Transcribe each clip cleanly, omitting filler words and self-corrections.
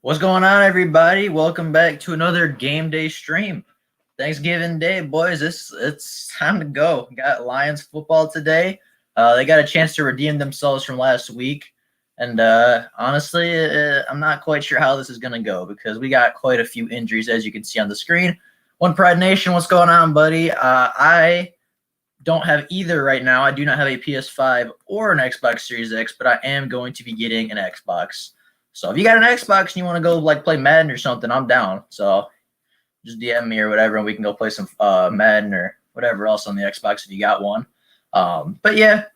What's going on, everybody? Welcome back to another game day stream. Thanksgiving Day, boys. It's time to go. Got Lions football today. They got a chance to redeem themselves from last week, and honestly, I'm not quite sure how this is gonna go because we got quite a few injuries, as you can see on the screen. One Pride Nation, what's going on, buddy? I don't have either right now. I do not have a PS5 or an Xbox Series X, but I am going to be getting an Xbox. So if you got an Xbox and you want to go like play Madden or something, I'm down. So just DM me or whatever, and we can go play some Madden or whatever else on the Xbox if you got one. But yeah,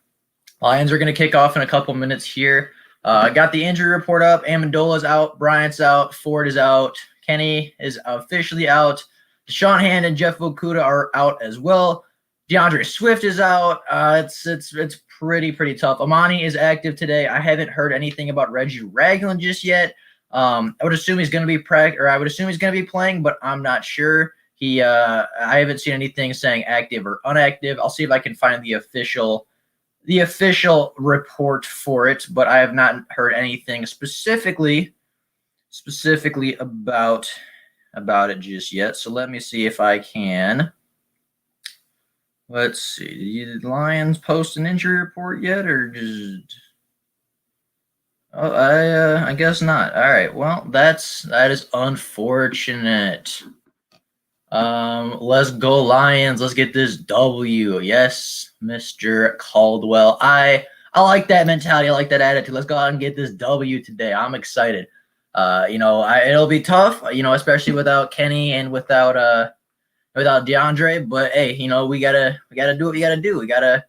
Lions are going to kick off in a couple minutes here. I got the injury report up. Amendola's out. Bryant's out. Ford is out. Kenny is officially out. Deshaun Hand and Jeff Okudah are out as well. DeAndre Swift is out. It's pretty tough. Amani is active today. I haven't heard anything about Reggie Ragland just yet. I would assume he's going to be I would assume he's going to be playing, but I'm not sure. I haven't seen anything saying active or inactive. I'll see if I can find the official report for it, but I have not heard anything specifically about it just yet. So let me see if I can. Let's see. Did the Lions post an injury report yet, or just? Oh, I guess not. All right. Well, that is unfortunate. Let's go Lions. Let's get this W. Yes, Mr. Caldwell. I like that mentality. I like that attitude. Let's go out and get this W today. I'm excited. It'll be tough. Especially without Kenny and without DeAndre, but hey, we gotta do what we gotta do. We gotta,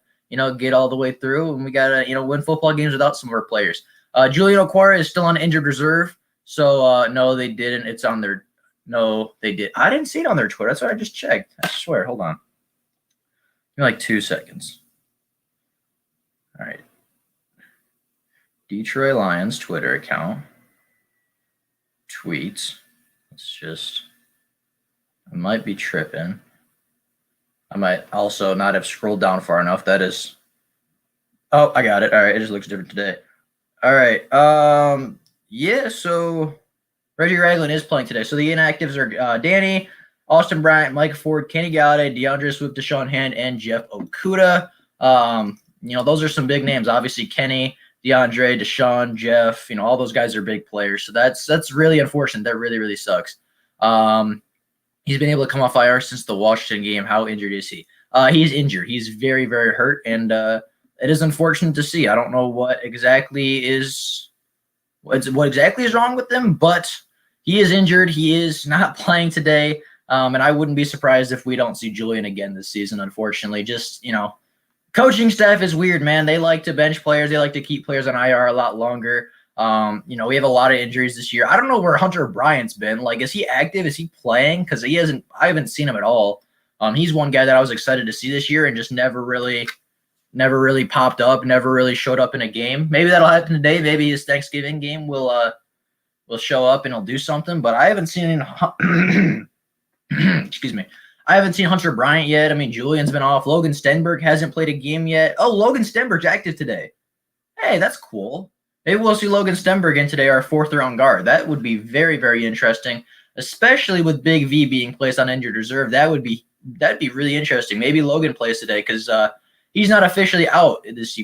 get all the way through, and we gotta, win football games without some of our players. Julian Okwara is still on injured reserve, so no, they didn't. It's on their. No, they did. I didn't see it on their Twitter. That's what I just checked. I swear. Hold on. Give me like 2 seconds. All right. Detroit Lions Twitter account. Tweets. Let's just. I might be tripping. I might also not have scrolled down far enough. That is. Oh, I got it. All right. It just looks different today. All right. Yeah. So Reggie Ragland is playing today. So the inactives are Danny, Austin Bryant, Mike Ford, Kenny Galladay, DeAndre Swift, Deshaun Hand, and Jeff Okudah. Those are some big names. Obviously, Kenny, DeAndre, Deshaun, Jeff. All those guys are big players. So that's really unfortunate. That really sucks. He's been able to come off IR since the Washington game. How injured is he? He's injured. He's very hurt, and it is unfortunate to see. I don't know what exactly is wrong with him, but he is injured. He is not playing today, and I wouldn't be surprised if we don't see Julian again this season. Unfortunately, just coaching staff is weird, man. They like to bench players. They like to keep players on IR a lot longer. We have a lot of injuries this year. I don't know where Hunter Bryant's been. Like, is he active? Is he playing? Because I haven't seen him at all. He's one guy that I was excited to see this year and just never really popped up, never really showed up in a game. Maybe that'll happen today. Maybe his Thanksgiving game will show up and he'll do something. But I haven't seen excuse me. I haven't seen Hunter Bryant yet. I mean, Julian's been off. Logan Stenberg hasn't played a game yet. Oh, Logan Stenberg's active today. Hey, that's cool. Maybe we'll see Logan Stenberg in today, our 4th-round guard. That would be very interesting, especially with Big V being placed on injured reserve. That'd be really interesting. Maybe Logan plays today because he's not officially out this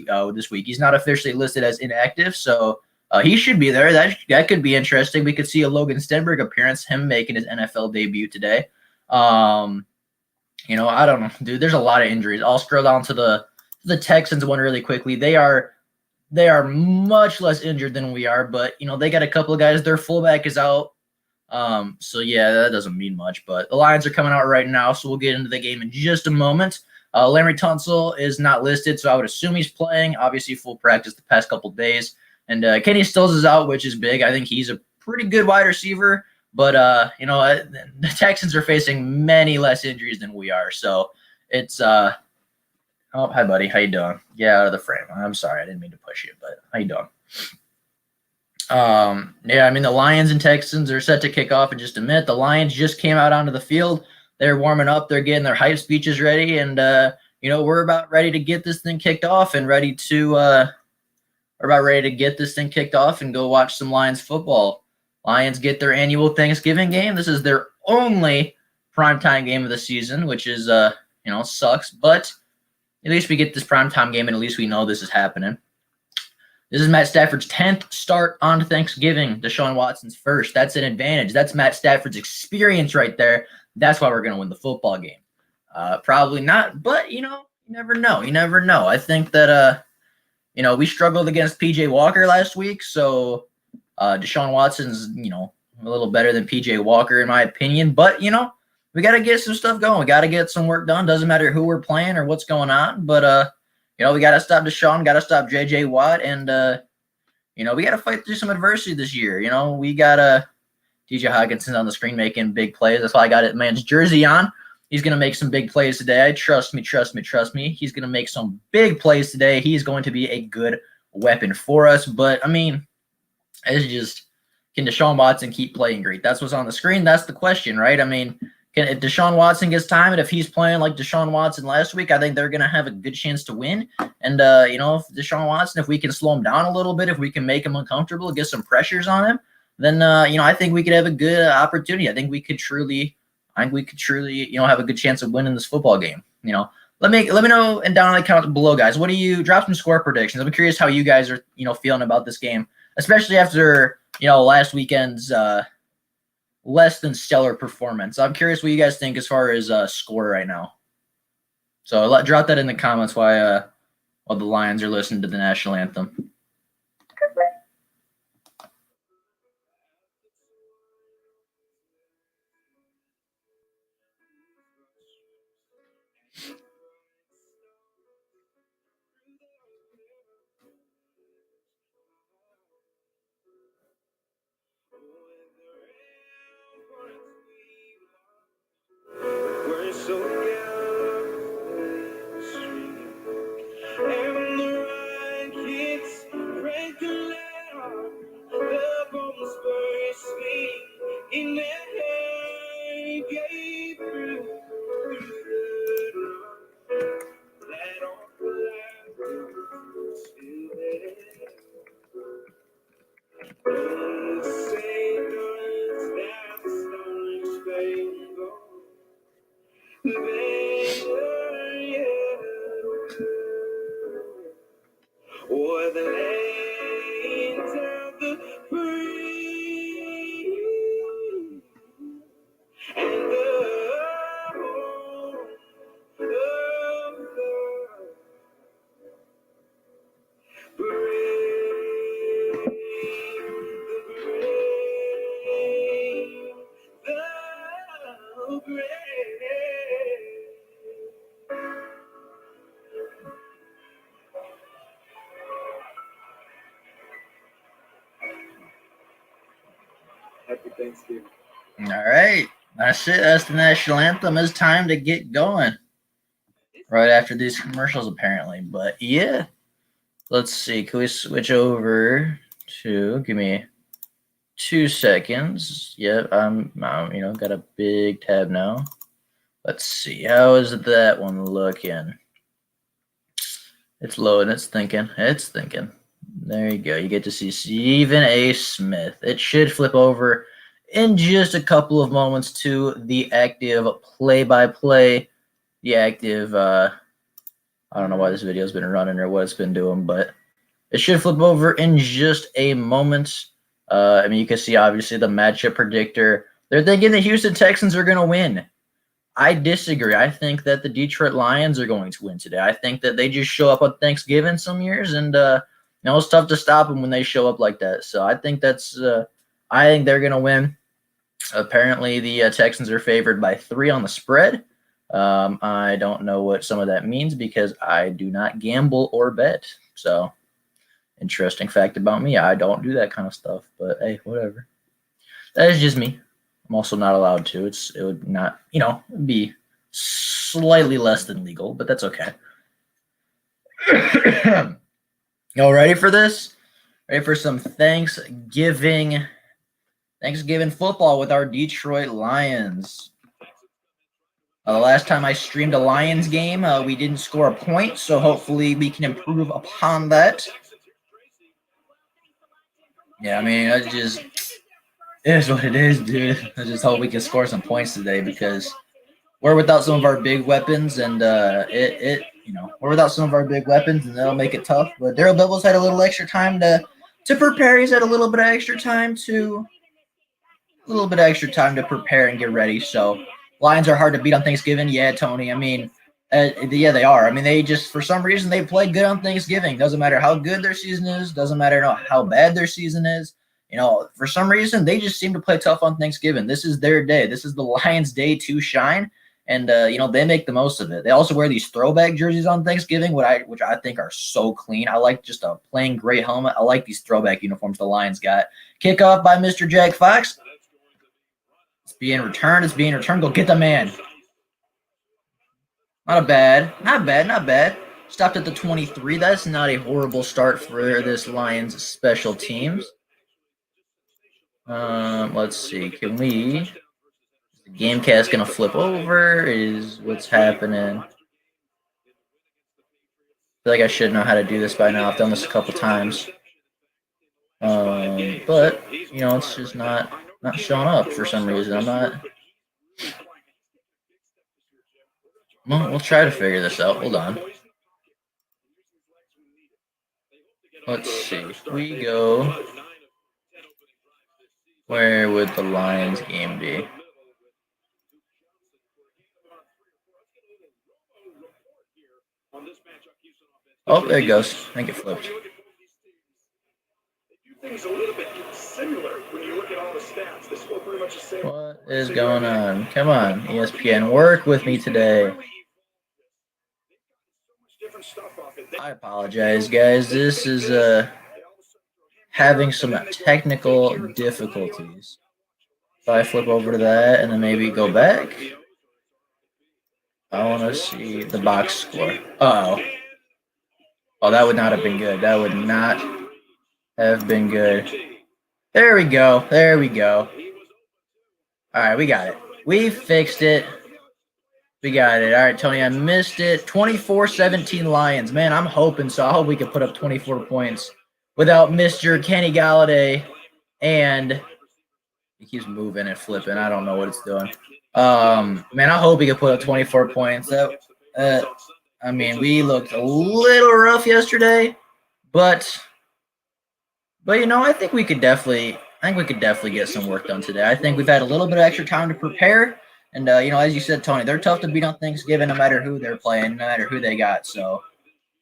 week. He's not officially listed as inactive, so he should be there. That could be interesting. We could see a Logan Stenberg appearance, him making his NFL debut today. I don't know, dude. There's a lot of injuries. I'll scroll down to the Texans one really quickly. They are much less injured than we are, but they got a couple of guys. Their fullback is out. So yeah, that doesn't mean much, but the Lions are coming out right now, so we'll get into the game in just a moment. Larry Tunsil is not listed, so I would assume he's playing. Obviously, full practice the past couple of days. And Kenny Stills is out, which is big. I think he's a pretty good wide receiver, but the Texans are facing many less injuries than we are, so it's Oh, hi, buddy. How you doing? Get out of the frame. I'm sorry. I didn't mean to push you, but how you doing? Yeah, I mean, the Lions and Texans are set to kick off in just a minute. The Lions just came out onto the field. They're warming up. They're getting their hype speeches ready, and we're about ready to get this thing kicked off and ready to get this thing kicked off and go watch some Lions football. Lions get their annual Thanksgiving game. This is their only primetime game of the season, which is, sucks. But at least we get this primetime game, and at least we know this is happening. This is Matt Stafford's 10th start on Thanksgiving. Deshaun Watson's first. That's an advantage. That's Matt Stafford's experience right there. That's why we're going to win the football game. Probably not, but, you never know. You never know. I think that, we struggled against P.J. Walker last week, so Deshaun Watson's, a little better than P.J. Walker in my opinion. But, we got to get some stuff going. We got to get some work done. Doesn't matter who we're playing or what's going on, but, we got to stop Deshaun, got to stop J.J. Watt, and, we got to fight through some adversity this year. We got T.J. Hawkinson on the screen making big plays. That's why I got it man's jersey on. He's going to make some big plays today. Trust me. He's going to make some big plays today. He's going to be a good weapon for us. But, it's just, can Deshaun Watson keep playing great? That's what's on the screen. That's the question, right? If Deshaun Watson gets time, and if he's playing like Deshaun Watson last week, I think they're going to have a good chance to win. And, if Deshaun Watson, if we can slow him down a little bit, if we can make him uncomfortable, get some pressures on him, then, I think we could have a good opportunity. I think we could truly, have a good chance of winning this football game. Let me know and down in the comments below, guys. What do you drop some score predictions? I'm curious how you guys are, feeling about this game, especially after, last weekend's less than stellar performance. I'm curious what you guys think as far as score right now. So drop that in the comments while the Lions are listening to the national anthem. Happy Thanksgiving. All right. That's it. That's the national anthem. It's time to get going. Right after these commercials, apparently. But yeah. Let's see. Can we switch over to, give me 2 seconds. Yep, I'm got a big tab now. Let's see. How is that one looking? It's loading. It's thinking. There you go. You get to see Stephen A. Smith. It should flip over in just a couple of moments to the active play-by-play. The active, I don't know why this video's been running or what it's been doing, but it should flip over in just a moment. You can see, obviously, the matchup predictor. They're thinking the Houston Texans are going to win. I disagree. I think that the Detroit Lions are going to win today. I think that they just show up on Thanksgiving some years, and it's tough to stop them when they show up like that. So I think I think they're going to win. Apparently, the Texans are favored by 3 on the spread. I don't know what some of that means because I do not gamble or bet. So, interesting fact about me, I don't do that kind of stuff. But hey, whatever. That is just me. I'm also not allowed to. It would not, be slightly less than legal, but that's okay. Y'all ready for this? Ready for some Thanksgiving football with our Detroit Lions? The last time I streamed a Lions game, we didn't score a point, so hopefully we can improve upon that. Yeah, It is what it is, dude. I just hope we can score some points today because we're without some of our big weapons, and we're without some of our big weapons, and that'll make it tough. But Daryl Doubles had a little extra time to prepare. He's had a little bit of extra time to prepare and get ready. So Lions are hard to beat on Thanksgiving. Yeah, Tony. I mean, yeah, they are. I mean, they just for some reason they play good on Thanksgiving. Doesn't matter how good their season is. Doesn't matter how bad their season is. For some reason they just seem to play tough on Thanksgiving. This is their day. This is the Lions' day to shine. And they make the most of it. They also wear these throwback jerseys on Thanksgiving, which I think are so clean. I like just a plain gray helmet. I like these throwback uniforms the Lions got. Kickoff by Mr. Jack Fox. It's being returned. Go get the man. Not bad. Stopped at the 23. That's not a horrible start for this Lions special teams. Let's see. Can we? The Gamecast gonna flip over? Is what's happening? I feel like I should know how to do this by now. I've done this a couple times. But it's just not showing up for some reason. I'm not. Well, we'll try to figure this out. Hold on. Let's see. We go. Where would the Lions game be? Oh, there it goes. I think it flipped. What is going on? Come on, ESPN, work with me today. I apologize, guys. This is having some technical difficulties. If I flip over to that and then maybe go back, I want to see the box score. Uh-oh. Oh, that would not have been good. That would not have been good. There we go. All right, we got it. We fixed it. We got it. All right, Tony, I missed it. 24-17 Lions. Man, I'm hoping so. I hope we can put up 24 points without Mr. Kenny Galladay. And he keeps moving and flipping. I don't know what it's doing. Man, I hope we can put up 24 points. I mean, we looked a little rough yesterday, but I think we could definitely get some work done today. I think we've had a little bit of extra time to prepare, and as you said, Tony, they're tough to beat on Thanksgiving, no matter who they're playing, no matter who they got. So,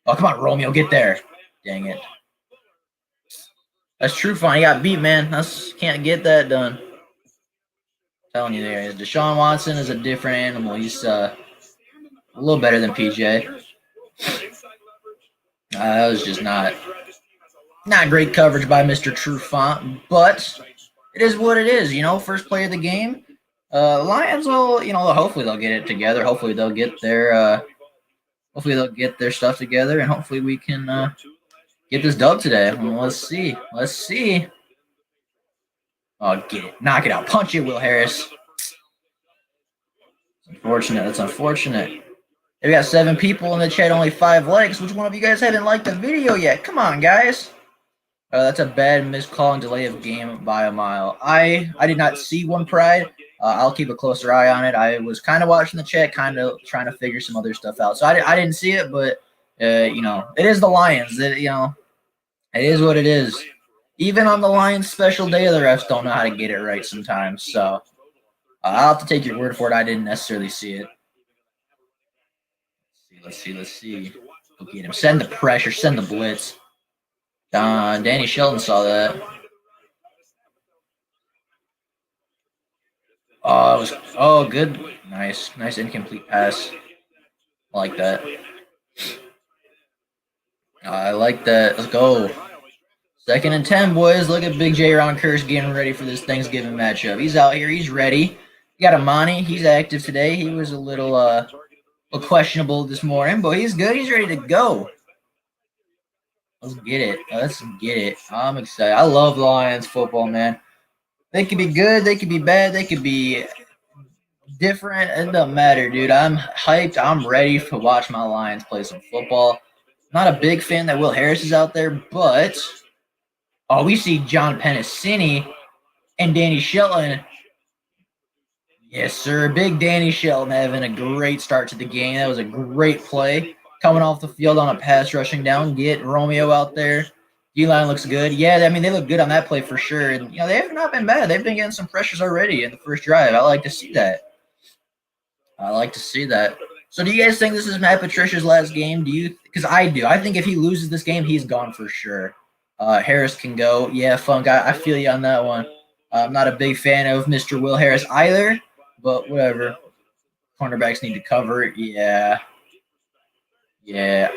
oh come on, Romeo, get there! Dang it! That's true. Fine, he got beat, man. Can't get that done. I'm telling you, there. Deshaun Watson is a different animal. He's a little better than PJ. That was just not great coverage by Mr. Trufant, but it is what it is. First play of the game. Lions will, hopefully they'll get it together. Hopefully they'll get their stuff together, and hopefully we can get this dub today. Let's see. Oh, get it. Knock it out. Punch it, Will Harris. That's unfortunate. We got 7 people in the chat, only 5 likes. Which one of you guys haven't liked the video yet? Come on, guys. That's a bad missed call and delay of game by a mile. I did not see one, Pride. I'll keep a closer eye on it. I was kind of watching the chat, kind of trying to figure some other stuff out. So I didn't see it, but, it is the Lions. It is what it is. Even on the Lions' special day, the refs don't know how to get it right sometimes. So I'll have to take your word for it. I didn't necessarily see it. Let's see. Go get him. Send the pressure. Send the blitz. Danny Shelton saw that. Good. Nice incomplete pass. I like that. Let's go. 2nd and 10, boys. Look at Big J. Ron Curse getting ready for this Thanksgiving matchup. He's out here. He's ready. You got Amani. He's active today. He was a little questionable this morning, but he's good. He's ready to go. Let's get it. I'm excited. I love Lions football, man. They could be good. They could be bad. They could be different. It doesn't matter, dude. I'm hyped. I'm ready to watch my Lions play some football. Not a big fan that Will Harris is out there, but we see John Pennicini And Danny Shelton. Yes, sir. Big Danny Shelton having a great start to the game. That was a great play. Coming off the field on a pass rushing down. Get Romeo out there. D-line looks good. Yeah, I mean, they look good on that play for sure. And, they have not been bad. They've been getting some pressures already in the first drive. I like to see that. I like to see that. So do you guys think this is Matt Patricia's last game? Do you? Because I do. I think if he loses this game, he's gone for sure. Harris can go. Yeah, Funk, I feel you on that one. I'm not a big fan of Mr. Will Harris either, but whatever. Cornerbacks need to cover. Yeah. Yeah.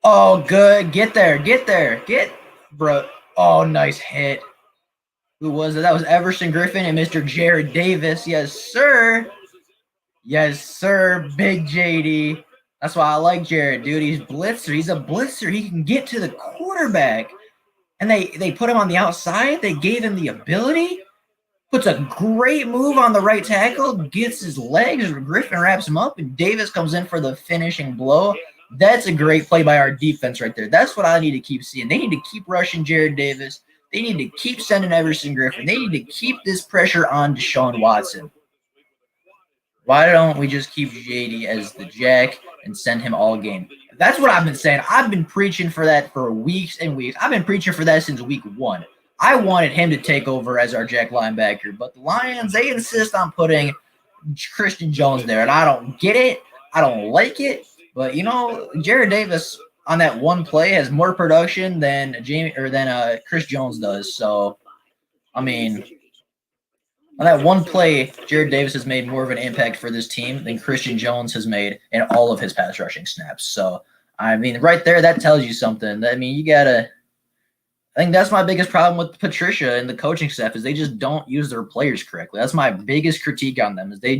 Oh, good. Get there. Get there. Get, bro. Oh, nice hit. Who was it? That was Everson Griffin and Mr. Jared Davis. Yes, sir. Yes, sir. Big JD. That's why I like Jared, dude. He's blitzer. He's a blitzer. He can get to the quarterback. And they put him on the outside. They gave him the ability. Puts a great move on the right tackle. Gets his legs. Griffin wraps him up. And Davis comes in for the finishing blow. That's a great play by our defense right there. That's what I need to keep seeing. They need to keep rushing Jared Davis. They need to keep sending Everson Griffin. They need to keep this pressure on Deshaun Watson. Why don't we just keep JD as the jack and send him all game? That's what I've been saying. I've been preaching for that for weeks and weeks. I've been preaching for that since week 1. I wanted him to take over as our jack linebacker, but the Lions, they insist on putting Christian Jones there, and I don't get it. I don't like it. But, Jared Davis on that one play has more production than Chris Jones does. So, I mean, on that one play, Jared Davis has made more of an impact for this team than Christian Jones has made in all of his pass rushing snaps. So, I mean, right there, that tells you something. I mean, I think that's my biggest problem with Patricia and the coaching staff is they just don't use their players correctly. That's my biggest critique on them is they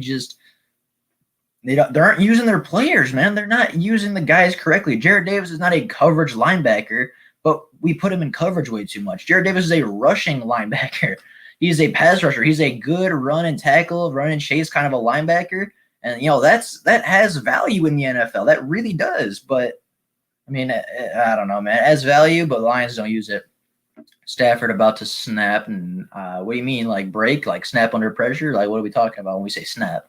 aren't using their players, man. They're not using the guys correctly. Jared Davis is not a coverage linebacker, but we put him in coverage way too much. Jared Davis is a rushing linebacker. He's a pass rusher. He's a good run and tackle, run and chase kind of a linebacker. And, that has value in the NFL. That really does. But, I mean, I don't know, man. It has value, but the Lions don't use it. Stafford about to snap. And what do you mean, like break? Like snap under pressure? Like what are we talking about when we say snap?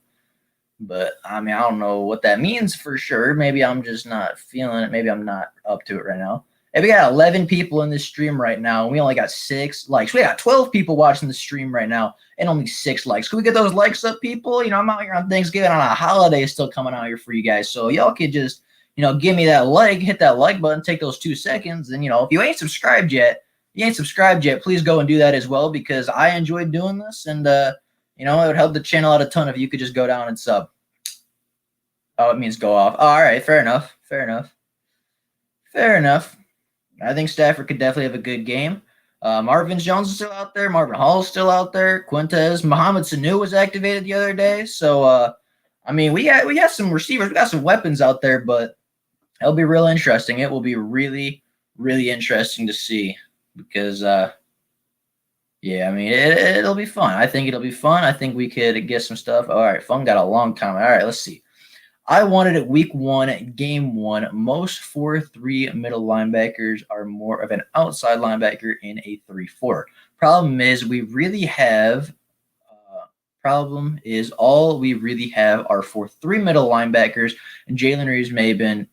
But, I mean, I don't know what that means for sure. Maybe I'm just not feeling it. Maybe I'm not up to it right now. Hey, we got 11 people in this stream right now, and we only got 6 likes. We got 12 people watching the stream right now, and only 6 likes. Can we get those likes up, people? I'm out here on Thanksgiving on a holiday still coming out here for you guys. So y'all could just, give me that like, hit that like button, take those 2 seconds. And, if you ain't subscribed yet, please go and do that as well because I enjoyed doing this. And, it would help the channel out a ton if you could just go down and sub. Oh, it means go off. Oh, all right, fair enough. I think Stafford could definitely have a good game. Marvin Jones is still out there. Marvin Hall is still out there. Quintez. Mohamed Sanu was activated the other day. So, I mean, we got some receivers. We got some weapons out there, but it'll be real interesting. It will be really, really interesting to see because, yeah, I mean, it'll be fun. I think it'll be fun. I think we could get some stuff. All right, Fun got a long comment. All right, let's see. I wanted it week 1, game 1. Most 4-3 middle linebackers are more of an outside linebacker in a 3-4. Problem is all we really have are 4-3 middle linebackers, and Jalen Reeves may have been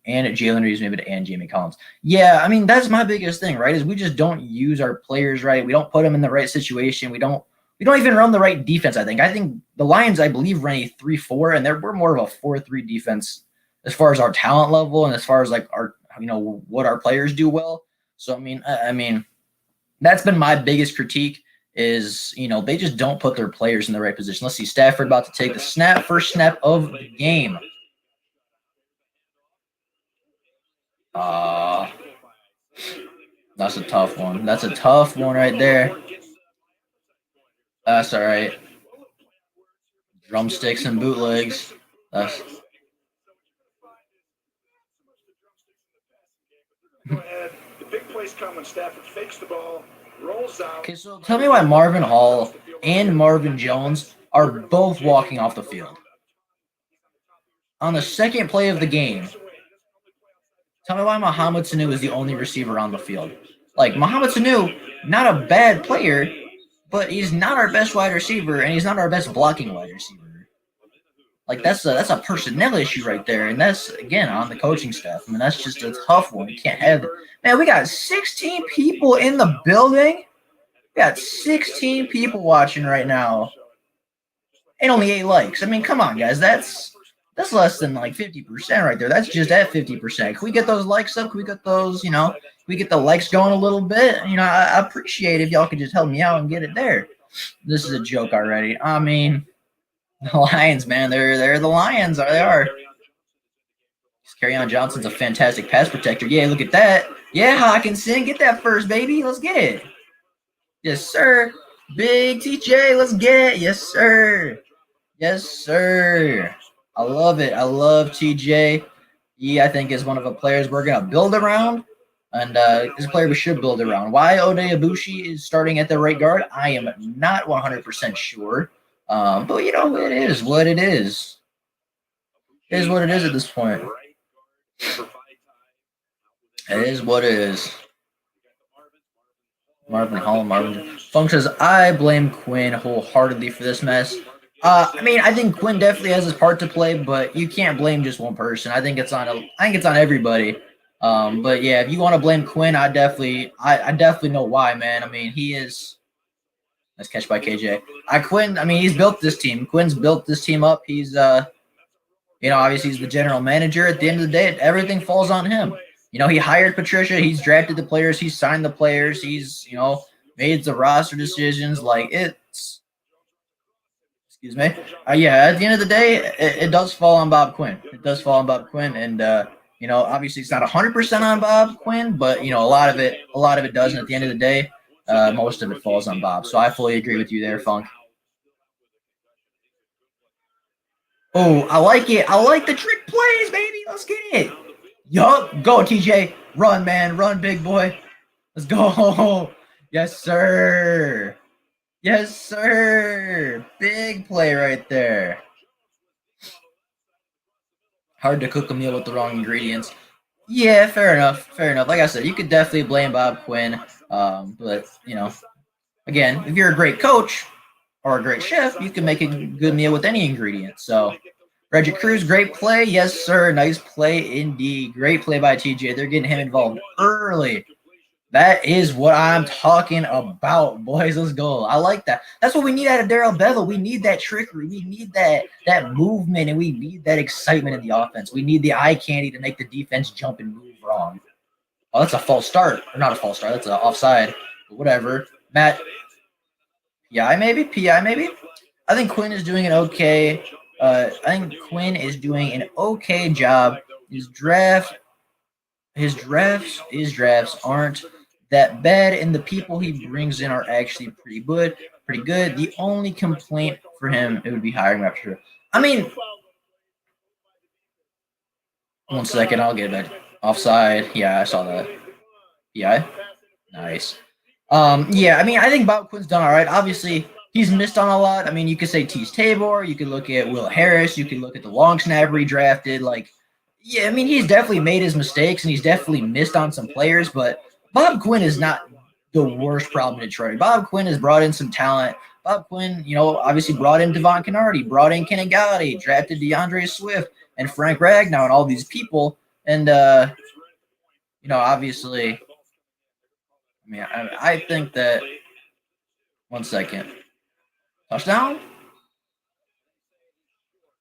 and Jamie Collins. Yeah, I mean, that's my biggest thing, right, is we just don't use our players right. We don't put them in the right situation. We don't even run the right defense, I think. I think the Lions, I believe, ran a 3-4, and we're more of a 4-3 defense as far as our talent level and as far as, like, our, what our players do well. So, I mean, that's been my biggest critique is, they just don't put their players in the right position. Let's see, Stafford about to take the snap, first snap of the game. That's a tough one. That's a tough one right there. That's all right. Drumsticks and bootlegs. That's... Okay, so tell me why Marvin Hall and Marvin Jones are both walking off the field. On the second play of the game, tell me why Mohamed Sanu is the only receiver on the field. Like, Mohamed Sanu, not a bad player, but he's not our best wide receiver, and he's not our best blocking wide receiver. Like that's a personnel issue right there, and that's again on the coaching staff. I mean, that's just a tough one. You can't have it. Man, we got 16 people in the building. We got 16 people watching right now, and only 8 likes. I mean, come on, guys. That's less than like 50% right there. That's just at 50%. Can we get those likes up? Can we get those? Can we get the likes going a little bit? I appreciate if y'all could just help me out and get it there. This is a joke already. I mean. The Lions, man, they're the Lions. They are. Kerryon Johnson's a fantastic pass protector. Yeah, look at that. Yeah, Hawkinson, get that first, baby. Let's get it. Yes, sir. Big TJ, let's get it. Yes, sir. Yes, sir. I love it. I love TJ. He, I think, is one of the players we're going to build around. And this player we should build around. Why Ode Ibushi is starting at the right guard, I am not 100% sure. But it is what it is. It is what it is at this point. It is what it is. Marvin Hall, Funk says, I blame Quinn wholeheartedly for this mess. I mean, I think Quinn definitely has his part to play, but you can't blame just one person. I think it's on everybody. But yeah, if you want to blame Quinn, I definitely know why, man. I mean, he is. Nice catch by KJ. Quinn, I mean, he's built this team. Quinn's built this team up. He's, obviously he's the general manager. At the end of the day, everything falls on him. He hired Patricia. He's drafted the players. He's signed the players. He's, made the roster decisions. Like, it's, excuse me. Yeah, at the end of the day, it does fall on Bob Quinn. It does fall on Bob Quinn. And, obviously it's not 100% on Bob Quinn, but, a lot of it does. And at the end of the day, most of it falls on Bob. So I fully agree with you there, Funk. Oh, I like it. I like the trick plays, baby. Let's get it. Yup. Go, TJ. Run, man. Run, big boy. Let's go. Yes, sir. Yes, sir. Big play right there. Hard to cook a meal with the wrong ingredients. Yeah, fair enough. Fair enough. Like I said, you could definitely blame Bob Quinn. But, again, if you're a great coach or a great chef, you can make a good meal with any ingredient. So, Reggie Cruz, great play. Yes, sir. Nice play indeed. Great play by TJ. They're getting him involved early. That is what I'm talking about, boys. Let's go. I like that. That's what we need out of Darrell Bevel. We need that trickery. We need that movement, and we need that excitement in the offense. We need the eye candy to make the defense jump and move wrong. Oh, that's a false start. Or not a false start. That's an offside. But whatever. Matt, PI maybe? I think Quinn is doing an okay. I think Quinn is doing an okay job. His drafts aren't that bad, and the people he brings in are actually pretty good. The only complaint for him, it would be hiring after. I mean, 1 second, I'll get it. Offside. Yeah, I saw that. Yeah. Nice. Yeah, I mean, I think Bob Quinn's done all right. Obviously, he's missed on a lot. I mean, you could say Tease Tabor. You could look at Will Harris. You could look at the long snapper he drafted. Like, yeah, I mean, he's definitely made his mistakes, and he's definitely missed on some players, but Bob Quinn is not the worst problem in Detroit. Bob Quinn has brought in some talent. Bob Quinn, obviously brought in Devon Kennard, brought in Kenny Galladay, drafted DeAndre Swift and Frank Ragnow and all these people. And, obviously, I mean, I think that, 1 second. Touchdown?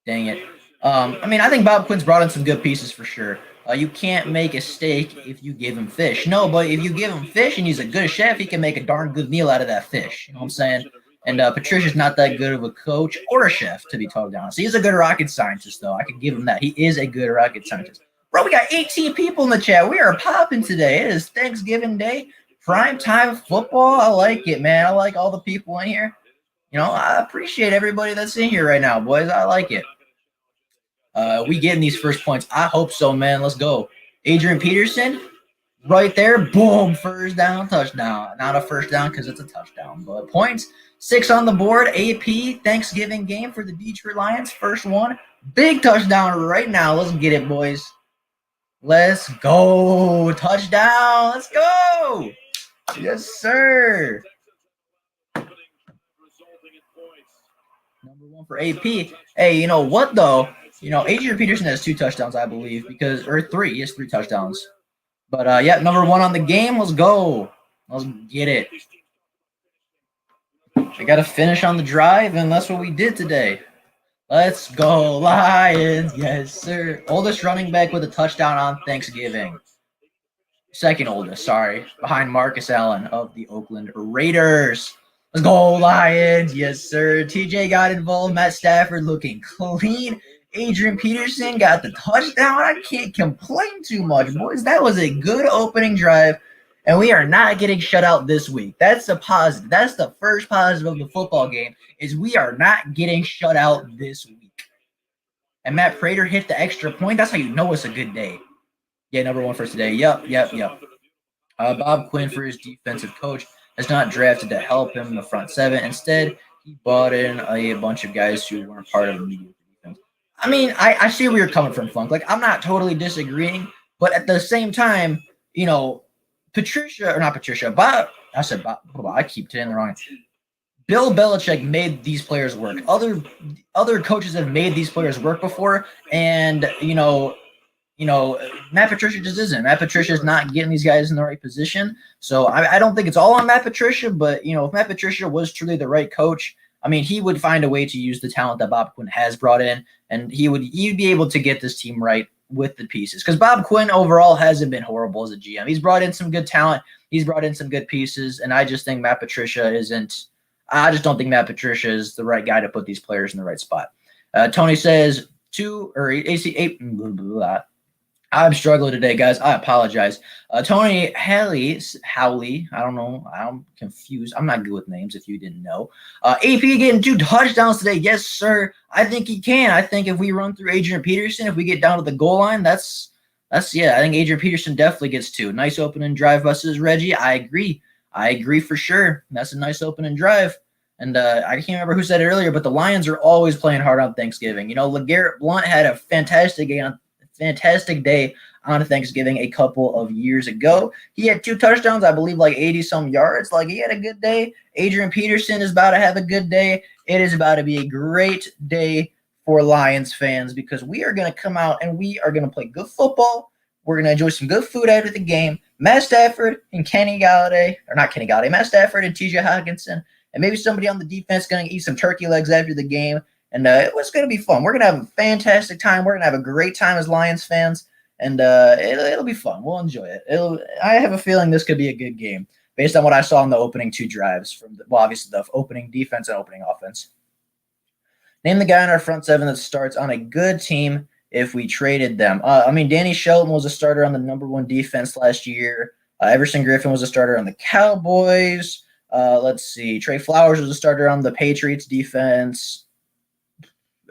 Dang it. I mean, I think Bob Quinn's brought in some good pieces for sure. You can't make a steak if you give him fish. No, but if you give him fish and he's a good chef, he can make a darn good meal out of that fish. You know what I'm saying? And Patricia's not that good of a coach or a chef, to be totally honest. He's a good rocket scientist, though. I can give him that. He is a good rocket scientist. Bro, we got 18 people in the chat. We are popping today. It is Thanksgiving Day. Prime time football. I like it, man. I like all the people in here. I appreciate everybody that's in here right now, boys. I like it. We getting these first points. I hope so, man. Let's go. Adrian Peterson, right there. Boom. First down, touchdown. Not a first down because it's a touchdown, but points. 6 on the board. AP Thanksgiving game for the Detroit Lions. First one. Big touchdown right now. Let's get it, boys. Let's go. Touchdown. Let's go. Yes, sir. Number one for AP. Hey, you know what though? You know, Adrian Peterson has 2 touchdowns, I believe, or three. He has 3 touchdowns. But yeah, number one on the game. Let's go. Let's get it. I got to finish on the drive, and that's what we did today. Let's go, Lions. Yes, sir. Oldest running back with a touchdown on Thanksgiving. Second oldest, sorry. Behind Marcus Allen of the Oakland Raiders. Let's go, Lions. Yes, sir. TJ got involved. Matt Stafford looking clean. Adrian Peterson got the touchdown. I can't complain too much, boys. That was a good opening drive, and we are not getting shut out this week. That's a positive. That's the first positive of the football game, is we are not getting shut out this week. And Matt Prater hit the extra point. That's how you know it's a good day. Yeah, number one for today. Yep. Bob Quinn, for his defensive coach, has not drafted to help him in the front seven. Instead, he brought in a bunch of guys who weren't part of the mediocre defense. I mean, I see where you're coming from, Funk. Like, I'm not totally disagreeing, but at the same time, you know, Bob. I said Bob. I keep saying the wrong. Bill Belichick made these players work. Other coaches have made these players work before, and Matt Patricia just isn't. Matt Patricia is not getting these guys in the right position. So I don't think it's all on Matt Patricia, but if Matt Patricia was truly the right coach, I mean, he would find a way to use the talent that Bob Quinn has brought in, and he'd be able to get this team right with the pieces. Because Bob Quinn overall hasn't been horrible as a GM. He's brought in some good talent. He's brought in some good pieces, and I just think Matt Patricia isn't. I just don't think Matt Patricia is the right guy to put these players in the right spot. Tony says 8. Blah, blah, blah. I'm struggling today, guys. I apologize. Tony Howley, I don't know. I'm confused. I'm not good with names if you didn't know. AP getting 2 touchdowns today. Yes, sir. I think he can. I think if we run through Adrian Peterson, if we get down to the goal line, that's I think Adrian Peterson definitely gets 2. Nice opening drive versus Reggie. I agree for sure. That's a nice opening drive. And I can't remember who said it earlier, but the Lions are always playing hard on Thanksgiving. LeGarrette Blount had a fantastic day on Thanksgiving a couple of years ago. He had 2 touchdowns, I believe, like 80-some yards. Like, he had a good day. Adrian Peterson is about to have a good day. It is about to be a great day for Lions fans, because we are going to come out and we are going to play good football. We're going to enjoy some good food after the game. Matt Stafford and Matt Stafford and TJ Hawkinson, and maybe somebody on the defense going to eat some turkey legs after the game. And it was going to be fun. We're going to have a fantastic time. We're going to have a great time as Lions fans. And it'll be fun. We'll enjoy it. I have a feeling this could be a good game based on what I saw in the opening 2 drives from obviously the opening defense and opening offense. Name the guy in our front seven that starts on a good team if we traded them. Danny Shelton was a starter on the number 1 defense last year. Everson Griffin was a starter on the Cowboys. Let's see. Trey Flowers was a starter on the Patriots defense.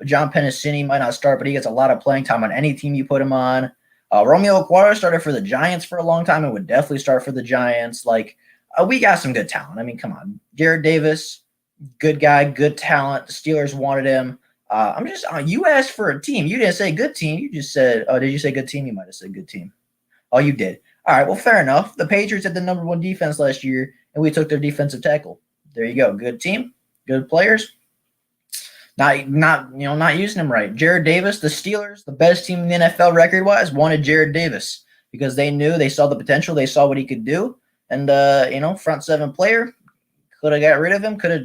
John Pennicini might not start, but he gets a lot of playing time on any team you put him on. Romeo Okwara started for the Giants for a long time and would definitely start for the Giants. We got some good talent. I mean, come on. Jared Davis, good guy, good talent. The Steelers wanted him. You asked for a team. You didn't say good team. You just said, did you say good team? You might have said good team. Oh, you did. All right, well, fair enough. The Patriots had the number 1 defense last year, and we took their defensive tackle. There you go. Good team, good players. Not using him right. Jared Davis, the Steelers, the best team in the NFL record-wise, wanted Jared Davis because they saw the potential, they saw what he could do, and front seven player, could have got rid of him, could have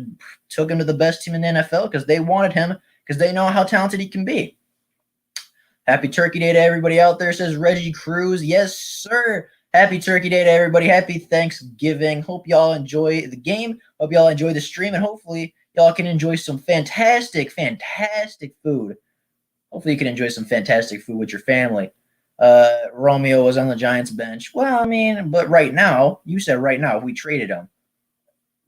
took him to the best team in the NFL because they wanted him because they know how talented he can be. Happy Turkey Day to everybody out there, says Reggie Cruz. Yes, sir. Happy Turkey Day to everybody. Happy Thanksgiving. Hope y'all enjoy the game. Hope y'all enjoy the stream, and hopefully y'all can enjoy some fantastic food. Hopefully you can enjoy some fantastic food with your family. Romeo was on the Giants bench. Well, but right now, you said right now, if we traded him,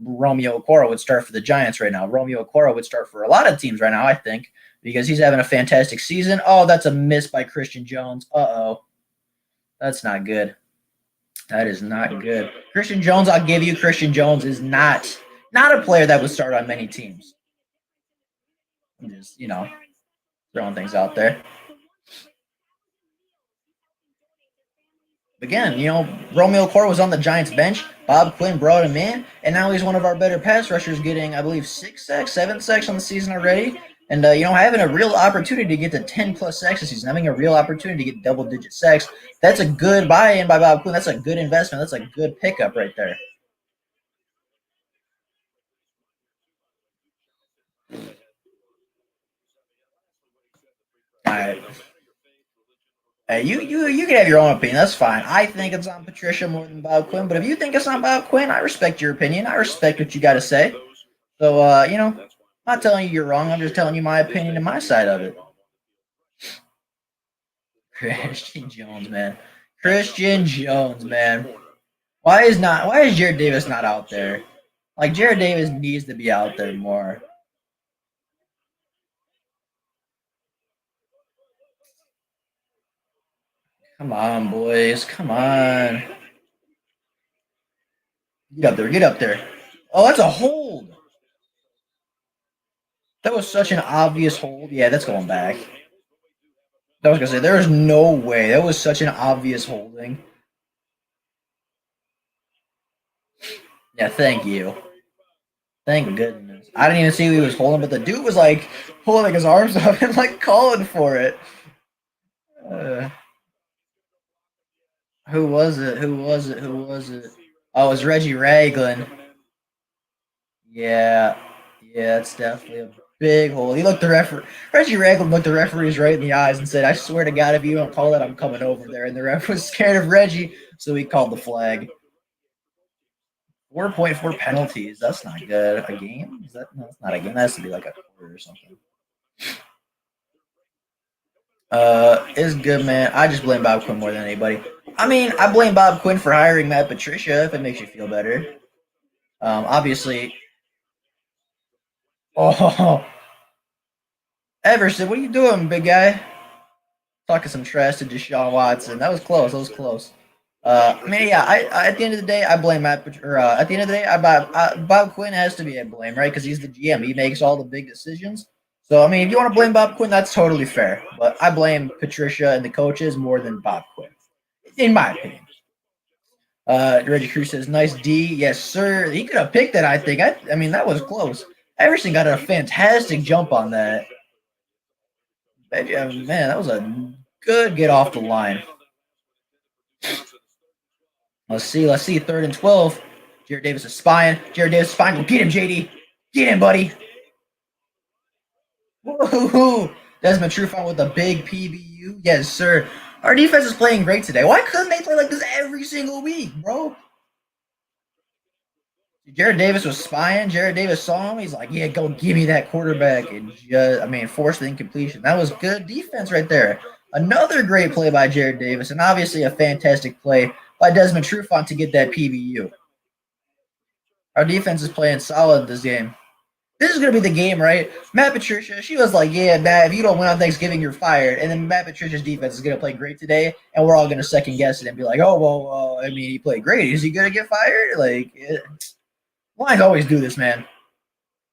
Romeo Okwara would start for the Giants right now. Romeo Okwara would start for a lot of teams right now, I think, because he's having a fantastic season. Oh, that's a miss by Christian Jones. Uh-oh. That's not good. That is not good. Christian Jones, I'll give you, Christian Jones is not a player that would start on many teams. I'm just, throwing things out there. Again, Romeo Core was on the Giants bench. Bob Quinn brought him in, and now he's one of our better pass rushers, getting, I believe, 6 sacks, 7 sacks on the season already. And, having a real opportunity to get to 10 plus sacks this season, having a real opportunity to get double digit sacks, that's a good buy in by Bob Quinn. That's a good investment. That's a good pickup right there. All right. Hey, you can have your own opinion. That's fine. I think it's on Patricia more than Bob Quinn, but if you think it's on Bob Quinn, I respect your opinion. I respect what you got to say. So, I'm not telling you you're wrong. I'm just telling you my opinion and my side of it. Christian Jones, man. Christian Jones, man. Why is Jared Davis not out there? Like, Jared Davis needs to be out there more. Come on, boys. Come on. Get up there. Get up there. Oh, that's a hold. That was such an obvious hold. Yeah, that's going back. I was gonna say there is no way. That was such an obvious holding. Yeah, thank you. Thank goodness. I didn't even see who he was holding, but the dude was like pulling his arms up and like calling for it. Uh, who was it? Who was it? Who was it? Oh, it was Reggie Ragland. Yeah, yeah, it's definitely a big hole. He looked the referee. Reggie Ragland looked the referees right in the eyes and said, "I swear to God, if you don't call it, I'm coming over there." And the ref was scared of Reggie, so he called the flag. 4.4 penalties. That's not good. A game? Is that? No, that's not a game. That has to be like a quarter or something. It's good, man. I just blame Bob Quinn more than anybody. I mean, I blame Bob Quinn for hiring Matt Patricia if it makes you feel better. Obviously. Oh, Everson, what are you doing, big guy? Talking some trash to Deshaun Watson. That was close. That was close. I mean, yeah. At the end of the day, I blame Matt. At the end of the day, Bob Quinn has to be at blame, right? Because he's the GM. He makes all the big decisions. So, I mean, if you want to blame Bob Quinn, that's totally fair. But I blame Patricia and the coaches more than Bob Quinn, in my opinion. Reggie Cruz says, "Nice D, yes sir." He could have picked it. I think. I mean, that was close. Everson got a fantastic jump on that. Man, that was a good get off the line. Let's see. Let's see. 3rd and 12. Jared Davis is spying. Jared Davis is spying. Go get him, JD. Get him, buddy. Woohoo! Desmond Trufant with a big PBU. Yes, sir. Our defense is playing great today. Why couldn't they play like this every single week, bro? Jared Davis was spying. Jared Davis saw him. He's like, "Yeah, go give me that quarterback," and forced the incompletion. That was good defense right there. Another great play by Jared Davis, and obviously a fantastic play by Desmond Trufant to get that PBU. Our defense is playing solid this game. This is going to be the game, right? Matt Patricia, she was like, "Yeah, Matt, if you don't win on Thanksgiving, you're fired." And then Matt Patricia's defense is going to play great today, and we're all going to second guess it and be like, "Oh, well, I mean, he played great. Is he going to get fired?" Like, Lions always do this, man.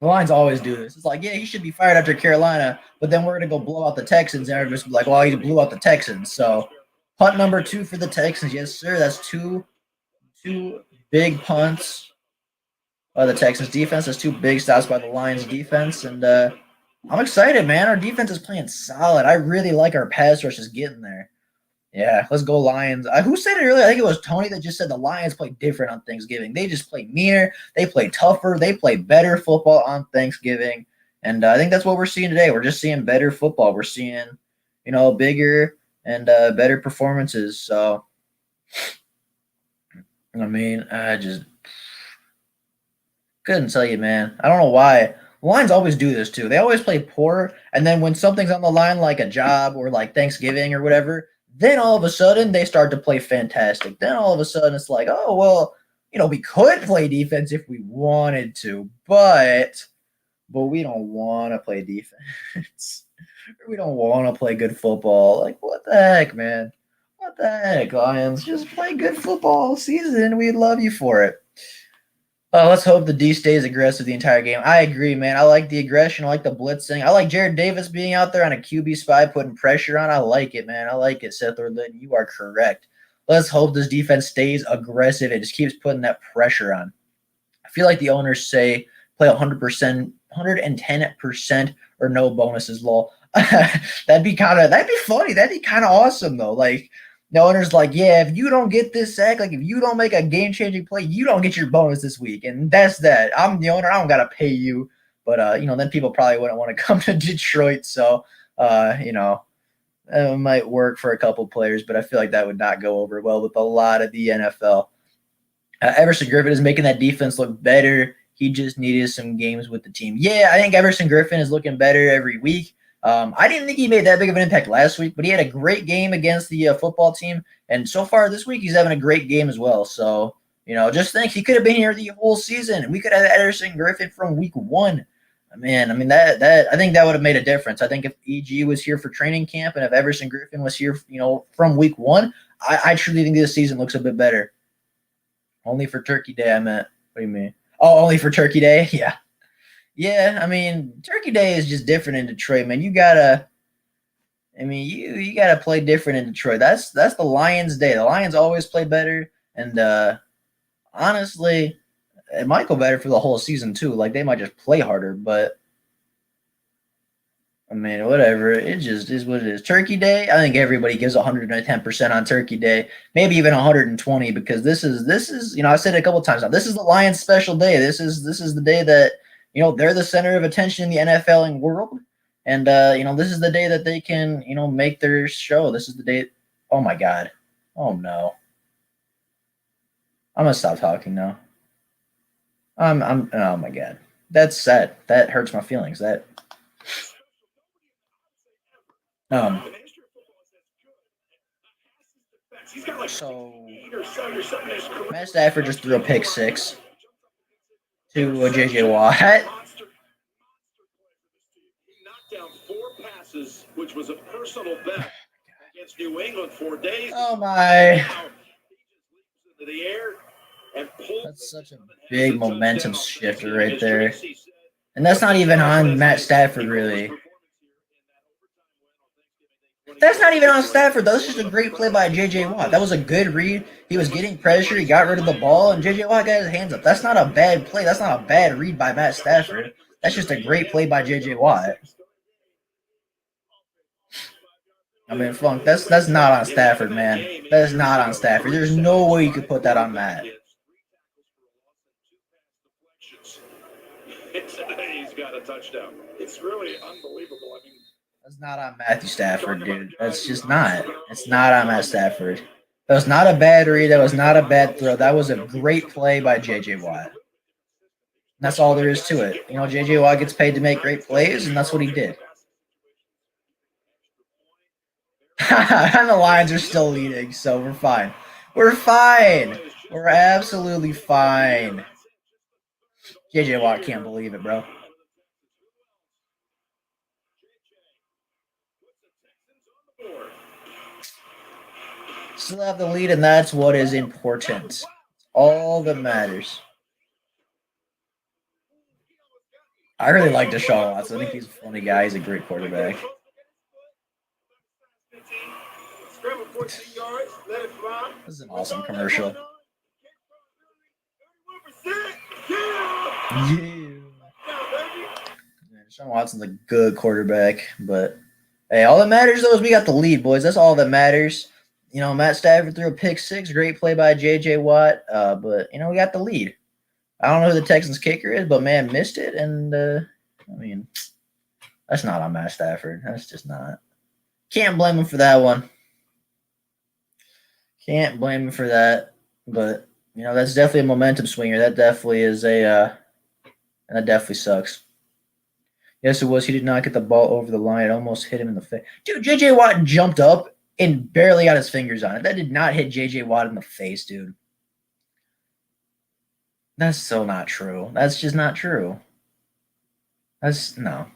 The Lions always do this. It's like, yeah, he should be fired after Carolina, but then we're going to go blow out the Texans, and everybody's like, "Well, he blew out the Texans." So, punt number 2 for the Texans. Yes, sir. That's two big punts by the Texans defense. That's 2 big stops by the Lions defense, and I'm excited, man. Our defense is playing solid. I really like our pass rush is getting there. Yeah, let's go Lions. Who said it earlier? I think it was Tony that just said the Lions play different on Thanksgiving. They just play meaner. They play tougher. They play better football on Thanksgiving. And I think that's what we're seeing today. We're just seeing better football. We're seeing, bigger and better performances. So, I mean, I just couldn't tell you, man. I don't know why. The Lions always do this too. They always play poor, and then when something's on the line, like a job or like Thanksgiving or whatever, then all of a sudden they start to play fantastic. Then all of a sudden it's like, oh well, we could play defense if we wanted to, but we don't want to play defense. We don't want to play good football. Like, what the heck, man? What the heck, Lions? Just play good football all season. We'd love you for it. Let's hope the D stays aggressive the entire game. I agree, man. I like the aggression. I like the blitzing. I like Jared Davis being out there on a QB spy, putting pressure on. I like it, man. I like it, Seth Orlin. You are correct. Let's hope this defense stays aggressive and just keeps putting that pressure on. I feel like the owners say play 100%, 110% or no bonuses, lol. That'd be funny. That'd be kind of awesome though. Like the owner's like, yeah, if you don't get this sack, like if you don't make a game-changing play, you don't get your bonus this week, and that's that. I'm the owner. I don't gotta pay you, but then people probably wouldn't want to come to Detroit. So, it might work for a couple players, but I feel like that would not go over well with a lot of the NFL. Everson Griffin is making that defense look better. He just needed some games with the team. Yeah, I think Everson Griffin is looking better every week. I didn't think he made that big of an impact last week, but he had a great game against the football team. And so far this week, he's having a great game as well. So, just think he could have been here the whole season. And we could have Everson Griffin from week 1. Man, I mean, that I think that would have made a difference. I think if EG was here for training camp and if Everson Griffin was here, from week 1, I truly think this season looks a bit better. Only for Turkey Day, I meant. What do you mean? Oh, only for Turkey Day? Yeah. Yeah, I mean, Turkey Day is just different in Detroit, man. You gotta play different in Detroit. That's the Lions' day. The Lions always play better, and honestly, it might go better for the whole season too. Like they might just play harder, but I mean, whatever. It just is what it is. Turkey Day, I think everybody gives 110% on Turkey Day, maybe even 120, because this is I've said it a couple of times now. This is the Lions' special day. This is the day that they're the center of attention in the NFL and world, and this is the day that they can make their show. This is the day. Oh my God. Oh no. I'm gonna stop talking now. I'm. Oh my God. That's sad. That hurts my feelings. That. So Matt Stafford just threw a pick 6 to JJ Watt. Which was a personal bet against New England 4 days. Oh my. That's such a big momentum shifter right there. And that's not even on Matt Stafford, really. That's not even on Stafford, though. That's just a great play by J.J. Watt. That was a good read. He was getting pressure. He got rid of the ball, and J.J. Watt got his hands up. That's not a bad play. That's not a bad read by Matt Stafford. That's just a great play by J.J. Watt. I mean, Funk, that's not on Stafford, man. That is not on Stafford. There's no way you could put that on Matt. He's got a touchdown. It's really unbelievable. I mean, that's not on Matthew Stafford, dude. That's just not. It's not on Matt Stafford. That was not a bad read. That was not a bad throw. That was a great play by J.J. Watt. That's all there is to it. J.J. Watt gets paid to make great plays, and that's what he did. And the Lions are still leading, so we're fine. We're fine. We're absolutely fine. J.J. Watt can't believe it, bro. Still have the lead, and that's what is important. All that matters. I really like Deshaun Watson. I think he's a funny guy. He's a great quarterback. This is an awesome commercial. Yeah. Deshaun Watson's a good quarterback, but hey, all that matters though is we got the lead, boys. That's all that matters. Matt Stafford threw a pick 6, great play by J.J. Watt, but we got the lead. I don't know who the Texans kicker is, but man, missed it, and I mean, that's not on Matt Stafford. That's just not. Can't blame him for that one. Can't blame him for that, but that's definitely a momentum swinger. That definitely is that definitely sucks. Yes, it was. He did not get the ball over the line. It almost hit him in the face. Dude, J.J. Watt jumped up and barely got his fingers on it. That did not hit J.J. Watt in the face, dude. That's so not true. That's just not true. That's no.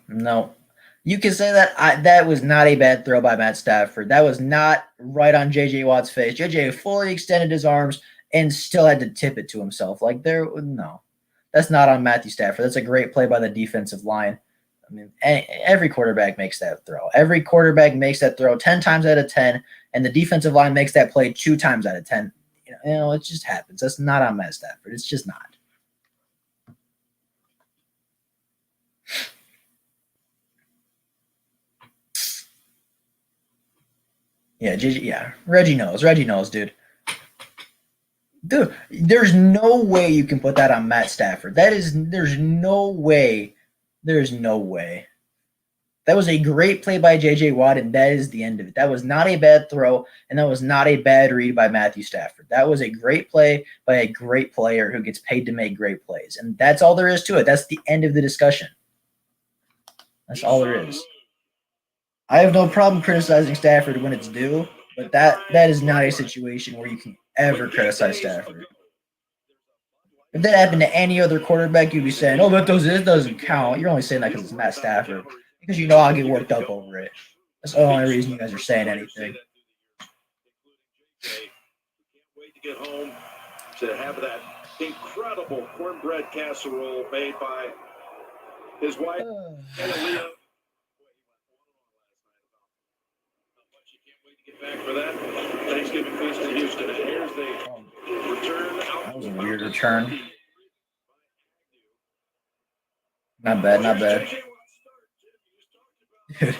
You can say that that was not a bad throw by Matt Stafford. That was not right on J.J. Watt's face. J.J. fully extended his arms and still had to tip it to himself. No. That's not on Matthew Stafford. That's a great play by the defensive line. I mean, every quarterback makes that throw. Every quarterback makes that throw 10 times out of 10, and the defensive line makes that play 2 times out of 10. You know, it just happens. That's not on Matt Stafford. It's just not. Yeah, Reggie knows, dude. Dude, there's no way you can put that on Matt Stafford. There's no way. There's no way. That was a great play by J.J. Watt, and that is the end of it. That was not a bad throw, and that was not a bad read by Matthew Stafford. That was a great play by a great player who gets paid to make great plays. And that's all there is to it. That's the end of the discussion. That's all there is. I have no problem criticizing Stafford when it's due, but that is not a situation where you can ever criticize Stafford. If that happened to any other quarterback, you'd be saying, "Oh, but this doesn't count." You're only saying that because it's Matt Stafford, because you know I'll get worked up over it. That's the only reason you guys are saying anything. Can't wait to get home to have that incredible cornbread casserole made by his wife, Leah. Get back for that Thanksgiving feast in Houston. And here's the return. That was a weird return. Not bad. Dude,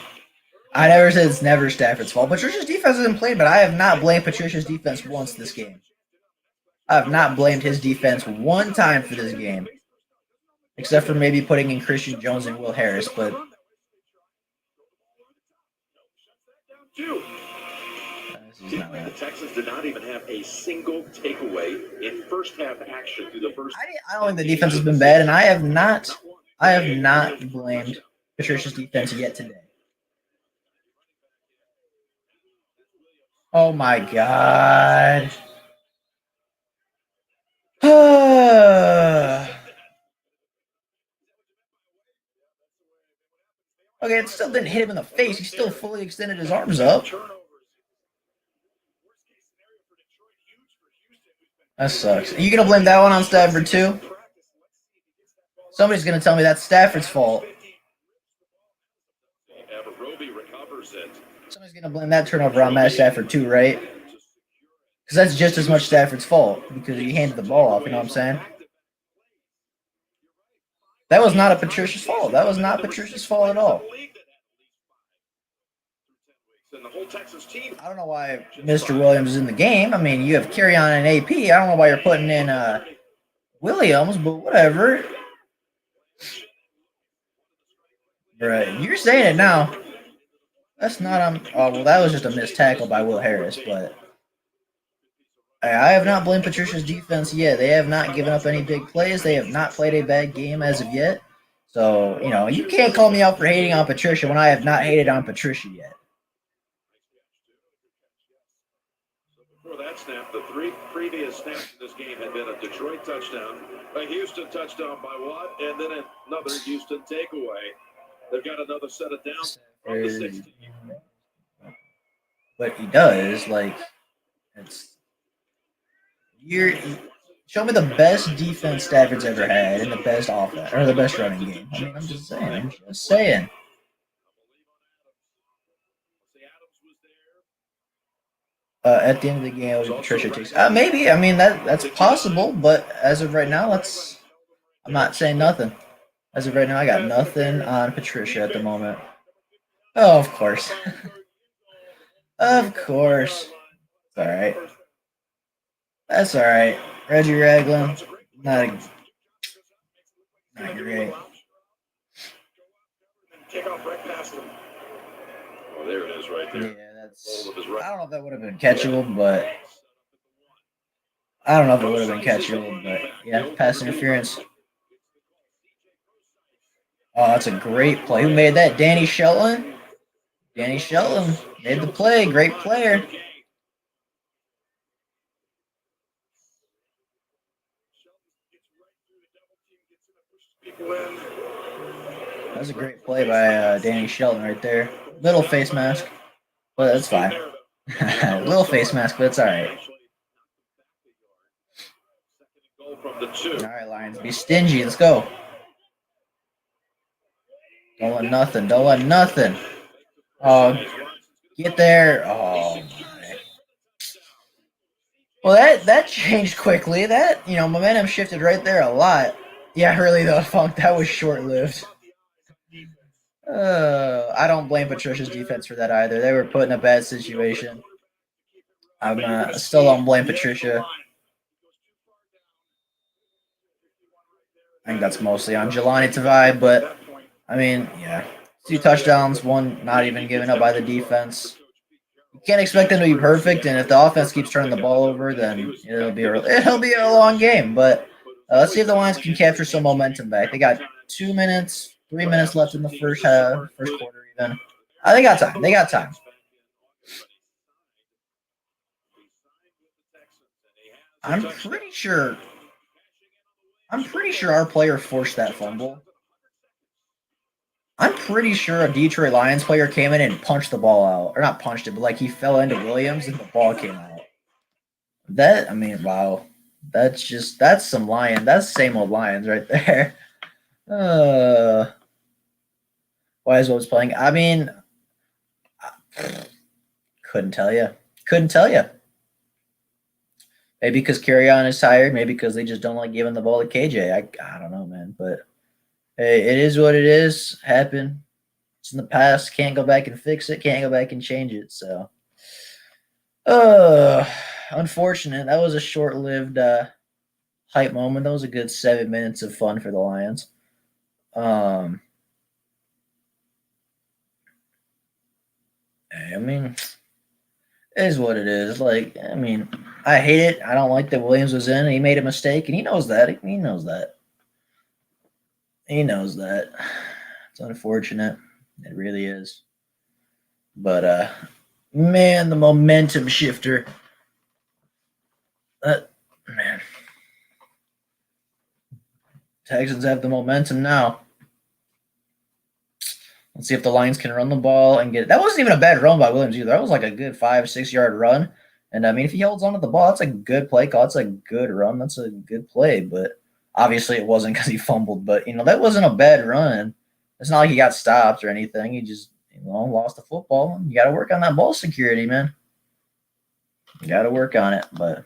I never said it's never Stafford's fault. Patricia's defense hasn't played, but I have not blamed Patricia's defense once this game. I have not blamed his defense one time for this game. Except for maybe putting in Christian Jones and Will Harris, but the Texans did not even have a single takeaway in first half action through the first. I don't think the defense has been bad, and I have not blamed Patricia's defense yet today. Oh my God. Okay, it still didn't hit him in the face. He still fully extended his arms up. That sucks. Are you going to blame that one on Stafford too? Somebody's going to tell me that's Stafford's fault. Somebody's going to blame that turnover on Matt Stafford too, right? Because that's just as much Stafford's fault because he handed the ball off, you know what I'm saying? That was not a Patricia's fault. That was not Patricia's fault at all. I don't know why Mr. Williams is in the game. I mean, you have Kerryon and AP. I don't know why you're putting in Williams, but whatever. Right, you're saying it now. That's not on. Oh, well, that was just a missed tackle by Will Harris, but I have not blamed Patricia's defense yet. They have not given up any big plays. They have not played a bad game as of yet. So, you know, you can't call me out for hating on Patricia when I have not hated on Patricia yet. Before that snap, the 3 previous snaps in this game had been a Detroit touchdown, a Houston touchdown by Watt, and then another Houston takeaway. They've got another set of downs from the 16. But he does, like, show me the best defense Stafford's ever had and the best offense, or the best running game. I mean, I'm just saying. At the end of the game, Patricia takes. Maybe. I mean, that's possible, but as of right now, I'm not saying nothing. As of right now, I got nothing on Patricia at the moment. Oh, of course. Of course. It's all right. That's all right. Reggie Ragland, not great. Oh, there it is right there. Yeah, that's. I don't know if that would have been catchable, but yeah, pass interference. Oh, that's a great play. Who made that? Danny Shelton. Danny Shelton made the play. Great player. That was a great play by Danny Shelton right there. Little face mask, but that's fine. Little face mask, but it's all right. All right, Lions, be stingy. Let's go. Don't let nothing. Don't let nothing. Oh, get there. Oh, my. Well, that changed quickly. That, momentum shifted right there a lot. Yeah, really, though, Funk, that was short-lived. I don't blame Patricia's defense for that either. They were put in a bad situation. I still don't blame Patricia. I think that's mostly on Jelani Tavai, but I mean, yeah, 2 touchdowns, one not even given up by the defense. You can't expect them to be perfect, and if the offense keeps turning the ball over, then it'll be a long game. But let's see if the Lions can capture some momentum back. They got 2 minutes, 3 minutes left in the first quarter, even. They got time. They got time. I'm pretty sure our player forced that fumble. I'm pretty sure a Detroit Lions player came in and punched the ball out. Or not punched it, but like he fell into Williams and the ball came out. Wow. That's some Lion. That's same old Lions right there. Why is what was playing? Couldn't tell you. Couldn't tell you. Maybe because Carryon is tired. Maybe because they just don't like giving the ball to KJ. I don't know, man. But hey, it is what it is. Happened. It's in the past. Can't go back and fix it. Can't go back and change it. So, unfortunate. That was a short-lived hype moment. That was a good 7 minutes of fun for the Lions. It is what it is. I hate it. I don't like that Williams was in. He made a mistake, and he knows that. He knows that. He knows that. It's unfortunate. It really is. But man, the momentum shifter. Man. Texans have the momentum now. Let's see if the Lions can run the ball and get it. That wasn't even a bad run by Williams either. That was like a good 5-6 yard run. And if he holds on to the ball, that's a good play call. That's a good run. That's a good play. But obviously it wasn't because he fumbled. But that wasn't a bad run. It's not like he got stopped or anything. He just lost the football. You got to work on that ball security, man. You got to work on it. But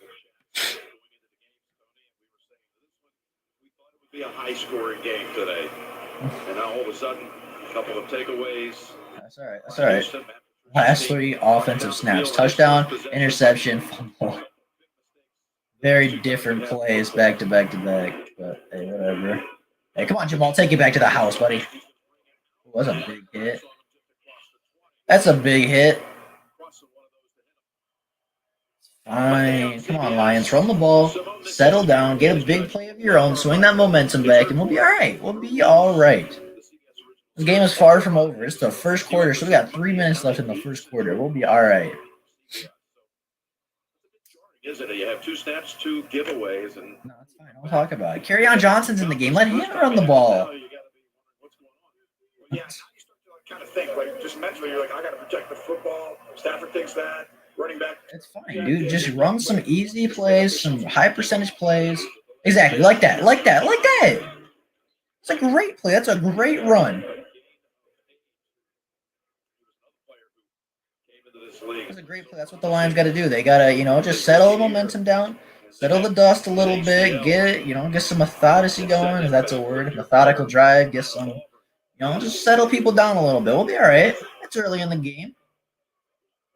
be a high-scoring game today, and now all of a sudden, a couple of takeaways. That's all right. That's all right. Last 3 offensive snaps: touchdown, interception, fumble. Very different plays back to back to back. But hey, whatever. Hey, come on, Jamal, take it back to the house, buddy. It was a big hit. That's a big hit. Fine. Come on, Lions. Run the ball. Settle down. Get a big play of your own. Swing that momentum back, and we'll be all right. We'll be all right. This game is far from over. It's the first quarter, so we got 3 minutes left in the first quarter. We'll be all right. Isn't it? You have 2 snaps, 2 giveaways, and no, it's fine. Don't talk about it. Kerryon Johnson's in the game. Let him run the ball. Yeah, you start to kind of think, like, just mentally, you're like, I got to protect the football. Stafford thinks that. Running back. It's fine, dude. Just run some easy plays, some high percentage plays. Exactly, like that, like that, like that. It's a great play. That's a great run. It's a great play. That's what the Lions got to do. They got to, just settle the momentum down, settle the dust a little bit, get some methodicity going, if that's a word. Methodical drive, get some, just settle people down a little bit. We'll be all right. It's early in the game.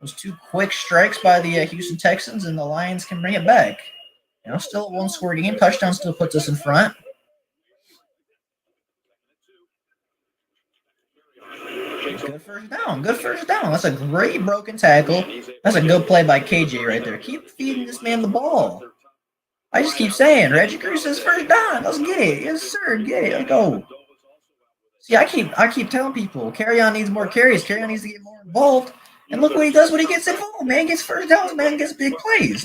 Those 2 quick strikes by the Houston Texans, and the Lions can bring it back. Still a 1-score game. Touchdown still puts us in front. Good first down. Good first down. That's a great broken tackle. That's a good play by KJ right there. Keep feeding this man the ball. I just keep saying, Reggie Cruz says first down. Let's get it. Yes, sir. Get it. Let's go. See, I keep telling people, Kerryon needs more carries. Kerryon needs to get more involved. And look what he does when he gets involved. Man gets first downs. Man gets big plays.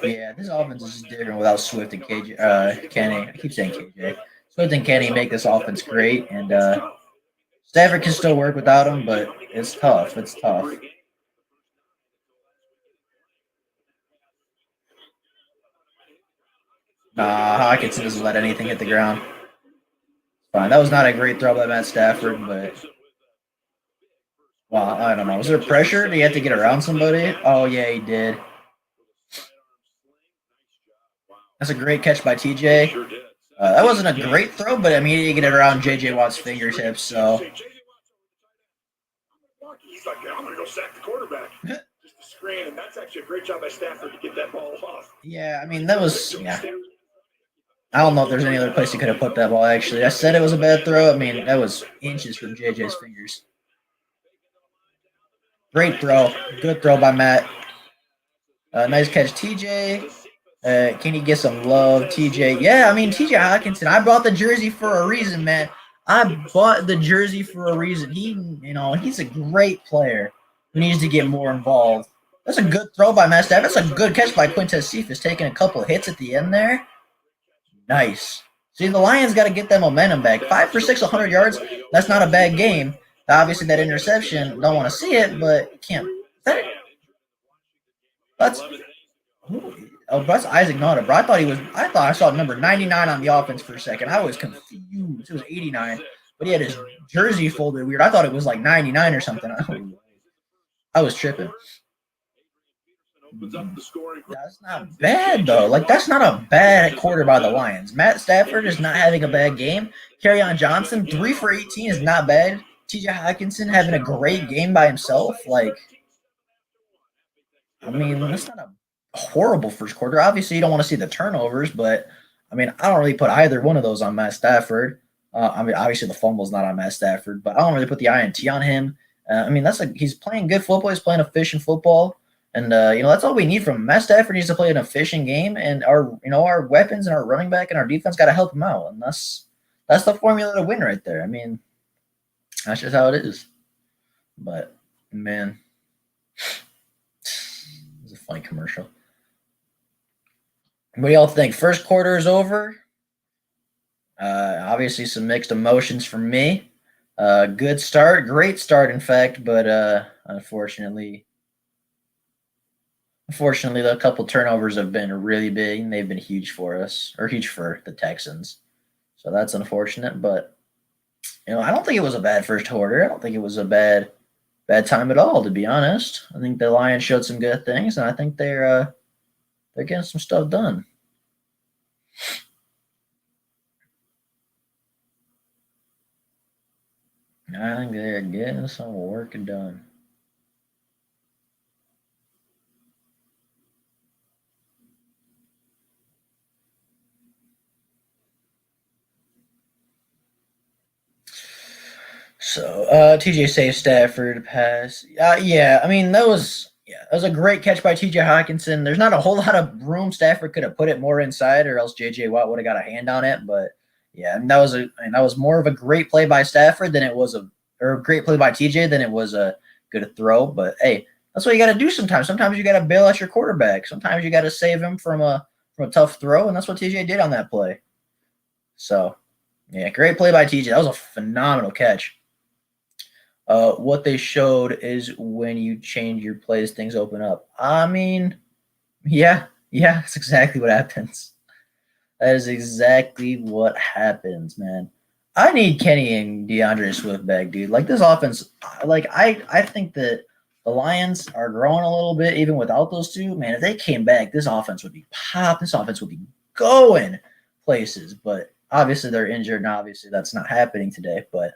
Yeah, this offense is just different without Swift and Kenny. I keep saying KJ. Swift and Kenny make this offense great, and Stafford can still work without him, but it's tough. It's tough. Hawkinson doesn't let anything hit the ground. Fine. That was not a great throw by Matt Stafford, but well, I don't know. Was there pressure? Did he have to get around somebody? Oh yeah, he did. That's a great catch by TJ. That wasn't a great throw, but I mean, he did get it around JJ Watt's fingertips, so. He's like, I'm going to go sack the quarterback. Just a screen, and that's actually a great job by Stafford to get that ball off. Yeah, I mean, that was, yeah. I don't know if there's any other place he could have put that ball, actually. I said it was a bad throw. I mean, that was inches from JJ's fingers. Great throw. Good throw by Matt. Nice catch, TJ. Can you get some love, TJ? Yeah, I mean, TJ Hawkinson, I bought the jersey for a reason, man. I bought the jersey for a reason. He's a great player who needs to get more involved. That's a good throw by Matt Stafford. That's a good catch by Quintez Cephas, taking a couple of hits at the end there. Nice. See, the Lions got to get that momentum back. 5 for 6, 100 yards. That's not a bad game. Obviously, that interception, don't want to see it, but can't. That's Isaac Nauta, bro. I thought I saw number 99 on the offense for a second. I was confused. It was 89, but he had his jersey folded weird. I thought it was like 99 or something. I was tripping. That's not bad, though. Like, that's not a bad quarter by the Lions. Matt Stafford is not having a bad game. Kerryon Johnson, 3 for 18 is not bad. TJ Hawkinson having a great game by himself. Like, I mean, that's not a horrible first quarter. Obviously, you don't want to see the turnovers, but, I mean, I don't really put either one of those on Matt Stafford. I mean, obviously, the fumble's not on Matt Stafford, but I don't really put the INT on him. I mean, he's playing good football. He's playing efficient football. And that's all we need from him. Matt Stafford needs to play an efficient game, and our weapons and our running back and our defense got to help him out, and that's the formula to win right there. I mean, that's just how it is. But man, it's a funny commercial. What do y'all think? First quarter is over. Obviously, some mixed emotions from me. Good start, great start, in fact, but unfortunately, a couple turnovers have been really big, and they've been huge for us, or huge for the Texans. So that's unfortunate, but I don't think it was a bad first quarter. I don't think it was a bad time at all, to be honest. I think the Lions showed some good things, and I think they're getting some stuff done. I think they're getting some work done. So, TJ saved Stafford pass. Yeah, I mean that was a great catch by TJ Hawkinson. There's not a whole lot of room. Stafford could have put it more inside, or else JJ Watt would have got a hand on it. But yeah, and that was more of a great play by Stafford than it was a great play by TJ than it was a good throw. But hey, that's what you got to do sometimes. Sometimes you got to bail out your quarterback. Sometimes you got to save him from a tough throw, and that's what TJ did on that play. So yeah, great play by TJ. That was a phenomenal catch. What they showed is when you change your plays, things open up. I mean, yeah, that's exactly what happens. That is exactly what happens, man. I need Kenny and DeAndre Swift back, dude. Like, this offense, I think that the Lions are growing a little bit even without those two. Man, if they came back, this offense would be popped. This offense would be going places. But obviously they're injured, and obviously that's not happening today. But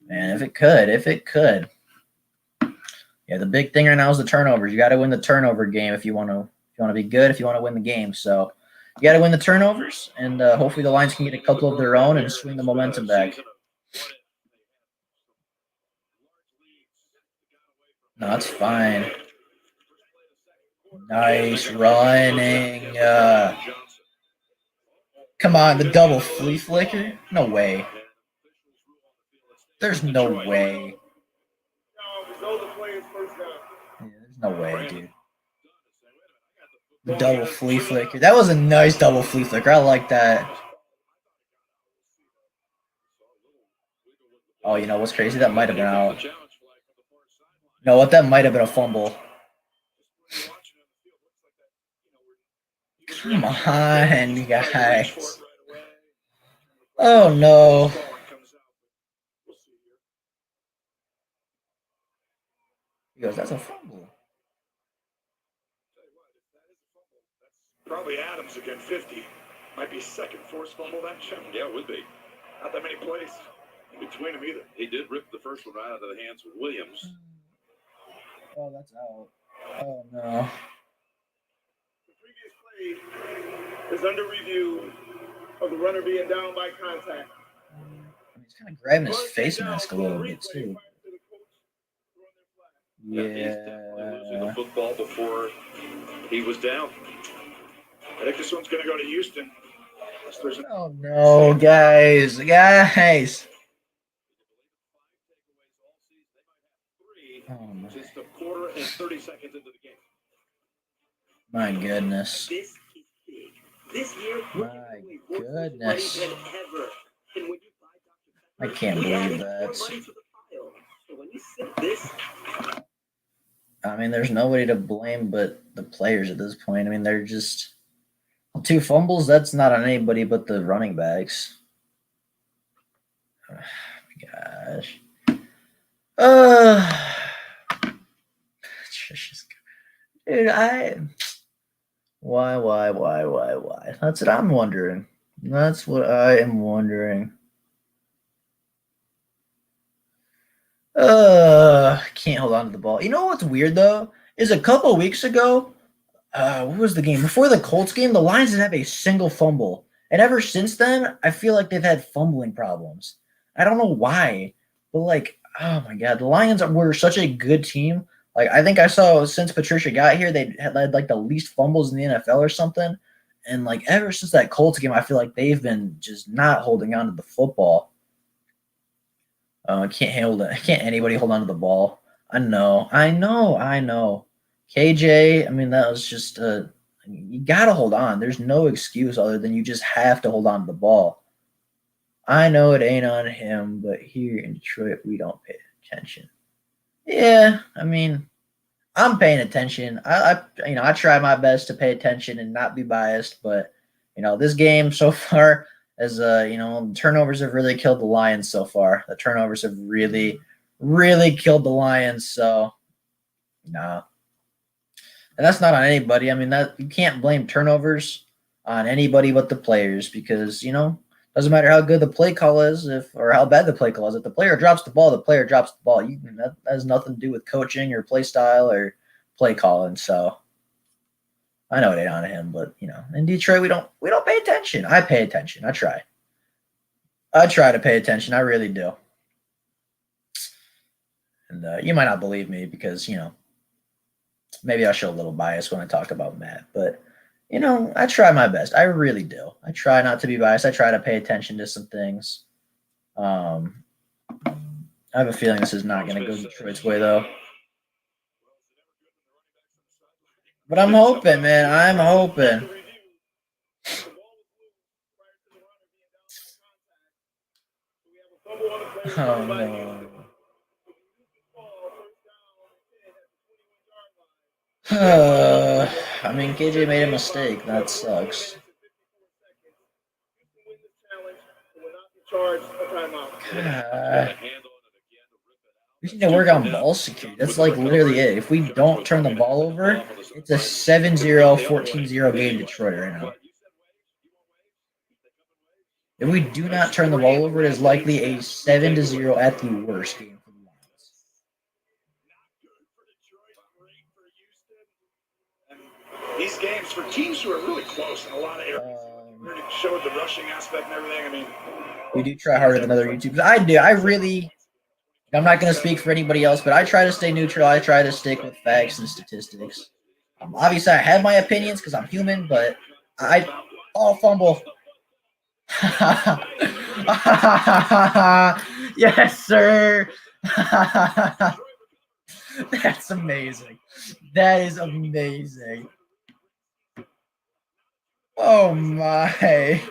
man, if it could. Yeah, the big thing right now is the turnovers. You got to win the turnover game if you want to be good, if you want to win the game. So you got to win the turnovers, and hopefully the Lions can get a couple of their own and swing the momentum back. No, that's fine. Nice running. Come on, the double flea flicker? No way. There's no way. Yeah, there's no way, dude. The double flea flicker. That was a nice double flea flicker. I like that. Oh, you know what's crazy? That might have been out. No, what? That might have been a fumble. Come on, guys. Oh no. He goes, that's a fumble. Probably Adams again, 50. Might be second forced fumble that show. Yeah, it would be. Not that many plays in between them either. He did rip the first one right out of the hands of Williams. Oh, that's out. Oh no. The previous play is under review of the runner being down by contact. He's kind of grabbing his face mask a little bit too. Yeah, he's definitely losing the football before he was down. I think this one's going to go to Houston. Oh no, guys. Oh my. Just a quarter and 30 seconds into the game. My goodness. This is big. This year, my goodness. I can't believe that. I mean, there's nobody to blame but the players at this point. I mean, they're just 2 fumbles. That's not on anybody but the running backs. Oh, gosh. Dude, why? That's what I'm wondering. That's what I am wondering. Can't hold on to the ball. You know what's weird though? Is a couple weeks ago, what was the game? Before the Colts game, the Lions didn't have a single fumble. And ever since then, I feel like they've had fumbling problems. I don't know why, but like, oh my God, the Lions were such a good team. Like, I think I saw since Patricia got here, they had led like the least fumbles in the NFL or something. And like, ever since that Colts game, I feel like they've been just not holding on to the football. Can't anybody hold on to the ball. I know. KJ, I mean, that was just you gotta hold on. There's no excuse other than you just have to hold on to the ball. I know it ain't on him, but here in Detroit, we don't pay attention. Yeah, I mean, I'm paying attention. I try my best to pay attention and not be biased, but this game so far, as turnovers have really killed the Lions so far. The turnovers have really, really killed the Lions. So, no. And that's not on anybody. I mean, that you can't blame turnovers on anybody but the players because doesn't matter how good the play call is or how bad the play call is. If the player drops the ball, the player drops the ball. That has nothing to do with coaching or play style or play calling. So I know it ain't on him, but in Detroit we don't pay attention. I pay attention. I try to pay attention. I really do. And you might not believe me because maybe I show a little bias when I talk about Matt, but I try my best. I really do. I try not to be biased. I try to pay attention to some things. I have a feeling this is not going to go Detroit's way, though. But I'm hoping, man. I'm hoping. Oh, no. I mean, KJ made a mistake. That sucks. We need to work on ball security. That's like literally it. If we don't turn the ball over, it's a 7-0, 14-0 game Detroit right now. If we do not turn the ball over, it is likely a 7-0 at the worst game for the Lions. These games for teams who are really close in a lot of areas. Showed the rushing aspect and everything. I mean, we do try harder than other YouTubers. I do. I'm not going to speak for anybody else, but I try to stay neutral. I try to stick with facts and statistics. Obviously, I have my opinions because I'm human, but fumble. Yes, sir. That's amazing. That is amazing. Oh my.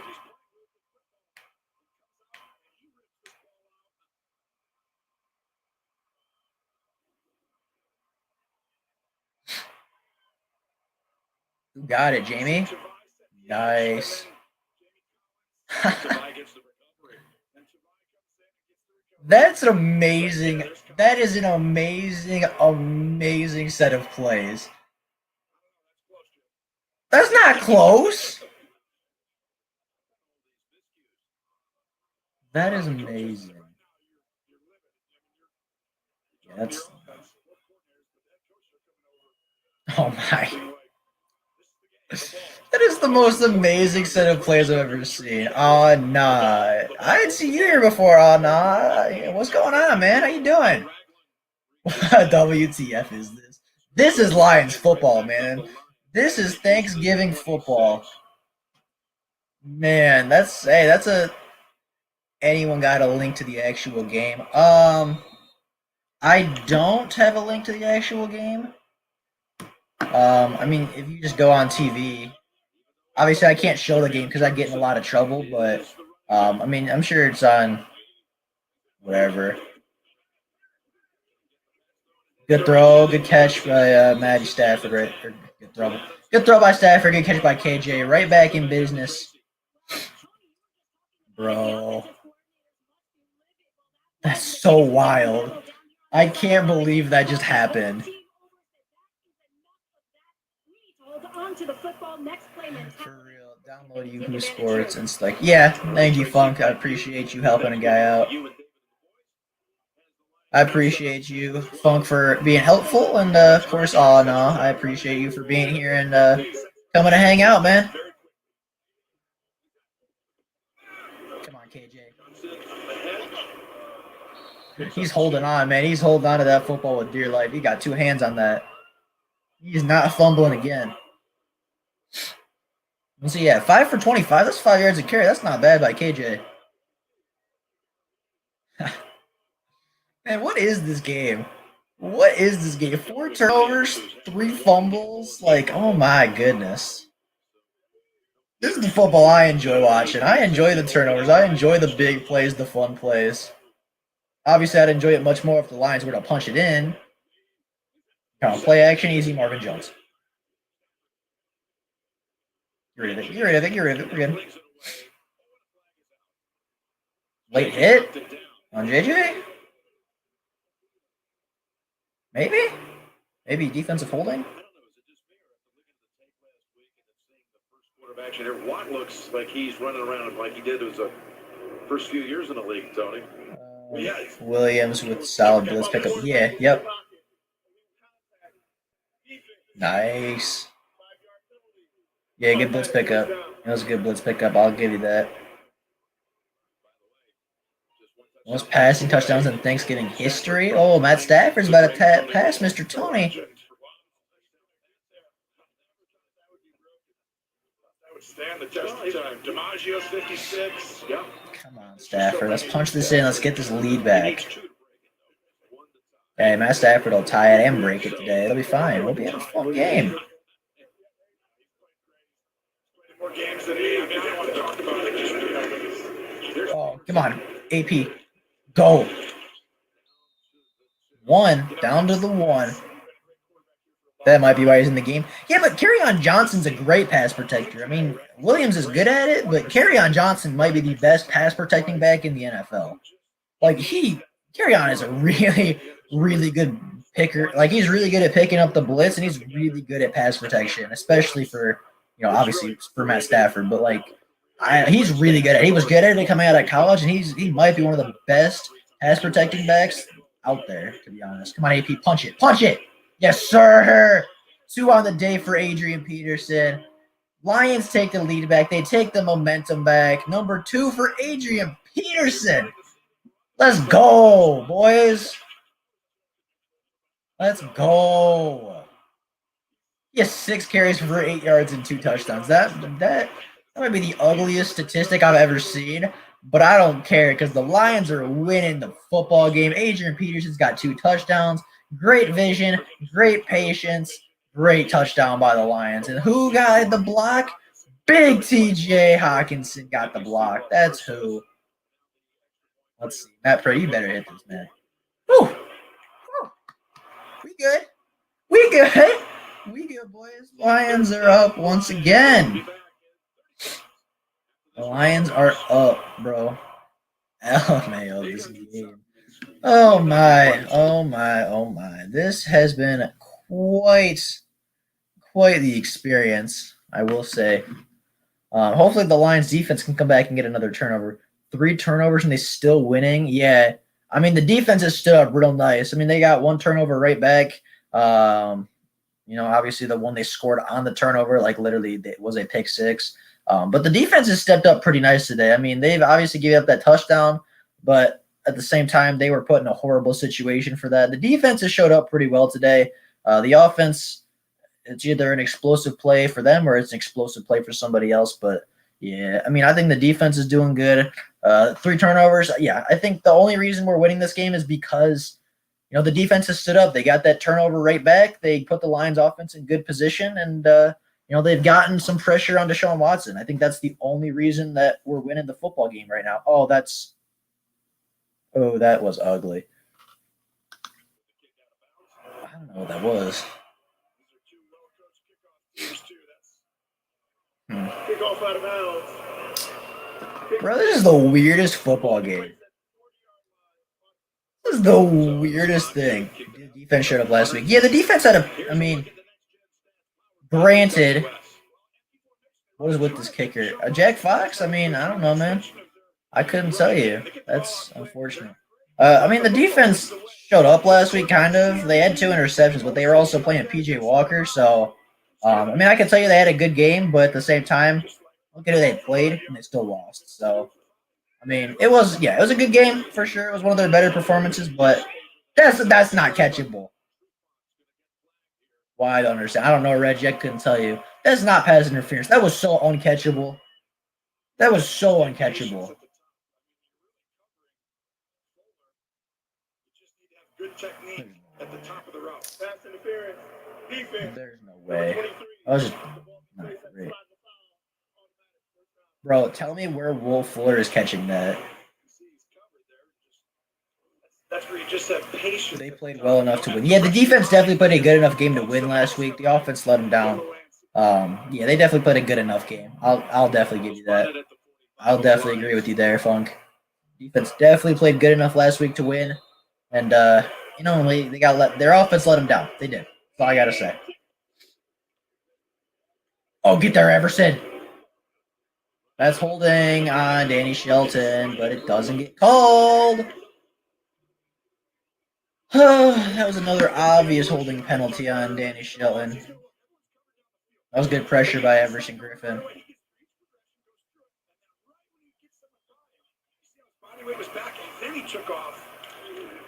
You got it, Jamie. Nice. That's amazing. That is an amazing, amazing set of plays. That's not close. That is amazing. Yeah, that's. Oh my. That is the most amazing set of plays I've ever seen. Oh nah. I didn't see you here before. Oh nah. What's going on, man? How you doing? WTF is this? This is Lions football, man. This is Thanksgiving football. Man, that's a anyone got a link to the actual game? I don't have a link to the actual game. I mean, if you just go on TV, obviously I can't show the game because I get in a lot of trouble. But I mean, I'm sure it's on whatever. Good throw, good catch by Matty Stafford. Right, good throw by Stafford. Good catch by KJ. Right back in business, bro. That's so wild. I can't believe that just happened. For real, download Yahoo Sports and it's like, yeah, thank you, Funk. I appreciate you helping a guy out. I appreciate you, Funk, for being helpful, and of course, oh no, I appreciate you for being here and coming to hang out, man. Come on, KJ. He's holding on, man. He's holding on to that football with dear life. He got two hands on that. He's not fumbling again. So yeah, 5 for 25. That's 5 yards of carry. That's not bad by KJ. Man, what is this game? What is this game? 4 turnovers, 3 fumbles. Like, oh my goodness. This is the football I enjoy watching. I enjoy the turnovers. I enjoy the big plays, the fun plays. Obviously, I'd enjoy it much more if the Lions were to punch it in. Come on, play action, easy, Marvin Jones. Get rid of it. Get rid of it. Get rid of it. We're good. Late hit on JJ? Maybe? Maybe defensive holding? Action here. Watt looks like he's running around like he did his first few years in the league, Tony. Williams with solid blitz pickup. Yeah, yep. Nice. Yeah, good blitz pickup. That was a good blitz pickup. I'll give you that. Most passing touchdowns in Thanksgiving history. Oh, Matt Stafford's about to pass Mr. Tony. Stand the test of time. DiMaggio's 56. Yep. Come on, Stafford. Let's punch this in. Let's get this lead back. Hey, Matt Stafford will tie it and break it today. It'll be fine. We'll be in a fun game. Oh, come on. AP. Go. 1. Down to the 1. That might be why he's in the game. Yeah, but Kerryon Johnson's a great pass protector. I mean, Williams is good at it, but Kerryon Johnson might be the best pass protecting back in the NFL. Like, Kerryon is a really, really good picker. Like, he's really good at picking up the blitz, and he's really good at pass protection, especially for, obviously for Matt Stafford. But, like, he's really good at it. He was good at it coming out of college, and he might be one of the best pass protecting backs out there, to be honest. Come on, AP, punch it. Punch it! Yes, sir. 2 on the day for Adrian Peterson. Lions take the lead back. They take the momentum back. Number 2 for Adrian Peterson. Let's go, boys. Let's go. He has 6 carries for 8 yards and 2 touchdowns. That might be the ugliest statistic I've ever seen, but I don't care because the Lions are winning the football game. Adrian Peterson's got 2 touchdowns. Great vision, great patience, great touchdown by the Lions. And who got the block? Big TJ Hawkinson got the block. That's who. Let's see. Matt Purdy, you better hit this, man. Whew. Whew. We good. We good. We good, boys. Lions are up once again. The Lions are up, bro. LMAO, this game. Oh my, oh my, oh my. This has been quite the experience, I will say. Hopefully the Lions defense can come back and get another turnover. 3 turnovers and they still winning. Yeah. I mean, the defense has stood up real nice. I mean, they got 1 turnover right back. Obviously the one they scored on the turnover, like literally it was a pick 6. But the defense has stepped up pretty nice today. I mean, they've obviously given up that touchdown, but at the same time, they were put in a horrible situation for that. The defense has showed up pretty well today. The offense, it's either an explosive play for them or it's an explosive play for somebody else. But yeah, I mean, I think the defense is doing good. 3 turnovers. Yeah, I think the only reason we're winning this game is because the defense has stood up. They got that turnover right back. They put the Lions offense in good position, and they've gotten some pressure on Deshaun Watson. I think that's the only reason that we're winning the football game right now. That was ugly. I don't know what that was. Kickoff out of bounds. Bro, this is the weirdest football game. This is the weirdest thing. The defense showed up last week. Yeah, the defense had granted, what is with this kicker? A Jack Fox? I mean, I don't know, man. I couldn't tell you. That's unfortunate. The defense showed up last week, kind of. They had 2 interceptions, but they were also playing PJ Walker. So, I can tell you they had a good game, but at the same time, look at who they played, and they still lost. So, it was a good game for sure. It was one of their better performances, but that's not catchable. Why, I don't understand. I don't know, Reggie. I couldn't tell you. That's not pass interference. That was so uncatchable. That was so uncatchable. Good technique at the top of the route. Pass interference. Defense. There's no way. I was just not great. Bro, tell me where Will Fuller is catching that. That's where you just said patience. They played well enough to win. Yeah, the defense definitely played a good enough game to win last week. The offense let them down. They definitely played a good enough game. I'll definitely give you that. I'll definitely agree with you there, Funk. Defense definitely played good enough last week to win, and they got their offense let them down. They did. That's all I gotta say. Oh, get there, Everson. That's holding on Danny Shelton, but it doesn't get called. That was another obvious holding penalty on Danny Shelton. That was good pressure by Everson Griffin. Body weight was back, and then he took off.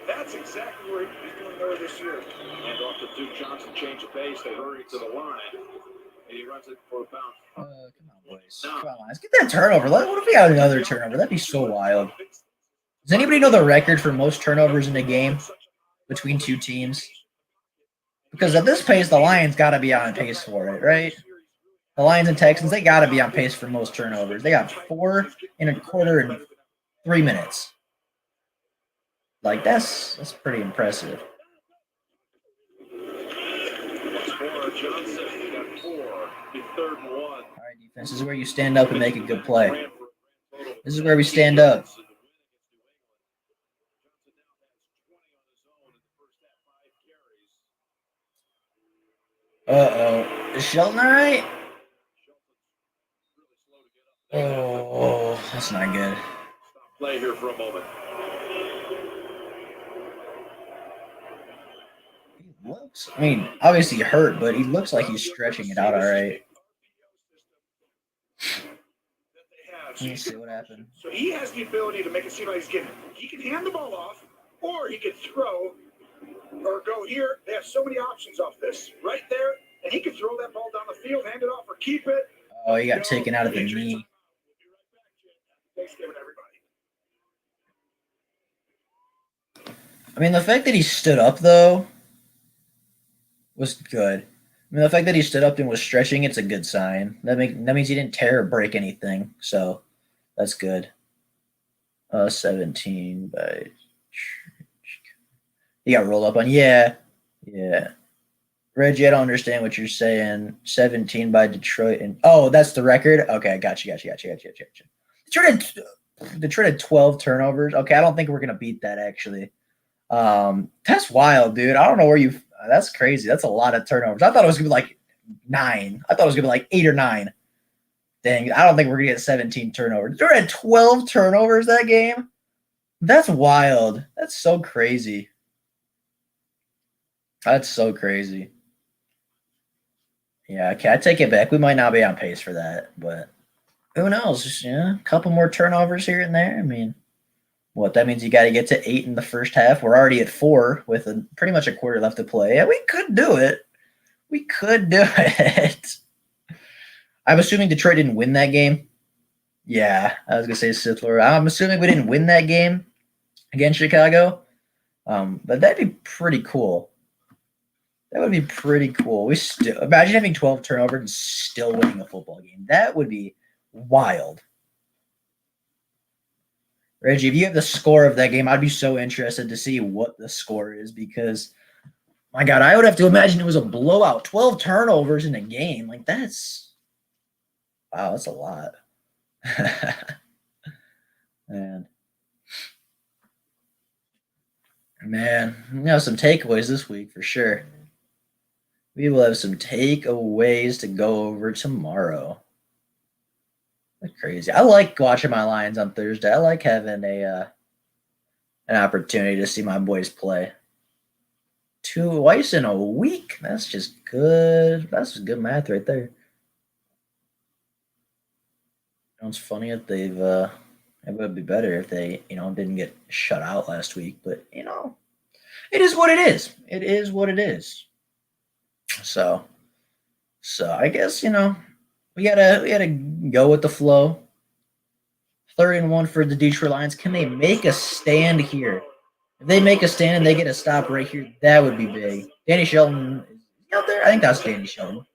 That's exactly where he's going there this year. And off to Duke Johnson, change of pace. They hurry to the line, and he runs it for a bounce. Come on, boys. Come on, let's get that turnover. What if we got another turnover? That'd be so wild. Does anybody know the record for most turnovers in a game between 2 teams? Because at this pace, the Lions got to be on pace for it, right? The Lions and Texans, they got to be on pace for most turnovers. They got 4 in a quarter in 3 minutes. Like, that's pretty impressive. Johnson got 4, the 3rd and 1. All right, defense. This is where you stand up and make a good play. This is where we stand up. Uh-oh. Is Shelton all right? Oh, that's not good. Play here for a moment. He looks, obviously hurt, but he looks like he's stretching it out all right. Let me see what happened. So he has the ability to make it seem like he can hand the ball off, or he can throw, or go here. They have so many options off this. Right there, and he can throw that ball down the field, hand it off, or keep it. Oh, he got taken out of the knee. Thanksgiving, everybody. The fact that he stood up, though, was good. The fact that he stood up and was stretching, it's a good sign. That means he didn't tear or break anything, so that's good. 17 by... He got rolled up on. Yeah. Reggie, I don't understand what you're saying. 17 by Detroit. Oh, that's the record? Okay, gotcha. Detroit had 12 turnovers. Okay, I don't think we're gonna beat that actually. That's wild, dude. I don't know where you. That's crazy. That's a lot of turnovers. I thought it was gonna be like 9. I thought it was gonna be like 8 or 9. Dang, I don't think we're gonna get 17 turnovers. Detroit had 12 turnovers that game. That's wild. That's so crazy. That's so crazy. Yeah, okay, I take it back. We might not be on pace for that, but who knows? Just, a couple more turnovers here and there. I mean, what that means you got to get to 8 in the first half. We're already at 4 with pretty much a quarter left to play. Yeah, we could do it. We could do it. I'm assuming Detroit didn't win that game. Yeah, I was gonna say Sithler. I'm assuming we didn't win that game against Chicago. But that'd be pretty cool. That would be pretty cool. We still imagine having 12 turnovers and still winning a football game. That would be wild. Reggie, if you have the score of that game, I'd be so interested to see what the score is because, my God, I would have to imagine it was a blowout. 12 turnovers in a game. Like, that's a lot. Man, we have some takeaways this week for sure. We will have some takeaways to go over tomorrow. That's crazy. I like watching my Lions on Thursday. I like having an opportunity to see my boys play. Twice in a week. That's just good. That's just good math right there. It's funny that they've. It would be better if they, didn't get shut out last week. But it is what it is. It is what it is. So I guess we gotta go with the flow. 3rd and 1 for the Detroit Lions. Can they make a stand here? If they make a stand and they get a stop right here, that would be big. Danny Shelton is out there. I think that's Danny Shelton.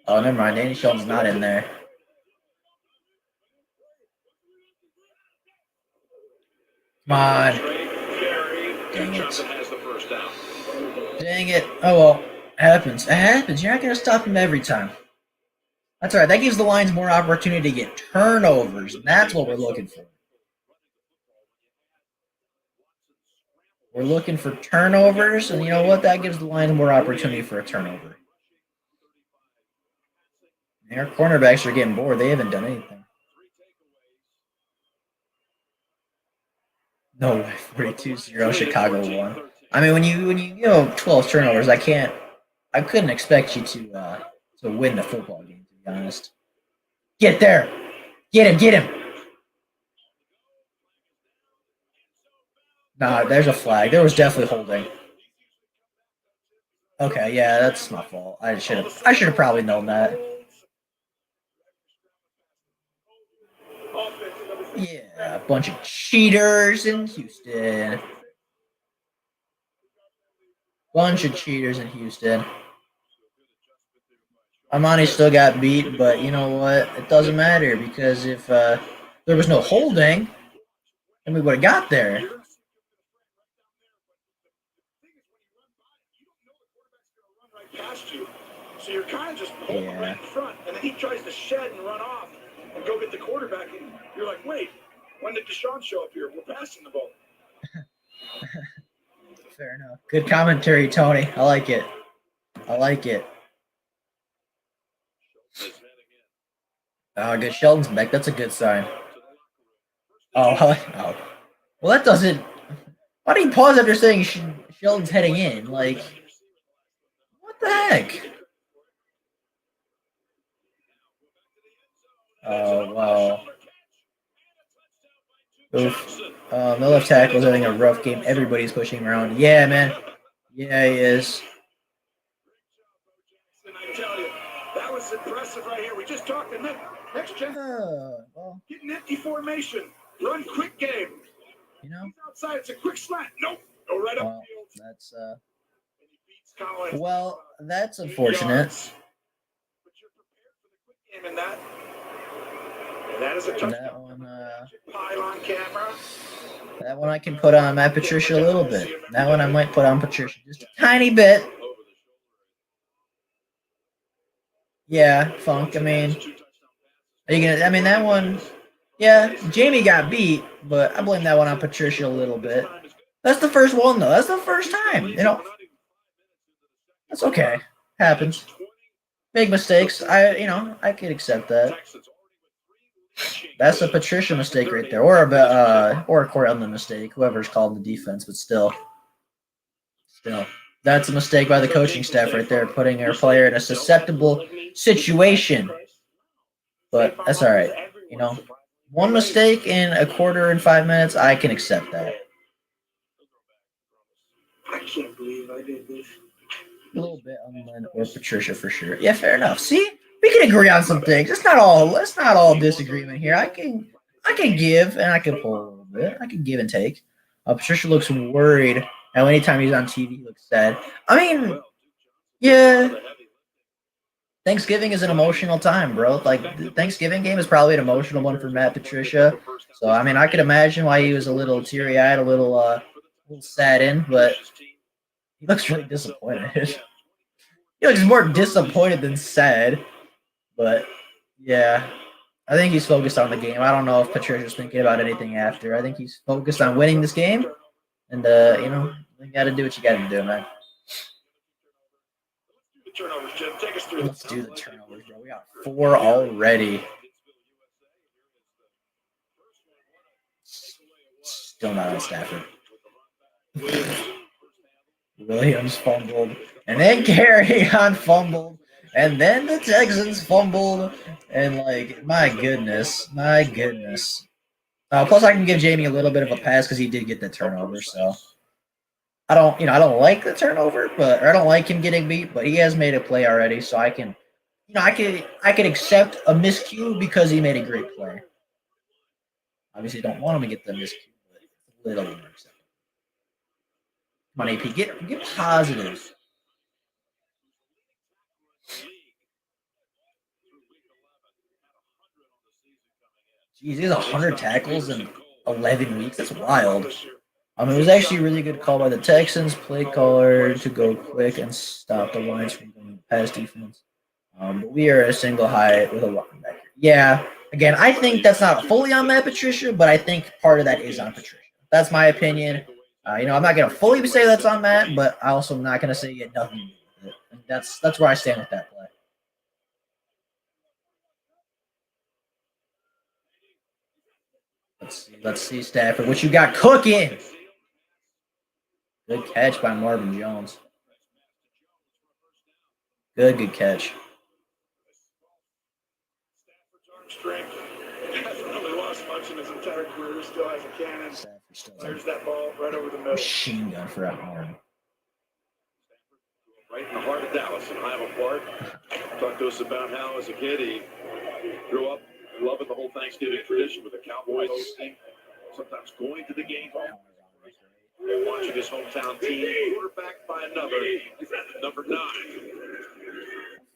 Oh, never mind. Danny Shelton's not in there. Come on. Dang it. Dang it. Oh, well. It happens. It happens. You're not going to stop him every time. That's all right. That gives the Lions more opportunity to get turnovers, and that's what we're looking for. We're looking for turnovers, and you know what? That gives the Lions more opportunity for a turnover. And our cornerbacks are getting bored. They haven't done anything. No way. 42-0 Chicago won. I mean, when you 12 turnovers, I couldn't expect you to win the football game, to be honest. Get there. Get him. Nah, there's a flag. There was definitely holding. Okay, yeah, that's my fault. I should have probably known that. Yeah, a bunch of cheaters in Houston. Bunch of cheaters in Houston. Amani still got beat, but you know what? It doesn't matter because if there was no holding, then we would have got there. Past you, so you're kind of just holding right in front, and then he tries to shed and run off and go get the quarterback, and you're like, wait, when did Deshaun show up here? We're passing the ball. Fair enough. Good commentary, Tony. I like it. Oh, good. Sheldon's back. That's a good sign. Oh. Well, that doesn't. Why do you pause after saying Sheldon's heading in? Like, what the heck? Oh, wow. Oof. The left tackle's having a rough game. Everybody's pushing him around. Yeah, man. Yeah, he is. I tell you, that was impressive right here. We just talked to next gen. Well, Get an empty formation. Run quick game. He's outside. It's a quick slant. Nope. Go right up field. That's well, that's unfortunate. But you're prepared for the quick game in that. And that is a touchdown. That one, pylon camera. That one I can put on Matt Patricia a little bit. That one I might put on Patricia just a tiny bit. Yeah, Funk. I mean, are you gonna? I mean, that one. Yeah, Jamie got beat, but I blame that one on Patricia a little bit. That's the first one, though. That's the first time. That's okay. Happens. Big mistakes. I can accept that. That's a Patricia mistake right there, or a Corey Ellen mistake. Whoever's called the defense, but still, that's a mistake by the coaching staff right there, putting their player in a susceptible situation. But that's all right. One mistake in a quarter and 5 minutes, I can accept that. I can't believe I did this. A little bit on Lynn or Patricia for sure. Yeah, fair enough. See, we can agree on some things. It's not all disagreement here. I can give and I can pull a little bit. I can give and take. Patricia looks worried, and anytime he's on TV, he looks sad. I mean, yeah. Thanksgiving is an emotional time, bro. Like the Thanksgiving game is probably an emotional one for Matt Patricia. So I mean, I could imagine why he was a little teary-eyed, a little saddened, but he looks really disappointed. He looks more disappointed than sad. But yeah, I think he's focused on the game. I don't know if Patricia's thinking about anything after. I think he's focused on winning this game, and you got to do what you got to do, man. Let's do the turnovers, bro. We got 4 already. Still not on Stafford. Williams fumbled, and then Carryon fumbled, and then the Texans fumbled, and my goodness. Plus, I can give Jamie a little bit of a pass because he did get the turnover. So I don't like the turnover, or I don't like him getting beat, but he has made a play already, so I can, I could accept a miscue because he made a great play. Obviously, don't want him to get the miscue, but a little more acceptable. Come on, AP, get positive. Jeez, he has 100 tackles in 11 weeks. That's wild. It was actually a really good call by the Texans. Play caller to go quick and stop the Lions from going past defense. But we are a single high with a linebacker. Yeah, again, I think that's not fully on Matt Patricia, but I think part of that is on Patricia. That's my opinion. I'm not going to fully say that's on Matt, but I also am not going to say he had nothing to do with it. And that's where I stand with that play. Let's see, Stafford. What you got cooking? Good catch by Marvin Jones. Good catch. Strength. Hasn't really lost much in his entire career. Still has a cannon. There's that ball right over the middle. Machine gun for that arm. Right in the heart of Dallas in Highland Park. Talked to us about how, as a kid, he grew up loving the whole Thanksgiving tradition with the Cowboys hosting, sometimes going to the game, and watching his hometown team quarterbacked by another, number 9.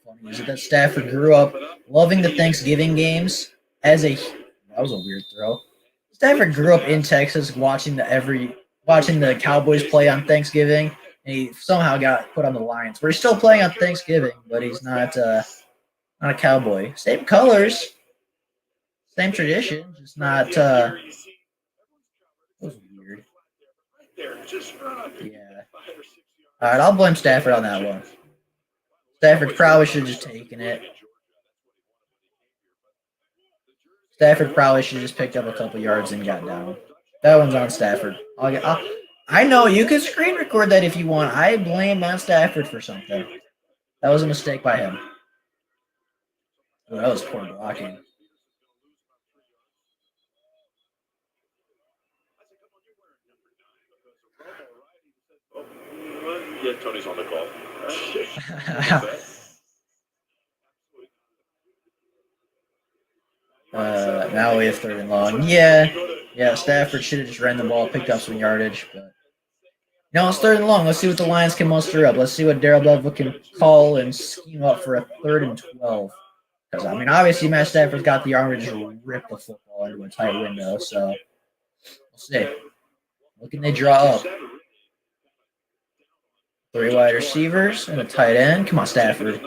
Funny is it that Stafford grew up loving the Thanksgiving games that was a weird throw. Stafford grew up in Texas watching the Cowboys play on Thanksgiving, and he somehow got put on the Lions. Where he's still playing on Thanksgiving, but he's not a Cowboy. Same colors, same tradition, just not. That was weird. Yeah. All right, I'll blame Stafford on that one. Stafford probably should have just taken it. Stafford probably should have just picked up a couple yards and got down. That one's on Stafford. I know you can screen record that if you want. I blame Matt Stafford for something. That was a mistake by him. Oh, that was poor blocking. Yeah, Tony's on the call. Now we have 3rd and long. Yeah. Stafford should have just ran the ball, picked up some yardage, but now it's 3rd and long. Let's see what the Lions can muster up. Let's see what Darrell Bevell can call and scheme up for a 3rd and 12. Because obviously Matt Stafford's got the arm to just rip the football into a tight window. So we'll see. What can they draw up? 3 wide receivers and a tight end. Come on, Stafford.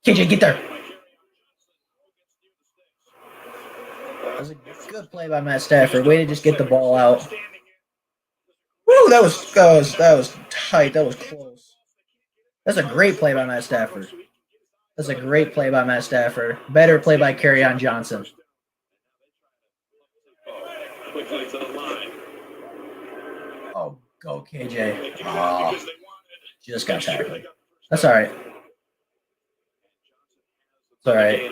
KJ, get there. That was a good play by Matt Stafford. Way to just get the ball out. Woo, that was tight. That was close. That's a great play by Matt Stafford. That's a great play by Matt Stafford. Better play by Kerryon Johnson. Oh, go KJ. Oh, just got tackled. That's all right. It's all right.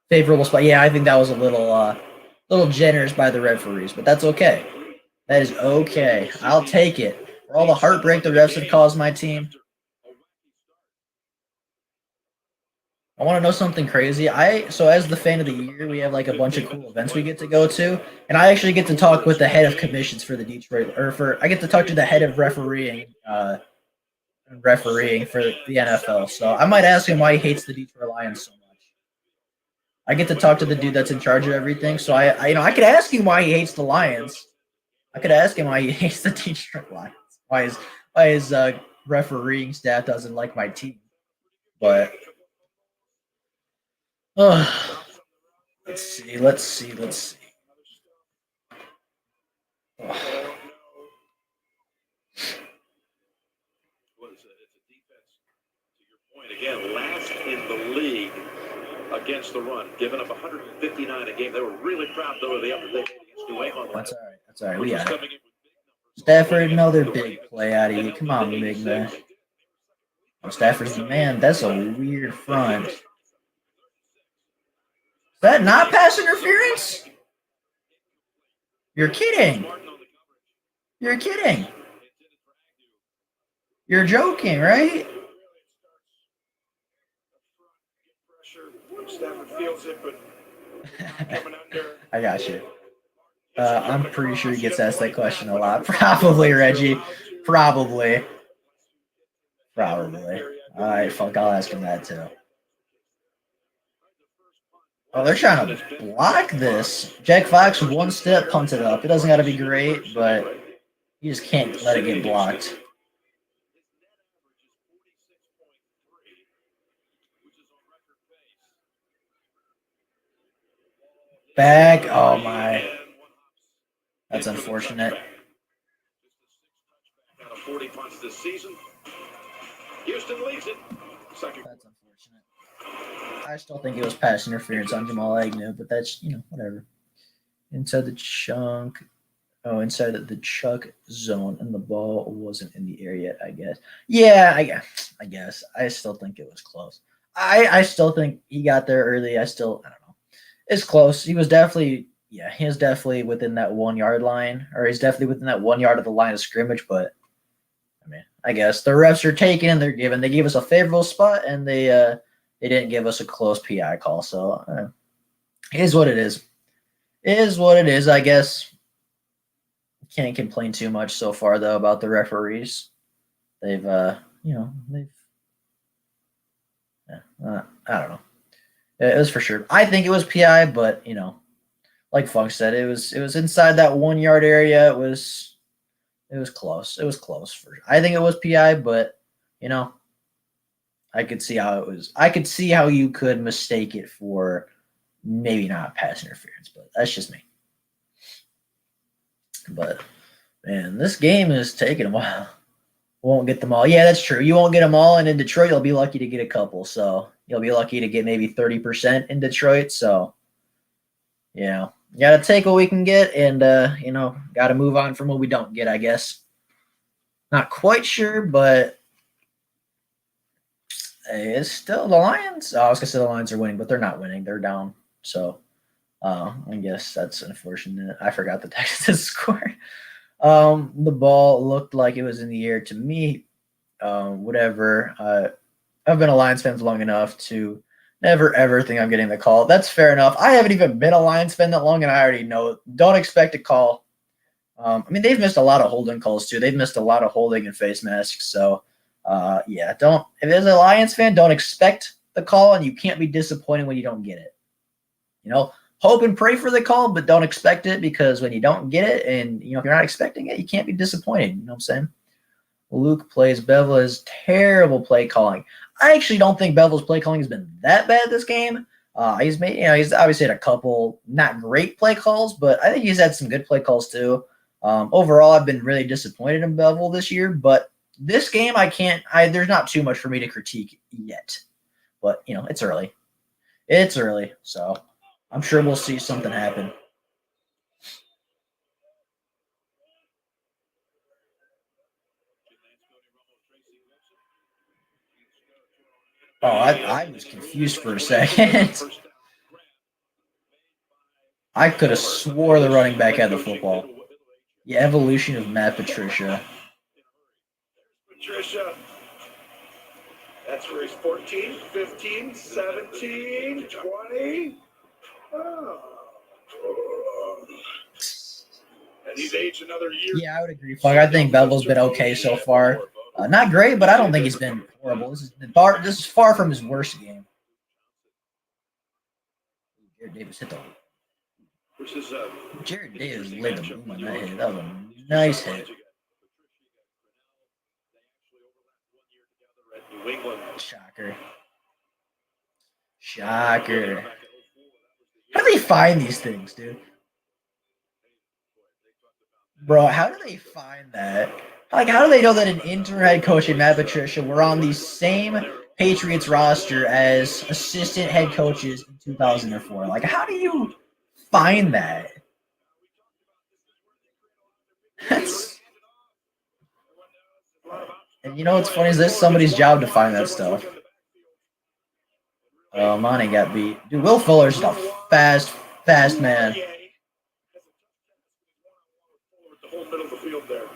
Favorable spot. Yeah, I think that was a little generous by the referees, but that's okay. That is okay. I'll take it. For all the heartbreak the refs have caused my team. I want to know something crazy. So as the fan of the year, we have like a bunch of cool events we get to go to, and I actually get to talk with the head of commissions for the Detroit, I get to talk to the head of refereeing for the NFL. So I might ask him why he hates the Detroit Lions so much. I get to talk to the dude that's in charge of everything. So I could ask him why he hates the Lions. I could ask him why he hates the Detroit Lions. Why his refereeing staff doesn't like my team. But let's see. Oh. Again, last in the league against the run, giving up 159 a game. They were really proud, though, of the other day against New England. That's all right. We got it. Stafford, another big play out of you. Come on, big man. Oh, Stafford's the man. That's a weird front. Is that not pass interference? You're kidding. You're kidding. You're joking, right? Stafford feels it, but coming under. I got you. I'm pretty sure he gets asked that question a lot. Probably, Reggie. Probably. All right, fuck, I'll ask him that too. Oh, they're trying to block this. Jack Fox, one step, punts it up. It doesn't got to be great, but you just can't let it get blocked. Back. Oh, my. That's unfortunate. 40 punts this season. Houston leads it. That's unfortunate. I still think it was pass interference on Jamal Agnew, but that's, whatever. Inside the chunk. Oh, inside of the chuck zone, and the ball wasn't in the area, I guess. Yeah, I guess. I still think it was close. I still think he got there early. I don't know. It's close. He was definitely within that 1 yard line, or he's definitely within that 1 yard of the line of scrimmage, but I mean, I guess the refs are taking and they gave us a favorable spot, and they didn't give us a close PI call. So it is what it is. It is what it is, I guess. Can't complain too much so far though about the referees. They've I don't know. It was for sure. I think it was PI, but like Funk said, it was inside that 1 yard area. It was close. It was close I think it was PI, but I could see how it was. I could see how you could mistake it for maybe not pass interference, but that's just me. But man, this game is taking a while. Won't get them all. Yeah, that's true. You won't get them all, and in Detroit, you'll be lucky to get a couple. So you'll be lucky to get maybe 30% in Detroit. So got to take what we can get, and got to move on from what we don't get, I guess. Not quite sure, but it's still the Lions. Oh, I was gonna say the Lions are winning, but they're not winning. They're down. So I guess that's unfortunate. I forgot the Texans score. The ball looked like it was in the air to me. Whatever. I've been a Lions fan long enough to never ever think I'm getting the call. That's fair enough. I haven't even been a Lions fan that long, and I already know. Don't expect a call. They've missed a lot of holding calls too. They've missed a lot of holding and face masks. So, don't. If there's a Lions fan, don't expect the call, and you can't be disappointed when you don't get it. Hope and pray for the call, but don't expect it, because when you don't get it, and if you're not expecting it, you can't be disappointed. You know what I'm saying? Luke plays Bevel is terrible play calling. I actually don't think Belleville's play calling has been that bad this game. He's made, he's obviously had a couple not great play calls, but I think he's had some good play calls too. Overall, I've been really disappointed in Belleville this year, but this game there's not too much for me to critique yet. But it's early. It's early, so I'm sure we'll see something happen. Oh, I was confused for a second. I could have swore the running back had the football. The evolution of Matt Patricia. Patricia. That's where he's 14, 15, 17, 20. Oh. And he's aged another year. Yeah, I would agree, Fug. I think Belleville's been okay so far. Not great, but I don't think he's been horrible. This is far from his worst game. Jared Davis hit the. Jared Davis laid the boom on that hit. That was a nice hit. Shocker. Shocker. How do they find these things, dude? Bro, how do they find that? Like, how do they know that an interim head coach and Matt Patricia were on the same Patriots roster as assistant head coaches in 2004? Like, how do you find that? And what's funny is this somebody's job to find that stuff. Oh, Monty got beat. Dude, Will Fuller's a fast man.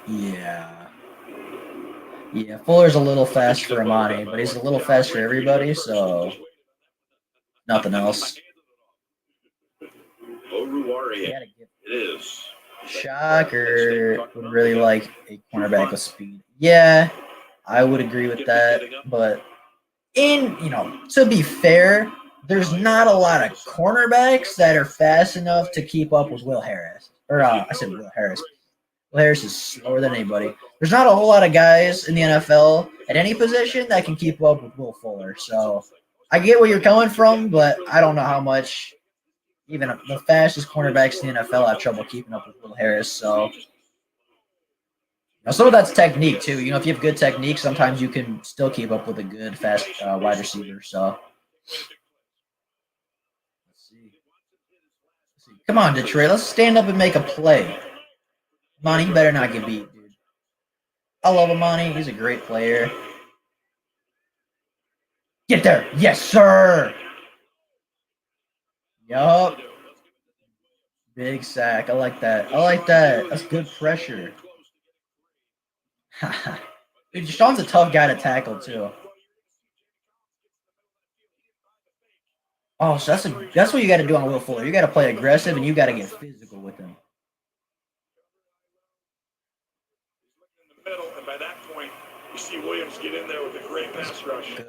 Yeah. Yeah, Fuller's a little fast for Amani, but he's a little fast for everybody, so nothing else. It is. Shocker would really like a cornerback with speed. Yeah, I would agree with that, but to be fair, there's not a lot of cornerbacks that are fast enough to keep up with Will Harris. I said Will Harris. Will Harris is slower than anybody. There's not a whole lot of guys in the NFL at any position that can keep up with Will Fuller. So I get where you're coming from, but I don't know how much even the fastest cornerbacks in the NFL have trouble keeping up with Will Harris. So some of that's technique too. If you have good technique, sometimes you can still keep up with a good, fast wide receiver. So let's see. Come on, Detroit. Let's stand up and make a play. Monty, you better not get beat, dude. I love Amani. He's a great player. Get there. Yes, sir. Yup. Big sack. I like that. That's good pressure. Dude, Deshaun's a tough guy to tackle, too. Oh, so that's what you got to do on Will Fuller. You got to play aggressive, and you got to get physical with him. And by that point, you see Williams get in there with a great pass rush. Good.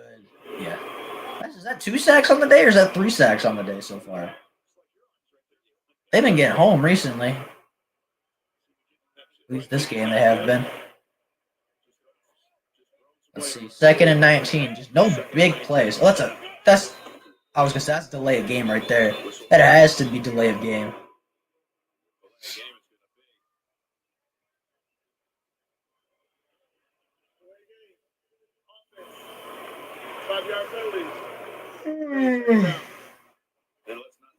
Yeah. Is that 2 sacks on the day, or is that 3 sacks on the day so far? They've been getting home recently. At least this game they have been. Let's see. 2nd and 19. Just no big plays. Oh, I was gonna say that's delay of game right there. That has to be delay of game.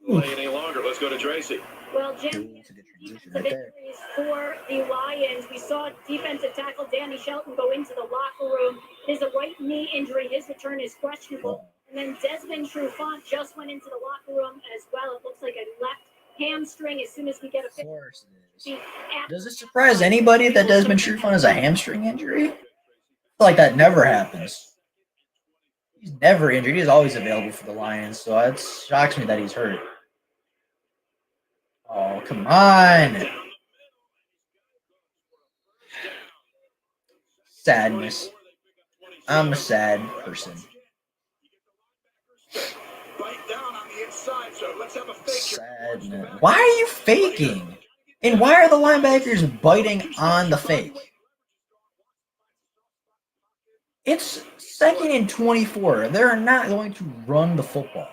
Delay any longer. Let's go to Tracy. Well, Jim, victories for the Lions. We saw defensive tackle Danny Shelton go into the locker room. There's a right knee injury. His return is questionable. And then Desmond Trufant just went into the locker room as well. It looks like a left hamstring as soon as we get a picture. Of course it is. Does it surprise anybody that Desmond Trufant has a hamstring injury? I feel like that never happens. He's never injured. He's always available for the Lions, so it shocks me that he's hurt. Oh, come on. Sadness. I'm a sad person. Sadness. Why are you faking? And why are the linebackers biting on the fake? It's 2nd and 24. They're not going to run the football.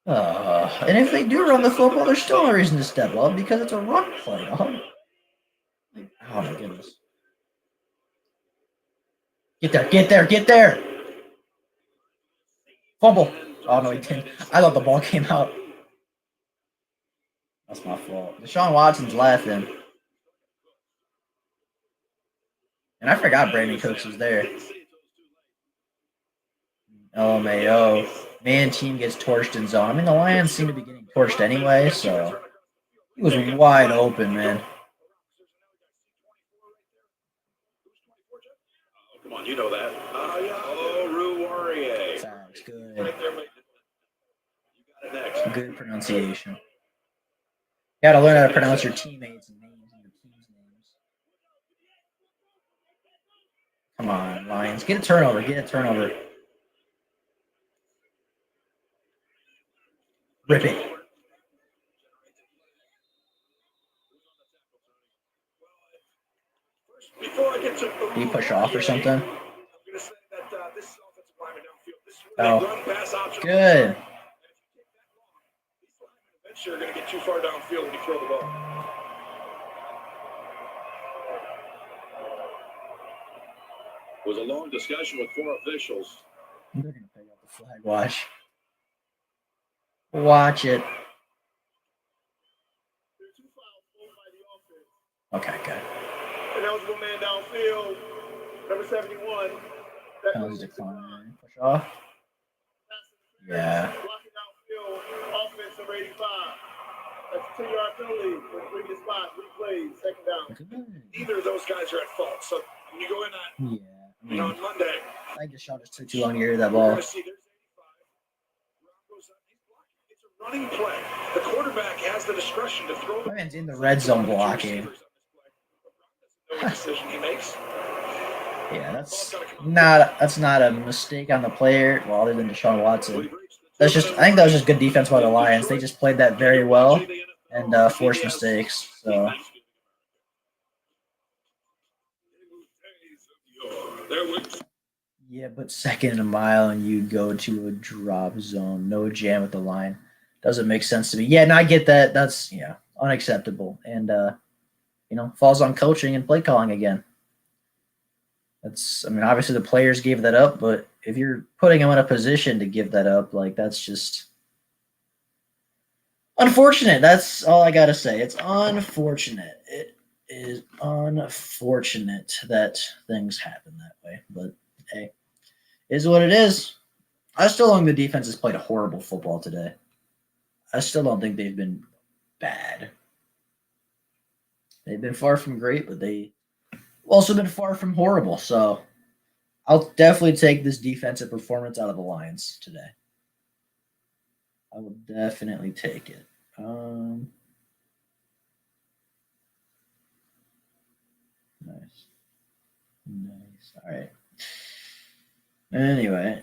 And if they do run the football, there's still no reason to step up because it's a run play. Oh my goodness. Get there. Fumble. Oh no, he didn't. I thought the ball came out. That's my fault. Deshaun Watson's laughing. And I forgot Brandon Cooks was there. LMAO. Man, team gets torched in zone. I mean, the Lions seem to be getting torched anyway, so he was wide open, man. Come on, you know that. Oh, Ruarie. Sounds good. Right there, mate. You got it next. Good pronunciation. You gotta learn how to pronounce your teammates' names and your team's names. Come on, Lions. Get a turnover. Rip it. Did he push off or something? Oh, good. You're going to get too far downfield when you throw the ball. It was a long discussion with 4 officials. They're going to pick up the flag. Watch it. Okay, good. And that was one man downfield, number 71. That was declining. Push off. Yeah. Blocking downfield, offense number 85. That's a 2-yard penalty for the previous spot. Replay, second down. Neither of those guys are at fault. So when you go in on, on Monday, I think Deshaun just took too long to hear that ball. It's a running play. The quarterback has the discretion to throw. My man's in the red zone blocking. Decision he makes. Yeah, that's not a mistake on the player. Well, other than Deshaun Watson, I think that was just good defense by the Lions. They just played that very well and forced mistakes. So. Yeah, but 2nd and a mile and you go to a drop zone, no jam with the line. Doesn't make sense to me. Yeah, and I get that. That's unacceptable. And falls on coaching and play calling again. Obviously the players gave that up, but if you're putting them in a position to give that up, that's just unfortunate. That's all I got to say. It's unfortunate. It is unfortunate that things happen that way, but hey, it is what it is. I still don't think the defense has played a horrible football today. I still don't think they've been bad. They've been far from great, but they've also been far from horrible. So I'll definitely take this defensive performance out of the Lions today. I will definitely take it. Nice. All right. Anyway.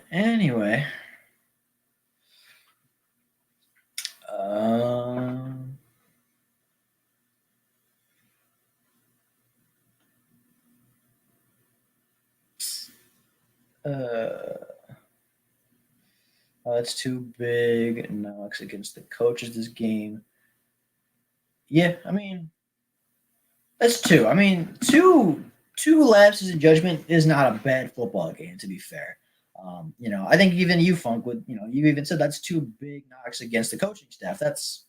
That's too big. Knocks against the coaches this game. Yeah, that's 2. Two lapses in judgment is not a bad football game, to be fair. I think even you, Funk, you even said that's 2 big knocks against the coaching staff. That's,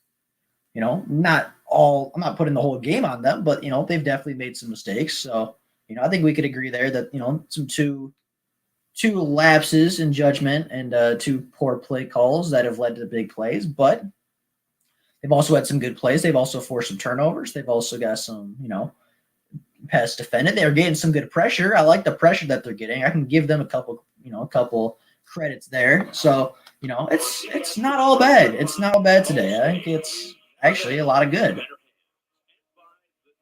not all. I'm not putting the whole game on them, but they've definitely made some mistakes. So, I think we could agree there that some two lapses in judgment and 2 poor play calls that have led to big plays, but they've also had some good plays. They've also forced some turnovers. They've also got some, pass defended. They're getting some good pressure. I like the pressure that they're getting. I can give them a couple credits there. So, it's not all bad. It's not all bad today. I think it's actually a lot of good.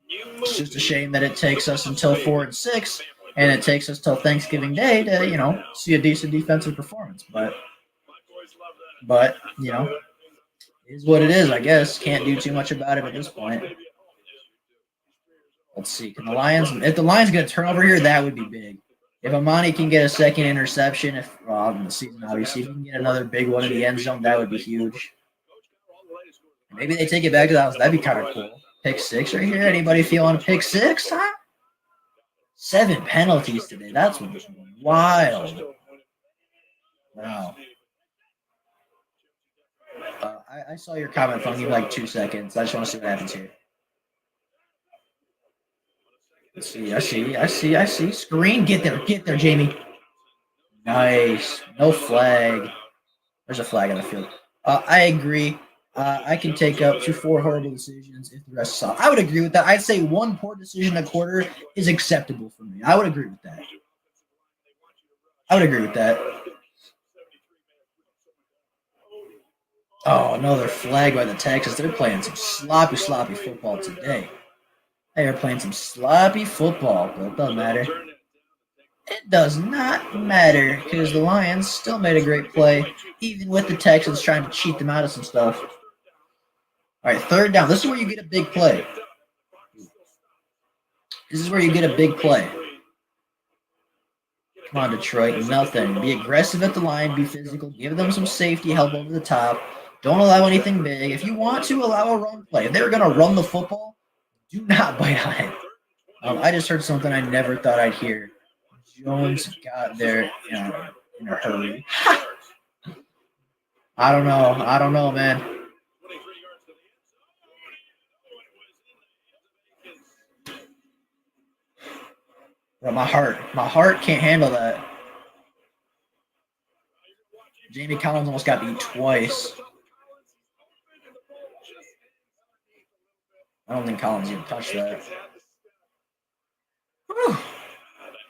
It's just a shame that it takes us until 4 and 6, and it takes us till Thanksgiving Day to, see a decent defensive performance. But it is what it is, I guess. Can't do too much about it at this point. Let's see. Can the Lions? If the Lions get a turnover here, that would be big. If Amani can get a second interception, in the season, obviously, if he can get another big one in the end zone, that would be huge. Maybe they take it back to the house. That'd be kind of cool. Pick 6 right here. Anybody feeling a pick 6? Huh? 7 penalties today. That's wild. Wow. I saw your comment from you like 2 seconds. I just want to see what happens here. Let's see. I see. Screen. Get there, Jamie. Nice. No flag. There's a flag on the field. I agree. I can take up to 4 horrible decisions if the rest is soft. I would agree with that. I'd say 1 poor decision a quarter is acceptable for me. I would agree with that. Oh, another flag by the Texans. They're playing some sloppy football today. They are playing some sloppy football, but it doesn't matter. It does not matter because the Lions still made a great play, even with the Texans trying to cheat them out of some stuff. All right, 3rd down. This is where you get a big play. Come on, Detroit. Nothing. Be aggressive at the line. Be physical. Give them some safety help over the top. Don't allow anything big. If you want to, allow a run play. If they were going to run the football, do not bite on it. I just heard something I never thought I'd hear. Jones got there in a hurry. I don't know, man. Bro, my heart can't handle that. Jamie Collins almost got beat twice. I don't think Collins even touched that. Whew.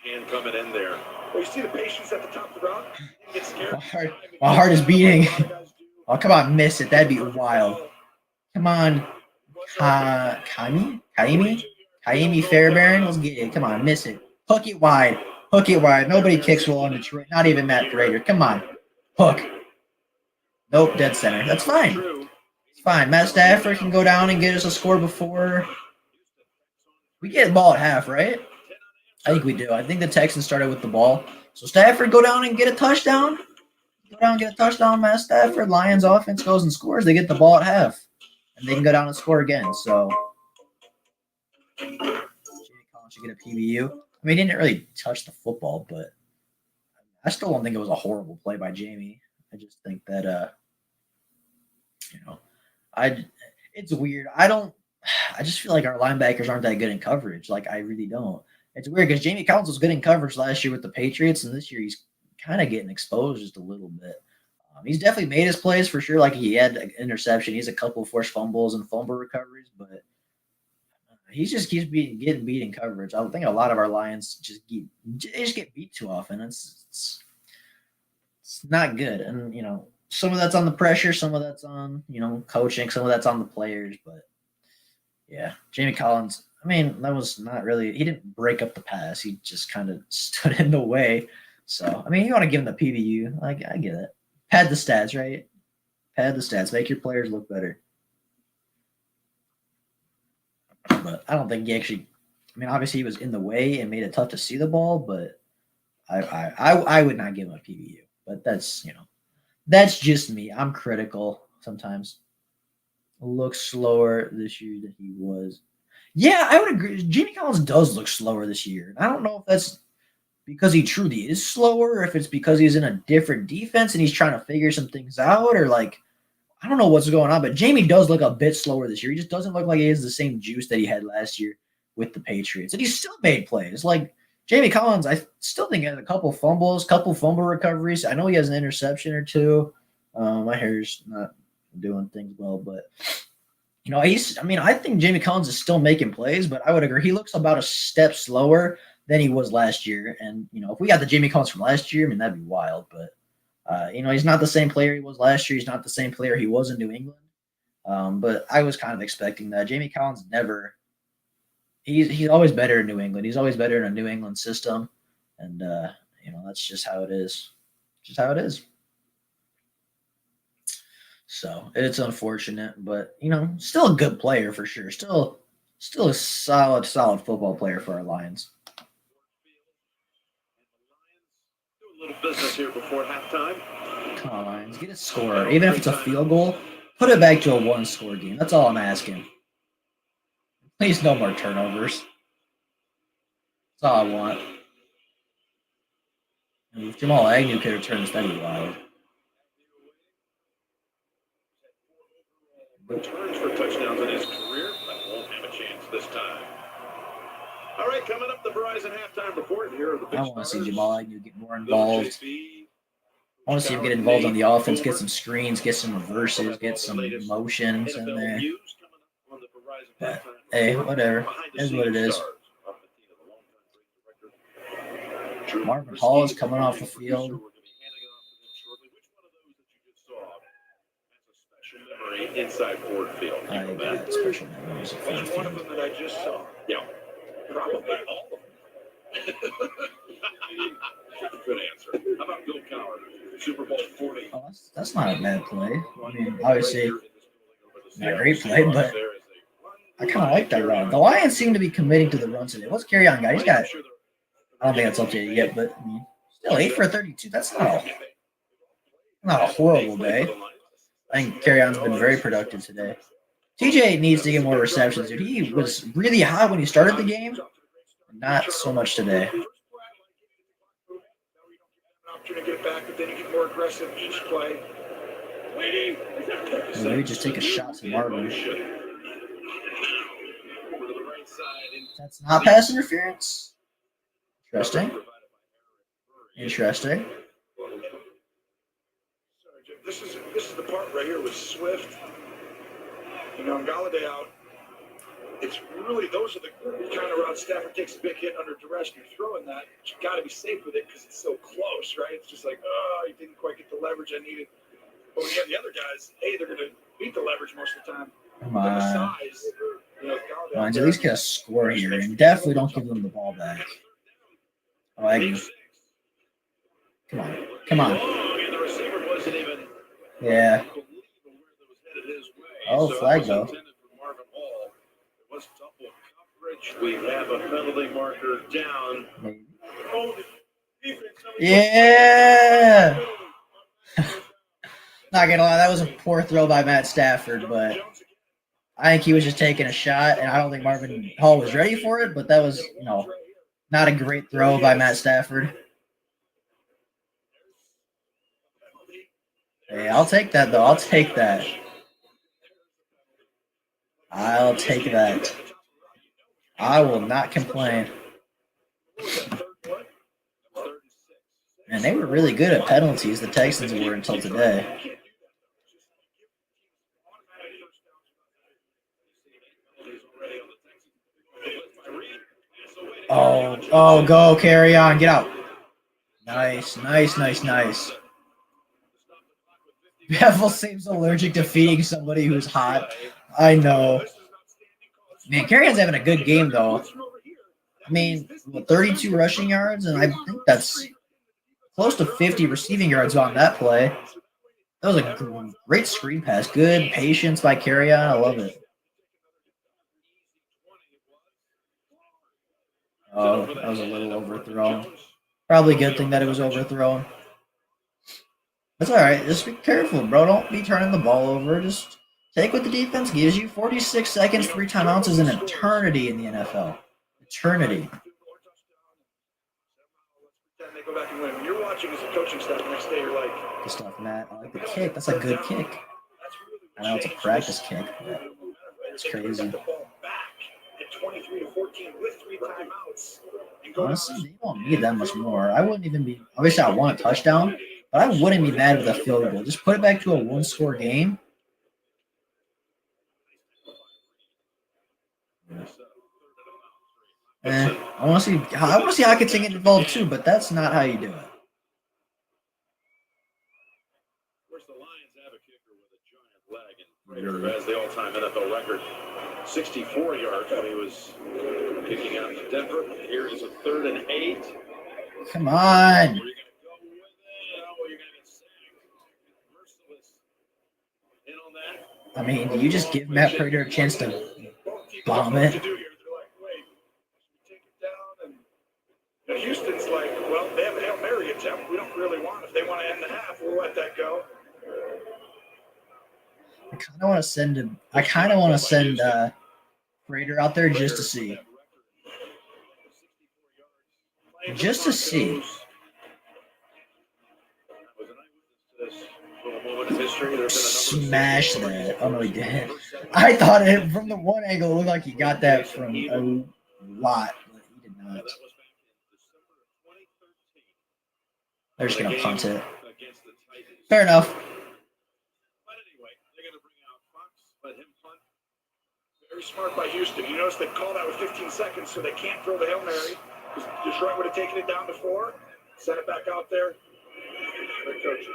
Hand coming in there. Well, you see the patience at the top of the round. Get scared. My heart is beating. Oh, come on, miss it. That'd be wild. Come on, Kaimi Fairbairn. Let's get it. Come on, miss it. Hook it wide. Nobody kicks well on Detroit. Not even Matt Prater. Come on. Hook. Nope, dead center. That's fine. It's fine. Matt Stafford can go down and get us a score before we get the ball at half, right? I think we do. I think the Texans started with the ball. So Stafford, go down and get a touchdown. Matt Stafford. Lions offense goes and scores. They get the ball at half. And they can go down and score again. So Jamie Collins should get a PBU. I mean, he didn't really touch the football, but I still don't think it was a horrible play by Jamie. I just think that it's weird. I just feel like our linebackers aren't that good in coverage. Like, I really don't. It's weird because Jamie Collins was good in coverage last year with the Patriots, and this year he's kind of getting exposed just a little bit. He's definitely made his plays for sure. Like, he had an interception. He's a couple of forced fumbles and fumble recoveries, but he just keeps getting beat in coverage. I think a lot of our Lions just get beat too often. It's not good. And, some of that's on the pressure, some of that's on, coaching, some of that's on the players. But, yeah, Jamie Collins, I mean, that was not really – he didn't break up the pass. He just kind of stood in the way. So, I mean, you want to give him the PBU. I get it. Pad the stats, right? Pad the stats. Make your players look better. But I don't think he actually – I mean, obviously he was in the way and made it tough to see the ball, but I would not give him a PBU. But that's, that's just me. I'm critical sometimes. Looks slower this year than he was. Yeah, I would agree. Jamie Collins does look slower this year. I don't know if that's because he truly is slower or if it's because he's in a different defense and he's trying to figure some things out or like – I don't know what's going on, but Jamie does look a bit slower this year. He just doesn't look like he has the same juice that he had last year with the Patriots. And he still made plays. Like Jamie Collins, I still think he has a couple fumbles, couple fumble recoveries. I know he has an interception or two. My hair's not doing things well, but I think Jamie Collins is still making plays, but I would agree. He looks about a step slower than he was last year. And, if we got the Jamie Collins from last year, I mean, that'd be wild, but he's not the same player he was last year. He's not the same player he was in New England. But I was kind of expecting that. Jamie Collins he's always better in New England. He's always better in a New England system. And, that's just how it is. So it's unfortunate, but, still a good player for sure. Still Still a solid football player for our Lions. Do a little business here before halftime. Come on, Lions. Get a score. Even if it's a field goal, put it back to a one-score game. That's all I'm asking. Please, no more turnovers. That's all I want. And if Jamal Agnew could return this, that'd be wild. Returns for touchdowns in his career, but won't have a chance this time. All right, coming up, the Verizon halftime report here. I want to see Jamal Agnew get more involved. I want to see him get involved on the offense, get some screens, get some reverses, get some motions in there. But, hey, whatever. It is what it is. Marvin Hall is coming off the field. Inside Ford Field. I got special memories of Ford Which one of Field. them that I just saw? Yeah, probably all of them. Good answer. How about Bill Cowher, Super Bowl 40? Oh, that's not a bad play. I mean, obviously, not a great play, but I kind of like that run. The Lions seem to be committing to the run today. What's carry on, guy? He's got, I don't think that's updated yet, but I mean, still 8 for 32. That's not a horrible day. I think carry on's been very productive today. TJ needs to get more receptions, dude. He was really hot when he started the game. Not so much today. Opportunity to get back, but then you get more aggressive each play. Maybe just take a shot to Marvin. That's not pass interference. Interesting. Interesting. This is the part right here with Swift. You know, and Galladay out. It's really, those are the kind of routes Stafford takes a big hit under duress. You're throwing that, but you got to be safe with it because it's so close, right? It's just like, oh, you didn't quite get the leverage I needed. But when you have the other guys, hey, they're going to beat the leverage most of the time. Come But the on. size, you know, Galladay Lions at least get a score here, and definitely don't give them the ball back. Oh, Agnew. Come on. Come on. And the receiver wasn't even Yeah. believing where that was headed his way. Oh, So it flag was though. intended for Marvin Hall. It was double coverage. We have a penalty marker down. Yeah. Not gonna lie, that was a poor throw by Matt Stafford, but I think he was just taking a shot, and I don't think Marvin Hall was ready for it, but that was, not a great throw by Matt Stafford. Hey, I'll take that, though. I'll take that. I'll take that. I will not complain. And they were really good at penalties, the Texans were, until today. Oh, go, carry on, get out. Nice. Bevel seems allergic to feeding somebody who's hot. I know. Man, carry on's having a good game, though. I mean, 32 rushing yards, and I think that's close to 50 receiving yards on that play. That was a great screen pass. Good patience by carry on. I love it. Oh, that was a little overthrown. Probably a good thing that it was overthrown. That's all right. Just be careful, bro. Don't be turning the ball over. Just take what the defense gives you. 46 seconds, 3 timeouts is an eternity in the NFL. Eternity. They go back and win. When you're watching as a coaching staff the next day, you're like, Good stuff, Matt. I like the kick. That's a good kick. I know it's a practice kick, but it's crazy. the ball back at 23-14 with 3 timeouts. And go Honestly, they don't need that much more. I wouldn't even be. Obviously, I want a touchdown, but I wouldn't be mad with a field goal. Just put it back to a one-score game. I want to see Hockenson get involved too, but that's not how you do it. Of course, the Lions have a kicker with a giant leg, and Prater has the all-time NFL record, 64 yards when he was kicking out to Denver. Here is a 3rd and 8. Come on. Where you going to go with it? Oh, you're going to get sacked. Merciless in on that. I mean, do you just give Matt Prater a chance to bomb what it. to do here. They're like, wait, should we take it down? And Houston's like, well, they have a Hail Mary attempt. We don't really want. If they want to end the half, we'll let that go. I kind of want to send Prater out there just to see. Just to see. Smash that. Oh no, he did. I thought it from the one angle it looked like he got that from a lot, but he did not. They're just gonna punt it. Fair enough. But anyway, they're going to bring out Fox, let him punt. Very smart by Houston. You notice they called out with 15 seconds, so they can't throw the Hail Mary. Because Detroit would have taken it down before. Sent it back out there. Good coaching.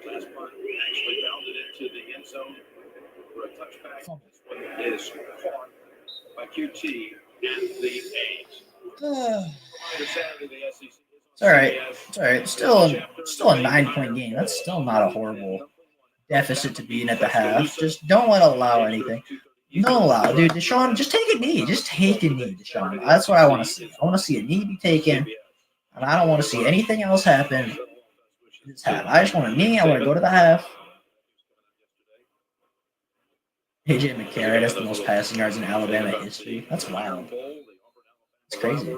Last punt actually bounded into the end zone for a touchback. This one is caught by QT and the A's. Saturday, the SEC. It's all right. It's all right. Still a 9-point game. That's still not a horrible deficit to be in at the half. Just don't want to allow anything. Don't allow, dude. Deshaun, just take a knee. Just take a knee, Deshaun. That's what I want to see. I want to see a knee be taken, and I don't want to see anything else happen this half. I just want a knee. I want to go to the half. AJ McCarron has the most passing yards in Alabama history. That's wild. It's crazy.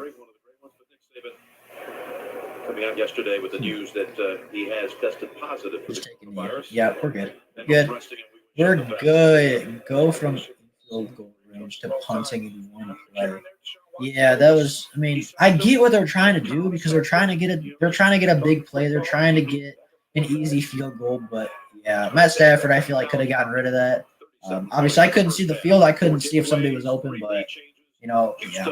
Coming out yesterday with the news that he has tested positive for the virus. Yeah, we're good. Good. We're good. Go from field goal range to punting in one play. Yeah, that was. I mean, I get what they're trying to do because they're trying to get a big play. They're trying to get an easy field goal. But yeah, Matt Stafford, I feel like could have gotten rid of that. Obviously, I couldn't see the field. I couldn't see if somebody was open, but yeah.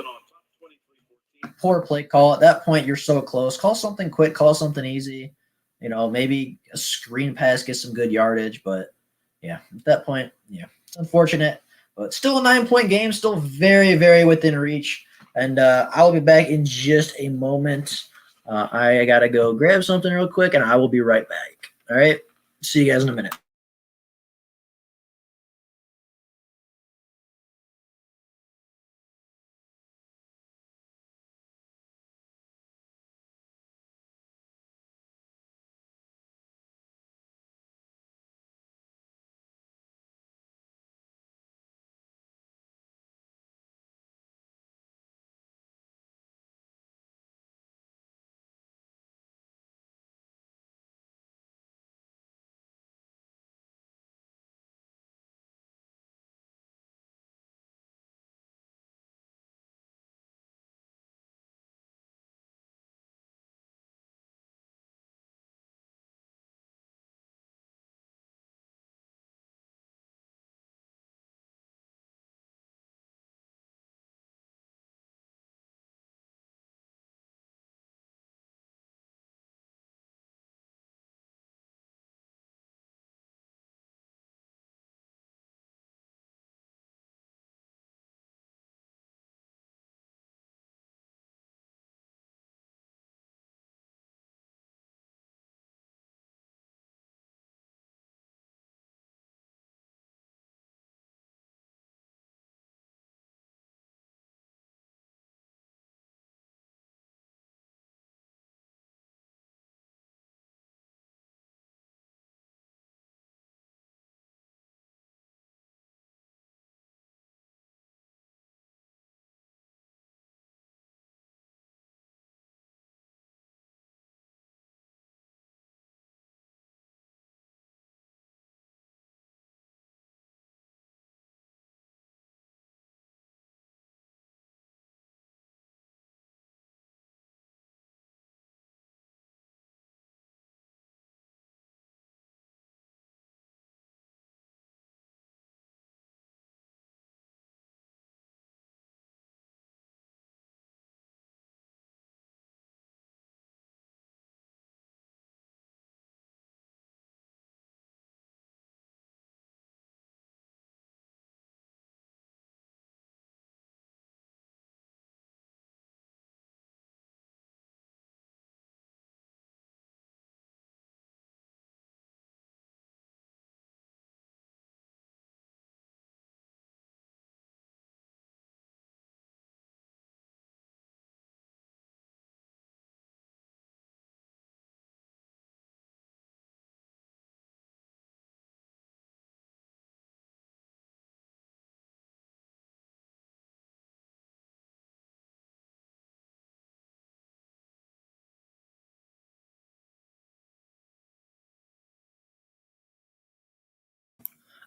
Poor play call. At that point, you're so close. Call something quick. Call something easy. Maybe a screen pass gets some good yardage. But yeah, at that point, yeah, it's unfortunate. But still a 9-point game. Still very, very within reach. And I'll be back in just a moment. I got to go grab something real quick, and I will be right back. All right? See you guys in a minute.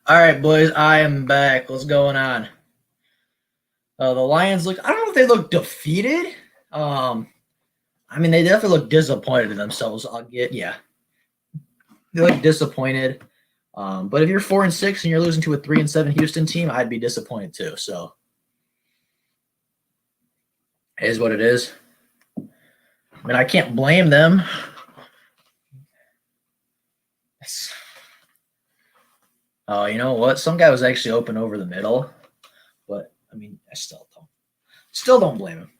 All right, boys, I am back. What's going on? The Lions look. I don't know if they look defeated. I mean, they definitely look disappointed in themselves. Yeah, they look disappointed. But if you're 4-6 and you're losing to a 3-7 Houston team, I'd be disappointed too. So, it is what it is. I mean, I can't blame them. Oh, you know what? Some guy was actually open over the middle, but I mean, I still don't blame him.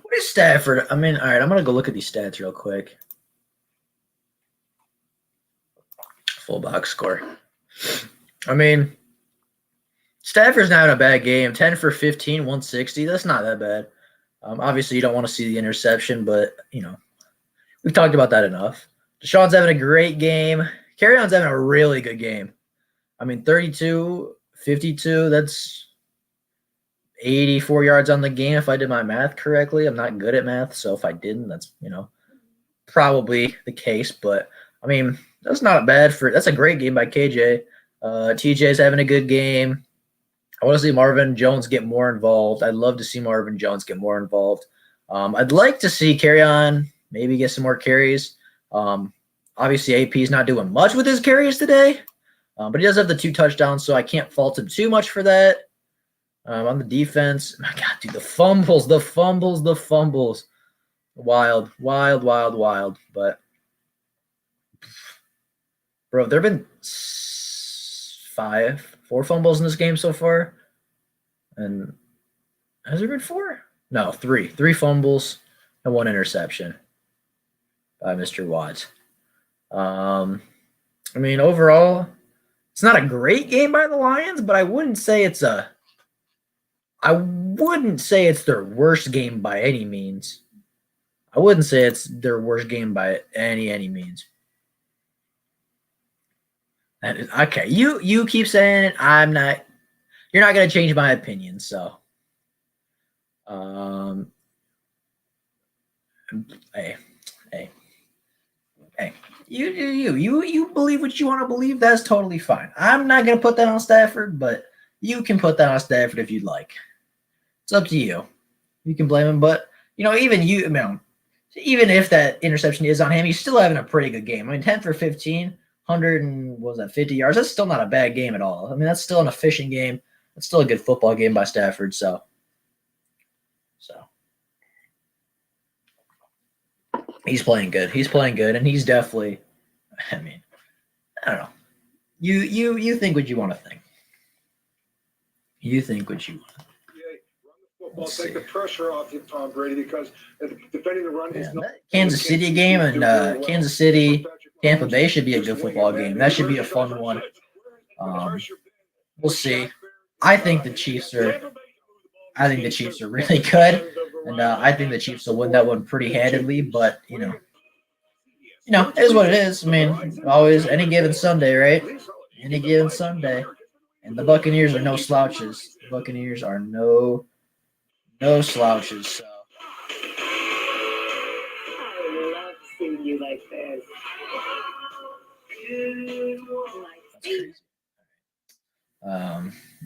What is Stafford? I mean, all right, I'm gonna go look at these stats real quick. Full box score. I mean, Stafford's not a bad game. 10 for 15, 160. That's not that bad. Obviously, you don't want to see the interception, but we've talked about that enough. Deshaun's having a great game. Carryon's having a really good game. I mean, 32, 52, that's 84 yards on the game if I did my math correctly. I'm not good at math, so if I didn't, that's, probably the case. But, I mean, that's not bad that's a great game by KJ. TJ's having a good game. I want to see Marvin Jones get more involved. I'd love to see Marvin Jones get more involved. I'd like to see Carryon maybe get some more carries. Obviously, AP's not doing much with his carries today, but he does have the 2 touchdowns, so I can't fault him too much for that. On the defense, my God, dude, the fumbles. Wild. But, bro, there have been 4 fumbles in this game so far. And has there been 4? No, 3. 3 fumbles and 1 interception by Mr. Watts. I mean, overall, it's not a great game by the Lions, but I wouldn't say it's their worst game by any means. I wouldn't say it's their worst game by any means. That is okay. You keep saying it. I'm not. You're not gonna change my opinion. So, hey. You believe what you want to believe. That's totally fine. I'm not gonna put that on Stafford, but you can put that on Stafford if you'd like. It's up to you. You can blame him, but even even if that interception is on him, he's still having a pretty good game. I mean, 10 for 15, 50 yards. That's still not a bad game at all. I mean, that's still an efficient game. It's still a good football game by Stafford. So he's playing good. And he's definitely. I mean, I don't know. You think what you want to think. You think what you want. Football, take the pressure off you, Tom Brady, because defending the run is not. Kansas City game and Kansas City, Tampa Bay should be a good football game. That should be a fun one. We'll see. I think the Chiefs are really good, and I think the Chiefs will win that one pretty handedly. But it is what it is. I mean, always any given Sunday, right? Any given Sunday, and the Buccaneers are no slouches. The Buccaneers are no slouches. So. I love seeing you like this. That's crazy.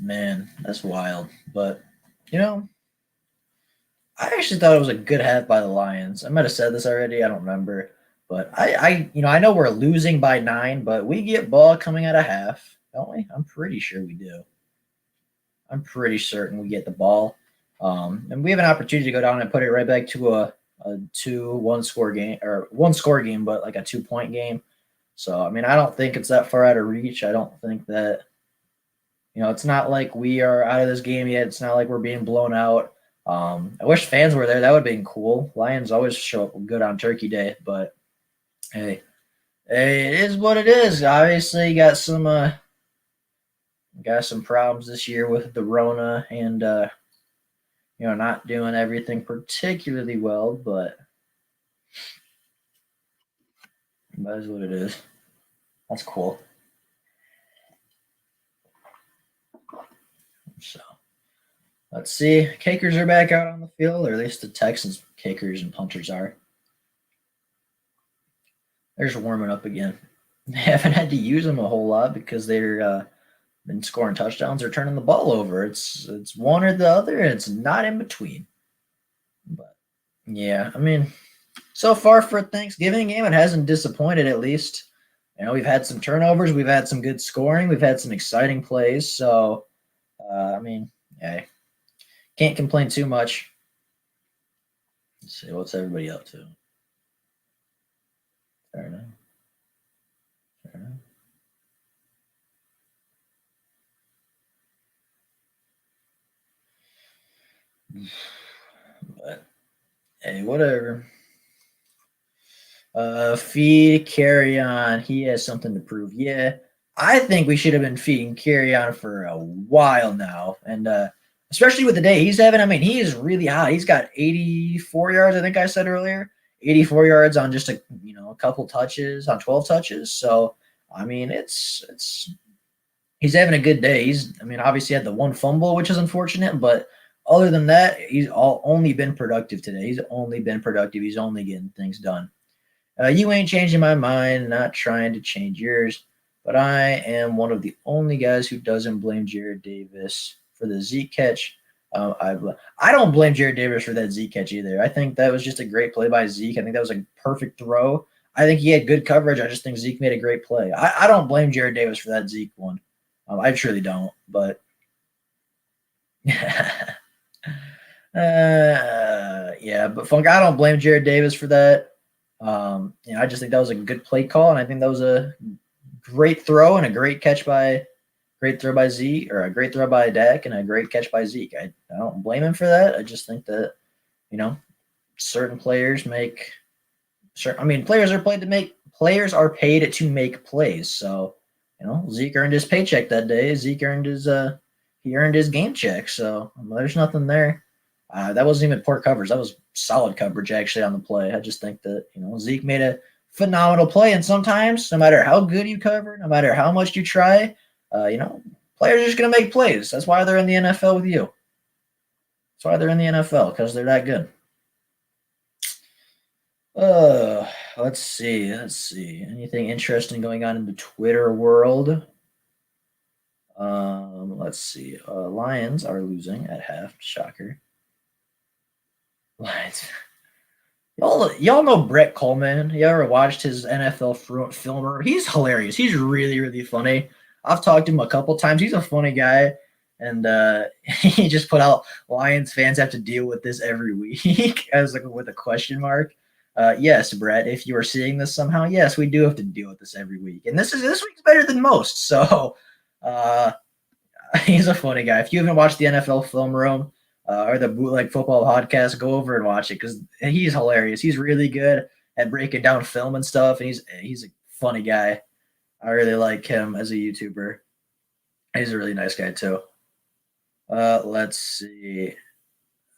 Man, that's wild. But I actually thought it was a good half by the Lions. I might have said this already. I don't remember. But I know we're losing by 9, but we get ball coming out of half, don't we? I'm pretty sure we do. I'm pretty certain we get the ball. And we have an opportunity to go down and put it right back to a 2-1 score game, or 1 score game, but like a 2-point game. So, I mean, I don't think it's that far out of reach. I don't think that, it's not like we are out of this game yet. It's not like we're being blown out. I wish fans were there. That would have been cool. Lions always show up good on Turkey Day, but hey, it is what it is. Obviously, got some problems this year with the Rona and not doing everything particularly well, but that is what it is. That's cool. So, let's see. Kickers are back out on the field, or at least the Texans kickers and punters are. They're just warming up again. They haven't had to use him a whole lot because they're been scoring touchdowns or turning the ball over. It's one or the other, and it's not in between. But yeah, I mean, so far for a Thanksgiving game, it hasn't disappointed. At least, we've had some turnovers, we've had some good scoring, we've had some exciting plays. So, I mean, yeah, can't complain too much. Let's see, what's everybody up to? Fair enough. Fair enough. But hey, whatever. Feed carry on. He has something to prove. Yeah, I think we should have been feeding carry on for a while now, and especially with the day he's having. I mean, he is really hot. He's got 84 yards. I think I said earlier, 84 yards on just a couple touches on 12 touches. So I mean, it's he's having a good day. Obviously had the one fumble, which is unfortunate, but other than that, he's only been productive today. He's only been productive. He's only getting things done. You ain't changing my mind, not trying to change yours, but I am one of the only guys who doesn't blame Jared Davis for the Zeke catch. I don't blame Jared Davis for that Zeke catch either. I think that was just a great play by Zeke. I think that was a perfect throw. I think he had good coverage. I just think Zeke made a great play. I don't blame Jared Davis for that Zeke one. I truly don't, but yeah, but Funk, I don't blame Jared Davis for that. I just think that was a good play call, and I think that was a great throw and a great throw by Zeke, or a great throw by Dak and a great catch by Zeke. I don't blame him for that. I just think that certain players make players are paid to make plays. So Zeke earned his paycheck that day. Zeke earned his game check. So there's nothing there. That wasn't even poor coverage. That was solid coverage actually on the play. I just think that Zeke made a phenomenal play, and sometimes, no matter how good you cover, no matter how much you try, players are just gonna make plays. That's why they're in the NFL with you. That's why they're in the NFL, because they're that good. Let's see. Anything interesting going on in the Twitter world? Let's see. Lions are losing at half. Shocker. Lions. Y'all know Brett Coleman. You ever watched his NFL filmer? He's hilarious. He's really, really funny. I've talked to him a couple times. He's a funny guy. And he just put out Lions fans have to deal with this every week as with a question mark. Yes, Brett, if you are seeing this somehow, yes, we do have to deal with this every week. And this week's better than most. So he's a funny guy. If you haven't watched the NFL Film Room or the Bootleg Football Podcast, go over and watch it because he's hilarious. He's really good at breaking down film and stuff. And he's a funny guy. I really like him as a YouTuber. He's a really nice guy too. Let's see.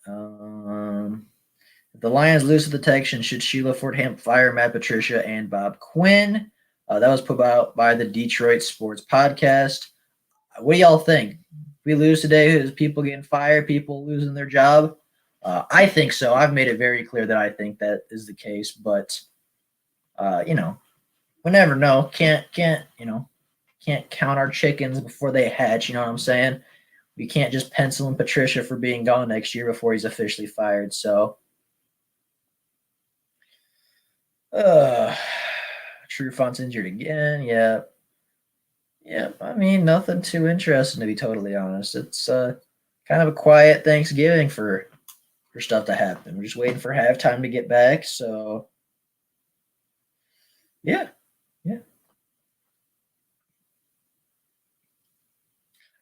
If the Lions lose to the Texans, should Sheila Fordham fire Matt Patricia and Bob Quinn? That was put out by the Detroit Sports Podcast. What do y'all think? If we lose today, is people getting fired, people losing their job? I think so. I've made it very clear that I think that is the case, but we never know. Can't count our chickens before they hatch. You know what I'm saying? We can't just pencil in Patricia for being gone next year before he's officially fired. So, Trufont's injured again. Yeah. Nothing too interesting to be totally honest. It's kind of a quiet Thanksgiving for stuff to happen. We're just waiting for halftime to get back. So, yeah.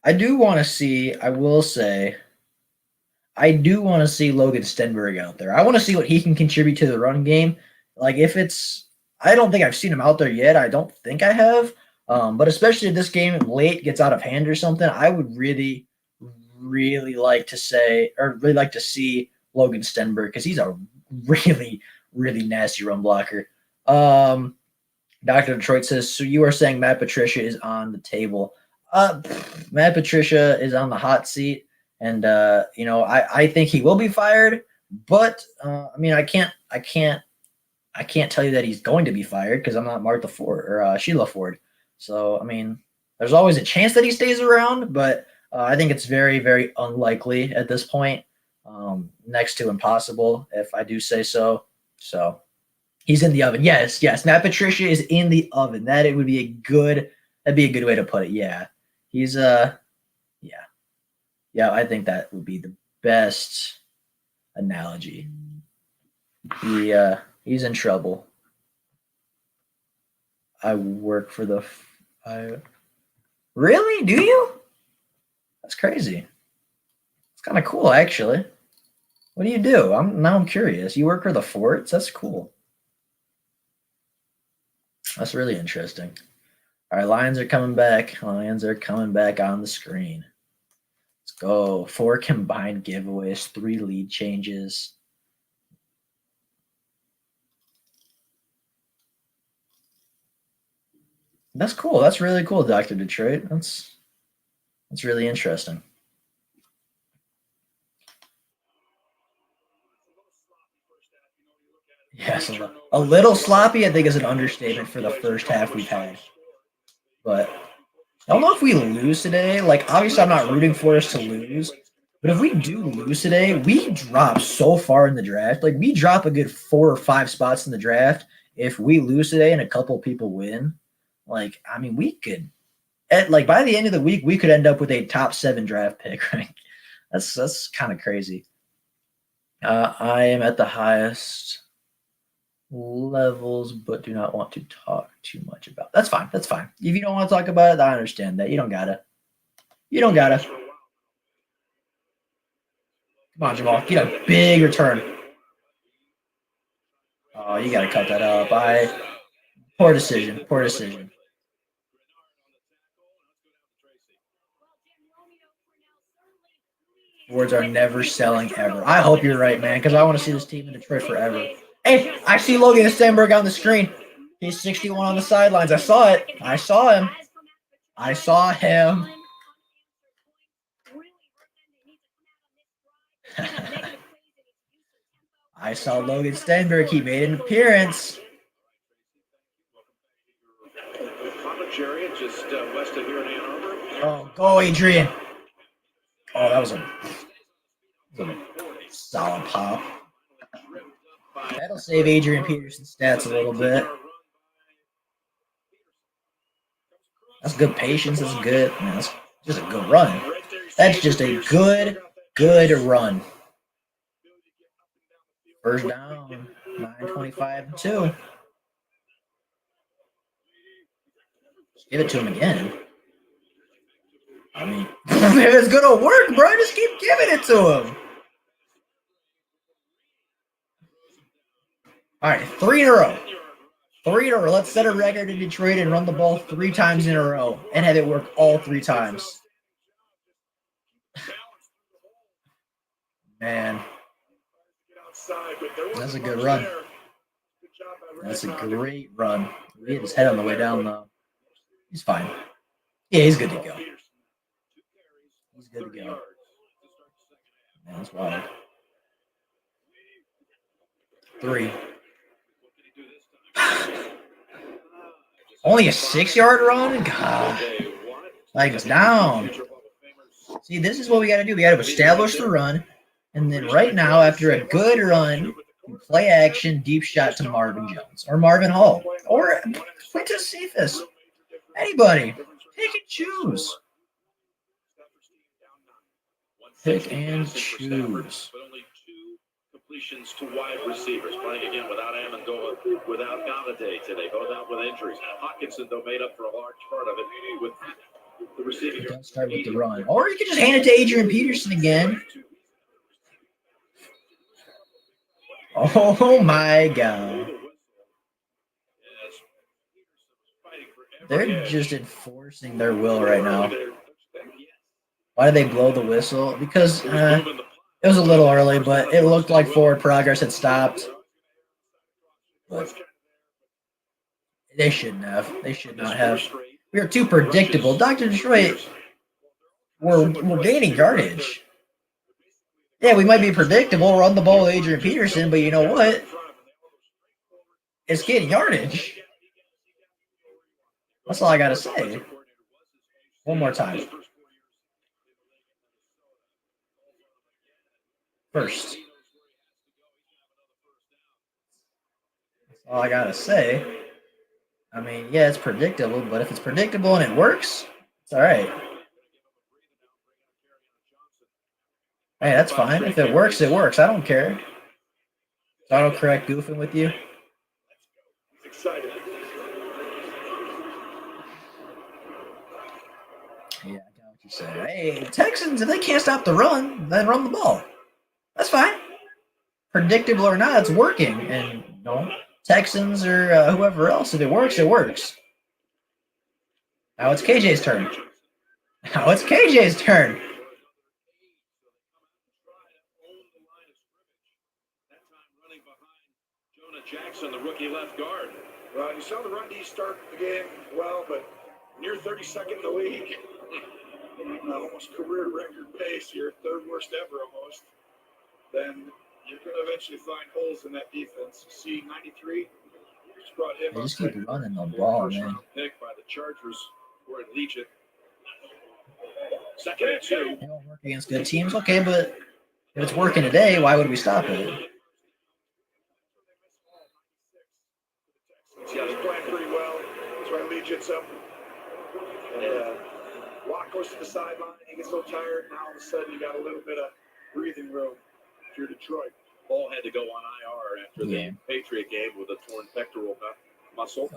I do want to see Logan Stenberg out there. I want to see what he can contribute to the run game. Like I don't think I've seen him out there yet. I don't think I have. But especially if this game late gets out of hand or something, I would really, really like to see Logan Stenberg because he's a really, really nasty run blocker. Dr. Detroit says, so you are saying Matt Patricia is on the table. Matt Patricia is on the hot seat, and I think he will be fired. But I I can't tell you that he's going to be fired because I'm not Martha Ford or Sheila Ford. So, I mean, there's always a chance that he stays around, but I think it's very, very unlikely at this point. Next to impossible, if I do say so. So he's in the oven. Yes, Matt Patricia is in the oven. That'd be a good way to put it. Yeah. He's yeah, I think that would be the best analogy. He's in trouble. I work for the Really? Do you? That's crazy. It's kind of cool, actually. What do you do? I'm curious. You work for the forts? That's cool. That's really interesting. All right, Lions are coming back. Lions are coming back on the screen. Let's go. 4 combined giveaways, 3 lead changes. That's cool. That's really cool, Dr. Detroit. That's really interesting. Yes, a little sloppy, I think, is an understatement for the first half we've had. But I don't know if we lose today. Like, obviously, I'm not rooting for us to lose. But if we do lose today, we drop so far in the draft. Like, we drop a good 4 or 5 spots in the draft. If we lose today and a couple people win, like, I mean, we could, by the end of the week, we could end up with a top 7 draft pick, right? That's kind of crazy. I am at the highest levels, but do not want to talk too much about. That's fine. That's fine. If you don't want to talk about it, I understand that. You don't gotta. Come on, Jamal. Get a big return. Oh, you gotta cut that up. Poor decision. Words are never selling ever. I hope you're right, man, because I want to see this team in Detroit forever. Hey, I see Logan Stenberg on the screen. He's 61 on the sidelines. I saw it. I saw him. I saw Logan Stenberg. He made an appearance. Oh, go, Adrian. Oh, that was a solid pop. That'll save Adrian Peterson's stats a little bit. That's good patience. That's good. Man, that's just a good run. That's just a good run. First down, 9:25-2. Just give it to him again. I mean, if it's gonna work, bro, just keep giving it to him. All right, 3 in a row. 3 in a row. Let's set a record in Detroit and run the ball 3 times in a row and have it work all 3 times. Man, that's a good run. That's a great run. He hit his head on the way down, though. He's fine. Yeah, he's good to go. Man, that's wild. 3. Only a 6-yard run? God. Like us down. See, this is what we got to do. We got to establish the run. And then right now, after a good run, play action, deep shot to Marvin Jones. Or Marvin Hall. Or Quintus Cephas. Anybody. Pick and choose. Pick and choose. Completions to wide receivers, playing again without Amendola, without Gameday today, both out with injuries. Hawkinson, though, made up for a large part of it with the receiving. Don't start with the run. Or you can just hand it to Adrian Peterson again. Oh, my God. They're just enforcing their will right now. Why did they blow the whistle? Because it was a little early, but it looked like forward progress had stopped. But they shouldn't have. They should not have. We are too predictable. Dr. Detroit, we're gaining yardage. Yeah, we might be predictable, run the ball with Adrian Peterson, but you know what? It's getting yardage. That's all I gotta say. One more time. First. That's all I gotta say. I mean, yeah, it's predictable, but if it's predictable and it works, it's all right. Hey, that's fine. If it works, it works. I don't care. Autocorrect goofing with you. Excited. Yeah, I got what you said. Hey, Texans, if they can't stop the run, then run the ball. That's fine. Predictable or not, it's working. And Texans or whoever else, if it works, it works. Now it's KJ's turn. Now it's KJ's turn. Jackson, the rookie left guard. Well, you saw the run D start the game well, but near 32nd in the league. Almost career record pace here, third worst ever almost. Then you're going to eventually find holes in that defense. See, 93 just brought him They up. just keep running the ball, man. Pick by the Chargers for Legion. Second and 2. They don't work against good teams, okay, but if it's working today, why would we stop it? Yeah, he's playing pretty well. That's why Legion's up. And Watt goes to the sideline. He gets a little tired. Now all of a sudden you got a little bit of breathing room if you're Detroit. Ball had to go on IR after the Patriot game with a torn pectoral muscle.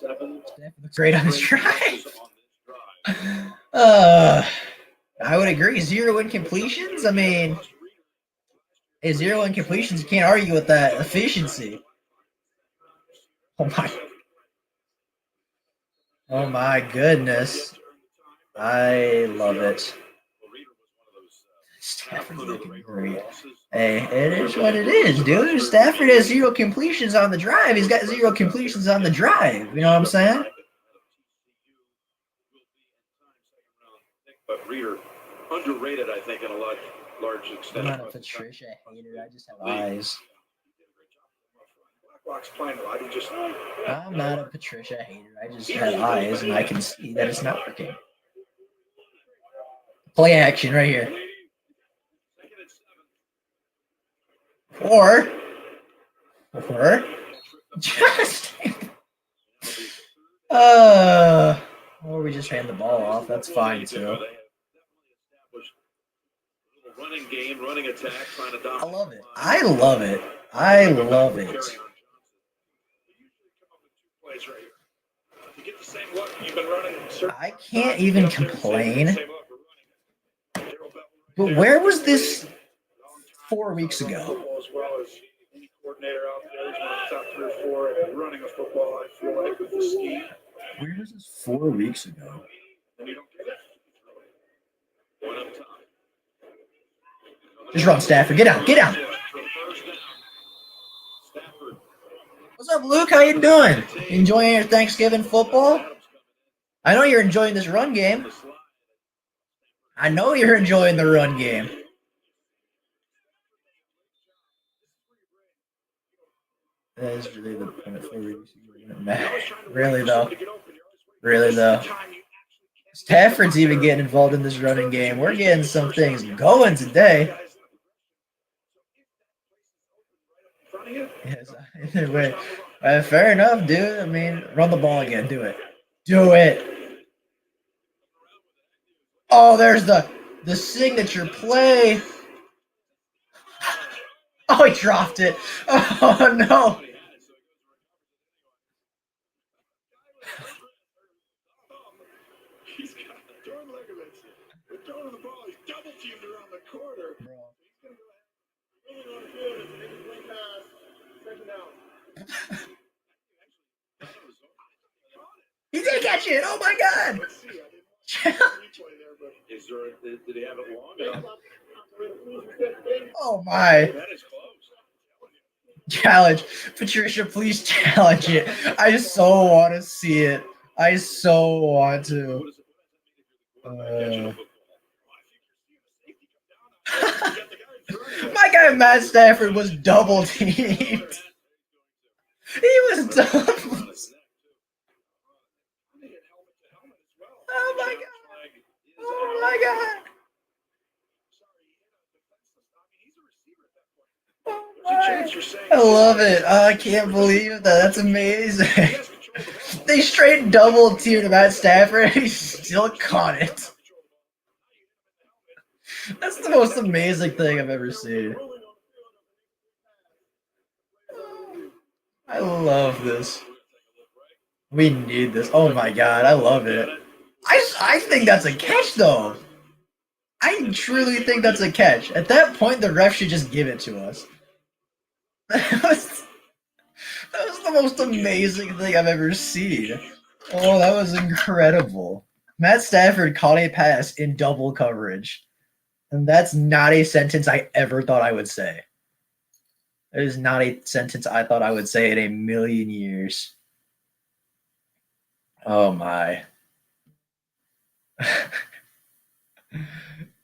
7. Great on this drive. I would agree. 0 incompletions. I mean, 0 incompletions. You can't argue with that efficiency. Oh my goodness. I love it. Stafford's looking great. Hey, it is what it is, dude. Stafford has 0 completions on the drive. He's got 0 completions on the drive. You know what I'm saying? But Reader underrated, I think, in a large extent. I'm not a Patricia hater. I just have eyes. I'm not a Patricia hater. I just have eyes, and I can see that it's not working. Play action right here. Or just or we just hand the ball off. That's fine too. Running game, running attack, trying to dominate. I love it. I love it. I love it. I can't even complain. But where was this 4 weeks ago? As well as any coordinator out there, he's one of the top 3 or 4 running a football, I feel like, with the scheme. Where was this 4 weeks ago? And you don't get it. One up top. Just run, Stafford. Get out. Get out. What's up, Luke? How you doing? Enjoying your Thanksgiving football? I know you're enjoying this run game. I know you're enjoying the run game. That is really the point. Really though. Really though. Stafford's even getting involved in this running game. We're getting some things going today. Yes, wait. Fair enough, dude. I mean, run the ball again. Do it. Do it. Oh, there's the signature play. Oh, he dropped it. Oh, no. He's got torn ligaments. They're throwing the ball. He's double teamed around the corner. He's going to go ahead. Really on the field and make a play pass. Second down. He did catch it. Oh, my God. Let's see. I didn't replay there, but Is there? Did he have it long? Oh, my. That is close. Challenge. Patricia, please challenge it. I just so want to see it. I so want to. My guy Matt Stafford was double teamed. He was dumb. Oh my god. Oh my god. Oh my. I love it. Oh, I can't believe that. That's amazing. They straight double teamed Matt Stafford and he still caught it. That's the most amazing thing I've ever seen. I love this. We need this. Oh my god, I love it. I think that's a catch though. I truly think that's a catch. At that point, the ref should just give it to us. That was the most amazing thing I've ever seen. Oh, that was incredible. Matt Stafford caught a pass in double coverage. And that's not a sentence I ever thought I would say. It is not a sentence I thought I would say in a million years. Oh my.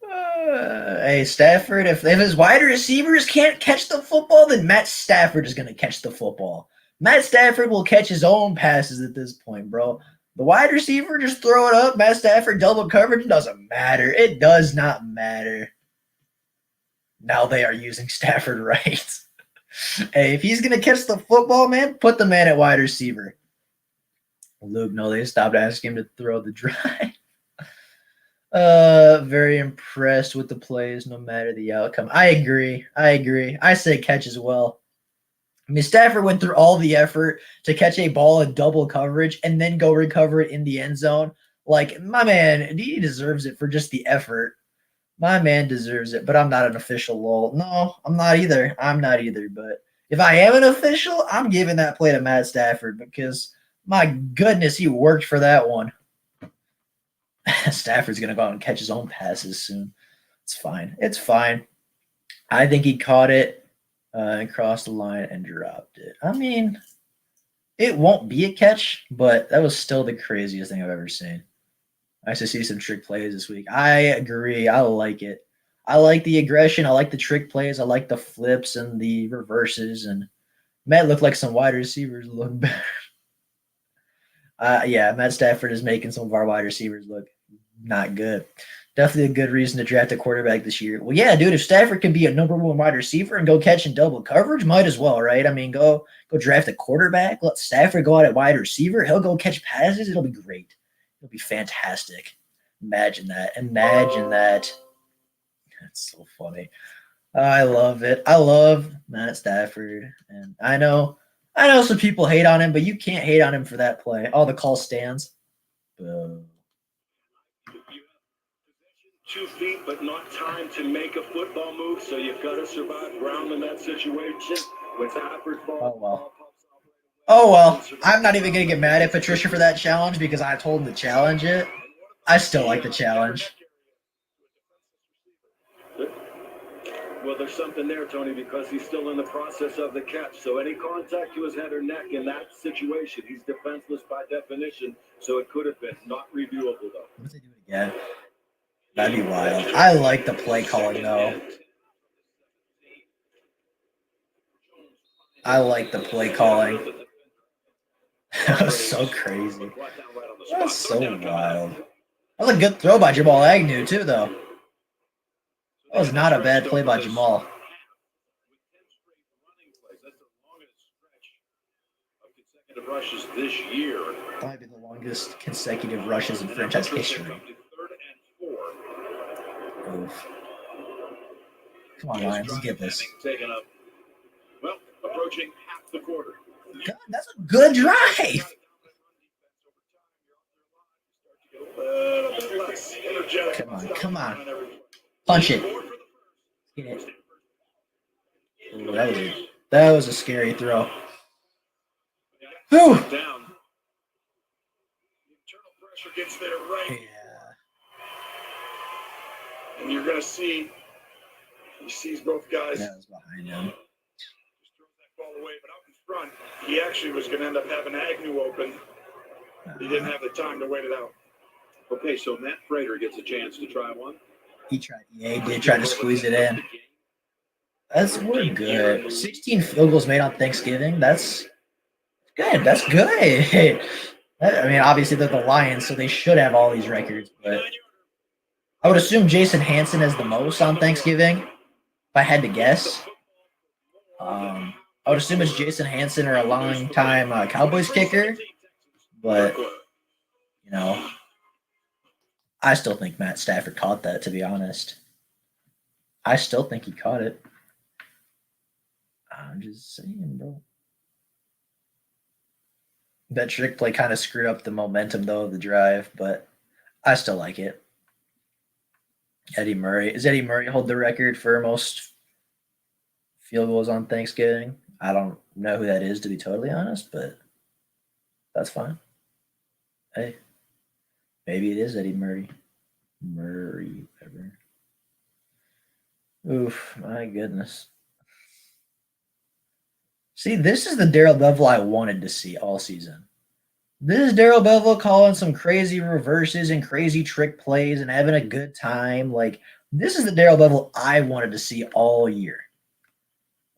Hey, Stafford, if his wide receivers can't catch the football, then Matt Stafford is going to catch the football. Matt Stafford will catch his own passes at this point, bro. The wide receiver, just throw it up. Matt Stafford, double coverage, doesn't matter. It does not matter. Now they are using Stafford right. Hey, if he's going to catch the football, man, put the man at wide receiver. Luke, no, they stopped asking him to throw the drive. Very impressed with the plays, no matter the outcome. I agree. I say catch as well. I mean, Stafford went through all the effort to catch a ball in double coverage and then go recover it in the end zone. Like, my man, he deserves it for just the effort. My man deserves it, but I'm not an official, lol. No, I'm not either. But if I am an official, I'm giving that play to Matt Stafford because, my goodness, he worked for that one. Stafford's going to go out and catch his own passes soon. It's fine. I think he caught it and crossed the line and dropped it. I mean, it won't be a catch, but that was still the craziest thing I've ever seen. Nice to see some trick plays this week. I agree. I like it. I like the aggression. I like the trick plays. I like the flips and the reverses. And Matt looked like some wide receivers look better. Yeah, Matt Stafford is making some of our wide receivers look not good. Definitely a good reason to draft a quarterback this year. Well, yeah, dude, if Stafford can be a number one wide receiver and go catch in double coverage, might as well, right? I mean, go draft a quarterback. Let Stafford go out at wide receiver. He'll go catch passes. It'll be great. It'll be fantastic. Imagine that. That's so funny. I love it. I love Matt Stafford. And I know some people hate on him, but you can't hate on him for that play. All the call stands. Boo. 2 feet, but not time to make a football move, so you've got to survive ground in that situation. With Stafford's ball. Oh, well. I'm not even going to get mad at Patricia for that challenge because I told him to challenge it. I still like the challenge. Well, there's something there, Tony, because he's still in the process of the catch. So any contact to his head or neck in that situation, he's defenseless by definition. So it could have been not reviewable, though. What if they do it again? That'd be wild. I like the play calling, though. I like the play calling. That was so crazy. That was so wild. That was a good throw by Jamal Agnew, too, though. That was not a bad play by Jamal. Rushes this year. Might be the longest consecutive rushes in franchise history. Oof. Come on, Lions, let's get this. Well, approaching half the quarter. God, that's a good drive. Come on. Punch it. Get it. Ooh, that was a scary throw. Whew. Down. The internal pressure gets there right. Yeah. And you're going to see, he sees both guys. That was behind him. Just throws that ball away, but out in front, he actually was going to end up having Agnew open. He didn't have the time to wait it out. Okay, so Matt Prater gets a chance to try one. He did try to squeeze it in. We're good. 16 field goals made on Thanksgiving. That's Good. That's good. I mean, obviously they're the Lions, so they should have all these records. But I would assume Jason Hansen has the most on Thanksgiving, if I had to guess. I would assume it's Jason Hansen or a long-time Cowboys kicker. But, you know, I still think Matt Stafford caught that, to be honest. I still think he caught it. I'm just saying, bro. That trick play kind of screwed up the momentum, though, of the drive, but I still like it. Eddie Murray. Does Eddie Murray hold the record for most field goals on Thanksgiving? I don't know who that is, to be totally honest, but that's fine. Hey, maybe it is Eddie Murray. Murray, whatever. Oof, my goodness. See, this is the Daryl Bevell I wanted to see all season. This is Daryl Bevell calling some crazy reverses and crazy trick plays and having a good time. Like, this is the Daryl Bevell I wanted to see all year.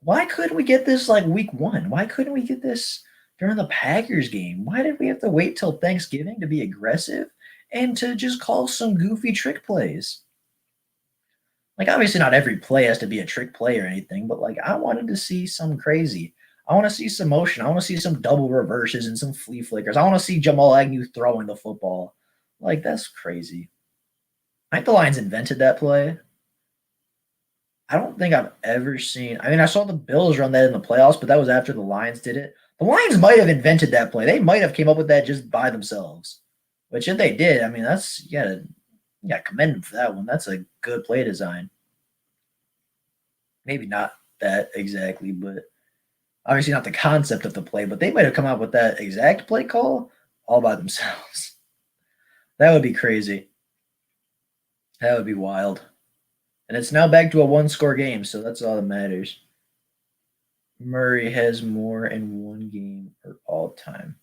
Why couldn't we get this like week 1? Why couldn't we get this during the Packers game? Why did we have to wait till Thanksgiving to be aggressive and to just call some goofy trick plays? Like, obviously not every play has to be a trick play or anything, but like I wanted to see some crazy. I want to see some motion. I want to see some double reverses and some flea flickers. I want to see Jamal Agnew throwing the football. Like, that's crazy. I think the Lions invented that play. I don't think I've ever seen. I mean, I saw the Bills run that in the playoffs, but that was after the Lions did it. The Lions might have invented that play. They might have came up with that just by themselves. Which if they did, I mean, that's you gotta commend them for that one. That's a good play design. Maybe not that exactly, but obviously not the concept of the play, but they might have come up with that exact play call all by themselves. That would be crazy. That would be wild. And it's now back to a one-score game, so that's all that matters. Murray has more in one game or all time.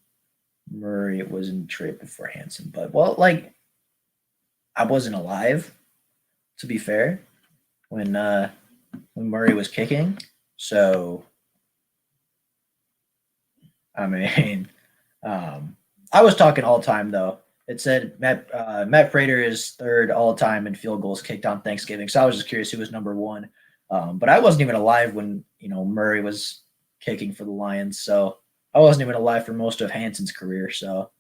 Murray was in trade before Hansen, but well, like I wasn't alive, to be fair, when Murray was kicking. So I mean, I was talking all time though. It said Matt Prater is third all time in field goals kicked on Thanksgiving. So I was just curious who was number one. But I wasn't even alive when Murray was kicking for the Lions. So I wasn't even alive for most of Hansen's career. So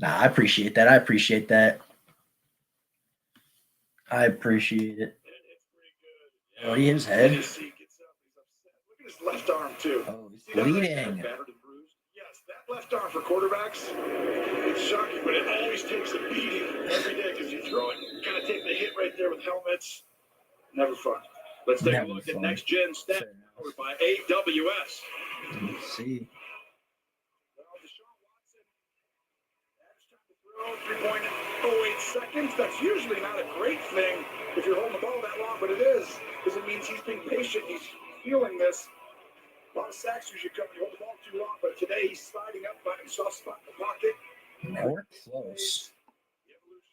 I appreciate that. I appreciate it. Oh, he his head. Look at his left arm too. Oh, he's bleeding. Yes, that left arm for quarterbacks, it's shocking, but it always takes a beating every day because you throw it, you kind of take the hit right there with helmets. Never fun. Let's take a look at next gen stats powered by AWS. Let's see. Well, Deshaun Watson, average time to throw 3.08 seconds. That's usually not a great thing if you're holding the ball that long, but it is because it means he's being patient. He's feeling this. A lot of sacks usually come when you hold the ball too long, but today he's sliding up, finding a soft spot in the pocket. Man, we're close.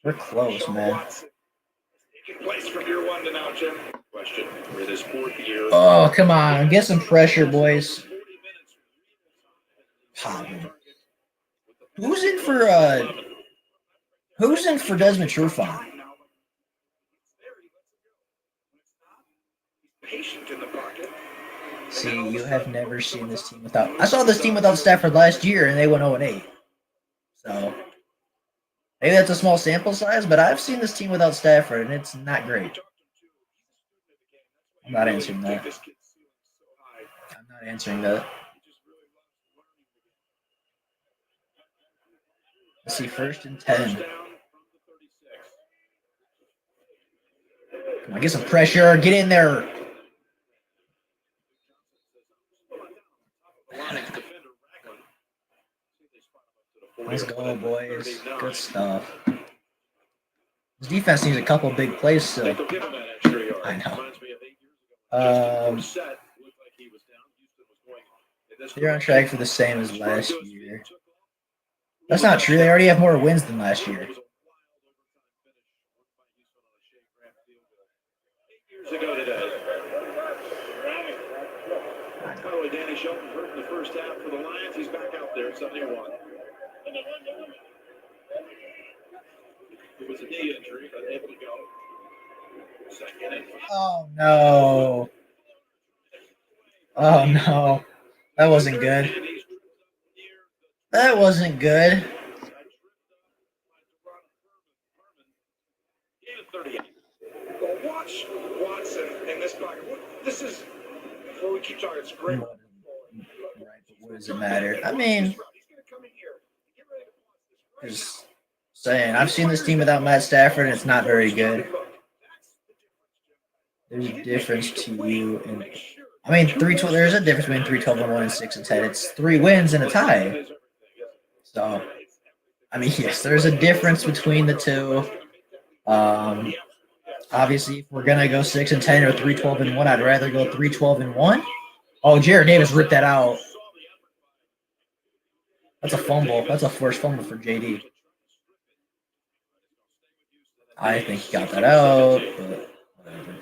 We're close, man. Taking place from year one to now, Jim. Question for this fourth year. Oh, come on. Get some pressure, boys. Who's in for Desmond Trufant? Patient in the pocket. See, you have never seen this team without. I saw this team without Stafford last year, and they went 0-8. So maybe that's a small sample size, but I've seen this team without Stafford, and it's not great. I'm not answering that. Let's see, 1st and 10. Come on, get some pressure. Get in there. Let's go, boys. Good stuff. This defense needs a couple big plays still. I know. They're on track for the same as last year. That's not true. They already have more wins than last year. By the way, Danny Shelton hurt in the first half for the Lions. He's back out there at 71. It was a knee injury, but able to go. Second and 5. Oh no. Oh no. That wasn't good. That wasn't good. Well, watch Watson in this pocket. This is before we keep talking. It's great. Right, but what does it matter? I mean, He's gonna come in here. Get ready to watch this. just saying, I've seen this team without Matt Stafford, and it's not very good. There's a difference to you, and I mean, 3-12. There's a difference between 3-12 and 1 and 6-10. It's 3 wins and a tie. So, I mean, yes, there's a difference between the two. Obviously, if we're gonna go 6-10 or 3-12 and 1, I'd rather go 3-12 and 1. Oh, Jared Davis ripped that out. That's a fumble. That's a forced fumble for JD. I think he got that out, but whatever.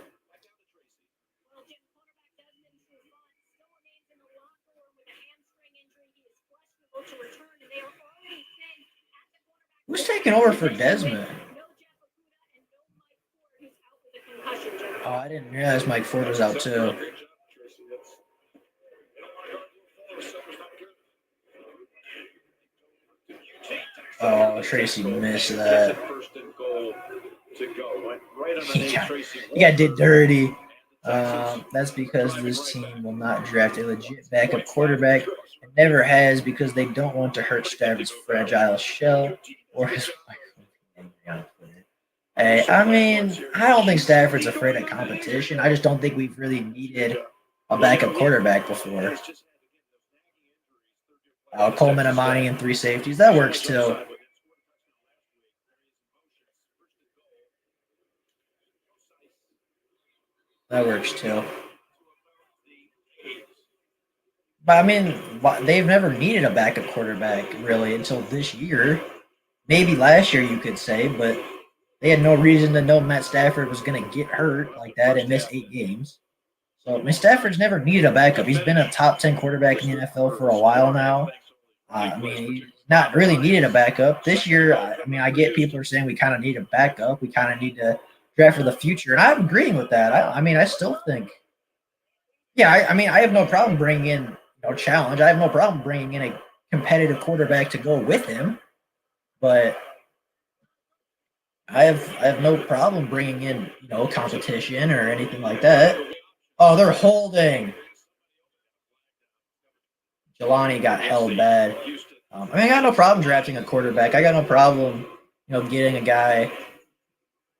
Who's taking over for Desmond? Oh, I didn't realize Mike Ford was out too. Oh, Tracy missed that. He got did dirty. That's because this team will not draft a legit backup quarterback and never has because they don't want to hurt Stafford's fragile shell or his wife. Hey, I mean, I don't think Stafford's afraid of competition. I just don't think we've really needed a backup quarterback before. Coleman, Amani, and 3 safeties. That works too. That works too. But I mean, they've never needed a backup quarterback really until this year. Maybe last year you could say, but they had no reason to know Matt Stafford was going to get hurt like that and miss 8 games. So Matt Stafford's never needed a backup. He's been a top 10 quarterback in the NFL for a while now. I mean, he's not really needed a backup. This year, I mean, I get people are saying we kind of need a backup. We kind of need to draft for the future. And I'm agreeing with that. I mean, I still think, yeah, I mean, I have no problem bringing in challenge. I have no problem bringing in a competitive quarterback to go with him. But I have no problem bringing in, competition or anything like that. Oh, they're holding. Jelani got held bad. I mean, I got no problem drafting a quarterback. I got no problem, getting a guy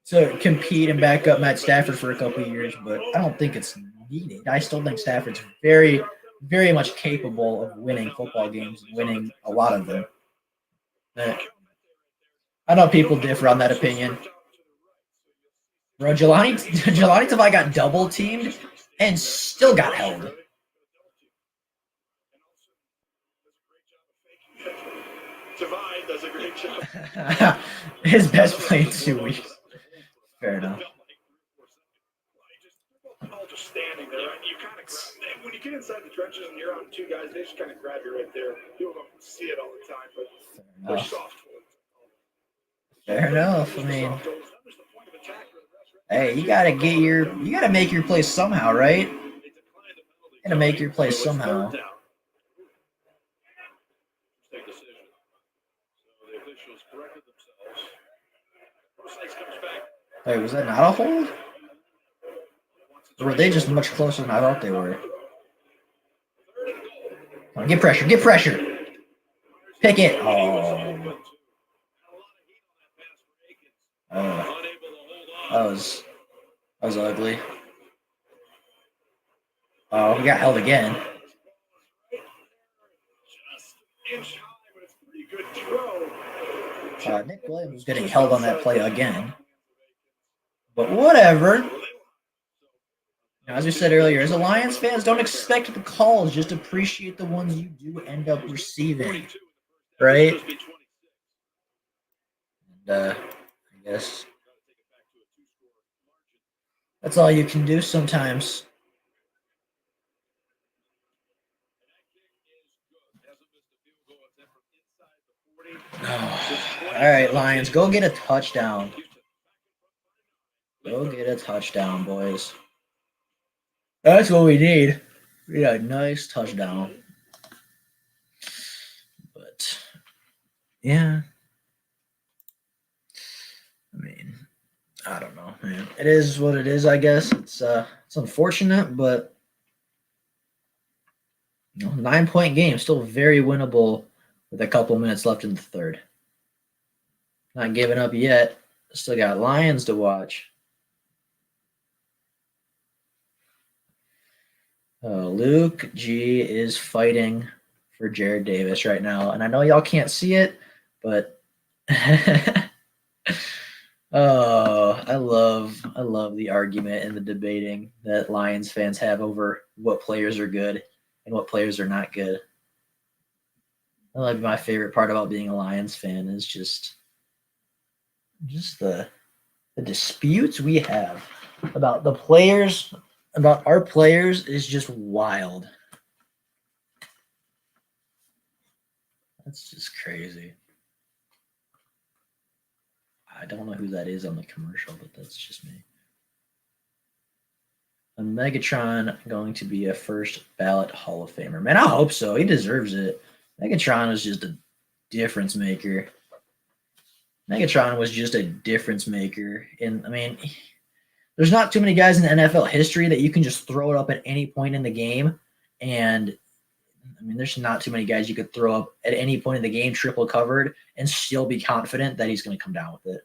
to compete and back up Matt Stafford for a couple of years, but I don't think it's needed. I still think Stafford's very, very much capable of winning football games and winning a lot of them. I know people differ on that opinion. Bro, Jelani Tavai got double teamed and still got held. Tavai does a great job. His best play in 2 weeks. Fair enough. All just standing there. You kind of grab, when you get inside the trenches and you're on 2 guys, they just kind of grab you right there. People don't see it all the time, but they're soft. Fair enough. I mean, hey, you gotta make your play somehow, right? You gotta make your play somehow. Wait, was that not a hold? Or were they just much closer than I thought they were? Come on, get pressure, get pressure. Pick it. Oh. That was ugly. Oh, we got held again. Nick Williams was getting held on that play again. But whatever. As we said earlier, as Alliance fans, don't expect the calls. Just appreciate the ones you do end up receiving. Right? And, I guess that's all you can do sometimes. All right, Lions, go get a touchdown. Go get a touchdown, boys. That's what we need. We got a nice touchdown. But yeah, I mean, I don't know, man. It is what it is, I guess. It's unfortunate, but 9-point game, still very winnable with a couple minutes left in the third. Not giving up yet. Still got Lions to watch. Luke G is fighting for Jared Davis right now, and I know y'all can't see it, but oh, I love the argument and the debating that Lions fans have over what players are good and what players are not good. I like my favorite part about being a Lions fan is just the disputes we have about the players, about our players is just wild. That's just crazy. I don't know who that is on the commercial, but that's just me. A Megatron going to be a first ballot Hall of Famer. Man, I hope so. He deserves it. Megatron was just a difference maker. Megatron was just a difference maker. And I mean, there's not too many guys in the NFL history that you can just throw it up at any point in the game. And I mean, there's not too many guys you could throw up at any point in the game, triple covered, and still be confident that he's going to come down with it.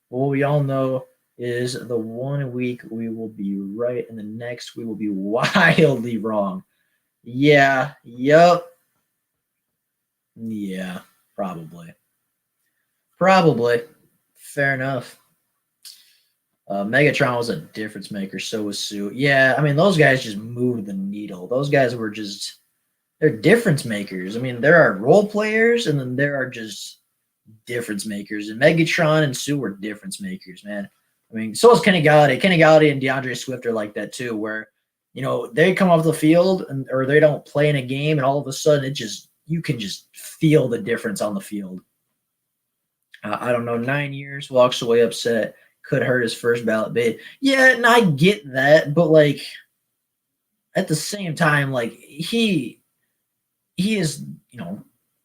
What we all know is the 1 week we will be right, and the next we will be wildly wrong. Yeah, yup. Yeah, probably. Fair enough. Megatron was a difference maker. So was Sue. Yeah, I mean, those guys just moved the needle. Those guys were just, they're difference makers. I mean, there are role players, and then there are just difference makers. And Megatron and Sue were difference makers, man. I mean, so is Kenny Galladay. Kenny Galladay and DeAndre Swift are like that too, where, you know, they come off the field or they don't play in a game, and all of a sudden you can just feel the difference on the field. I don't know, 9 years, walks away upset, could hurt his first ballot bid. Yeah, and I get that, but like at the same time, like he is, you know,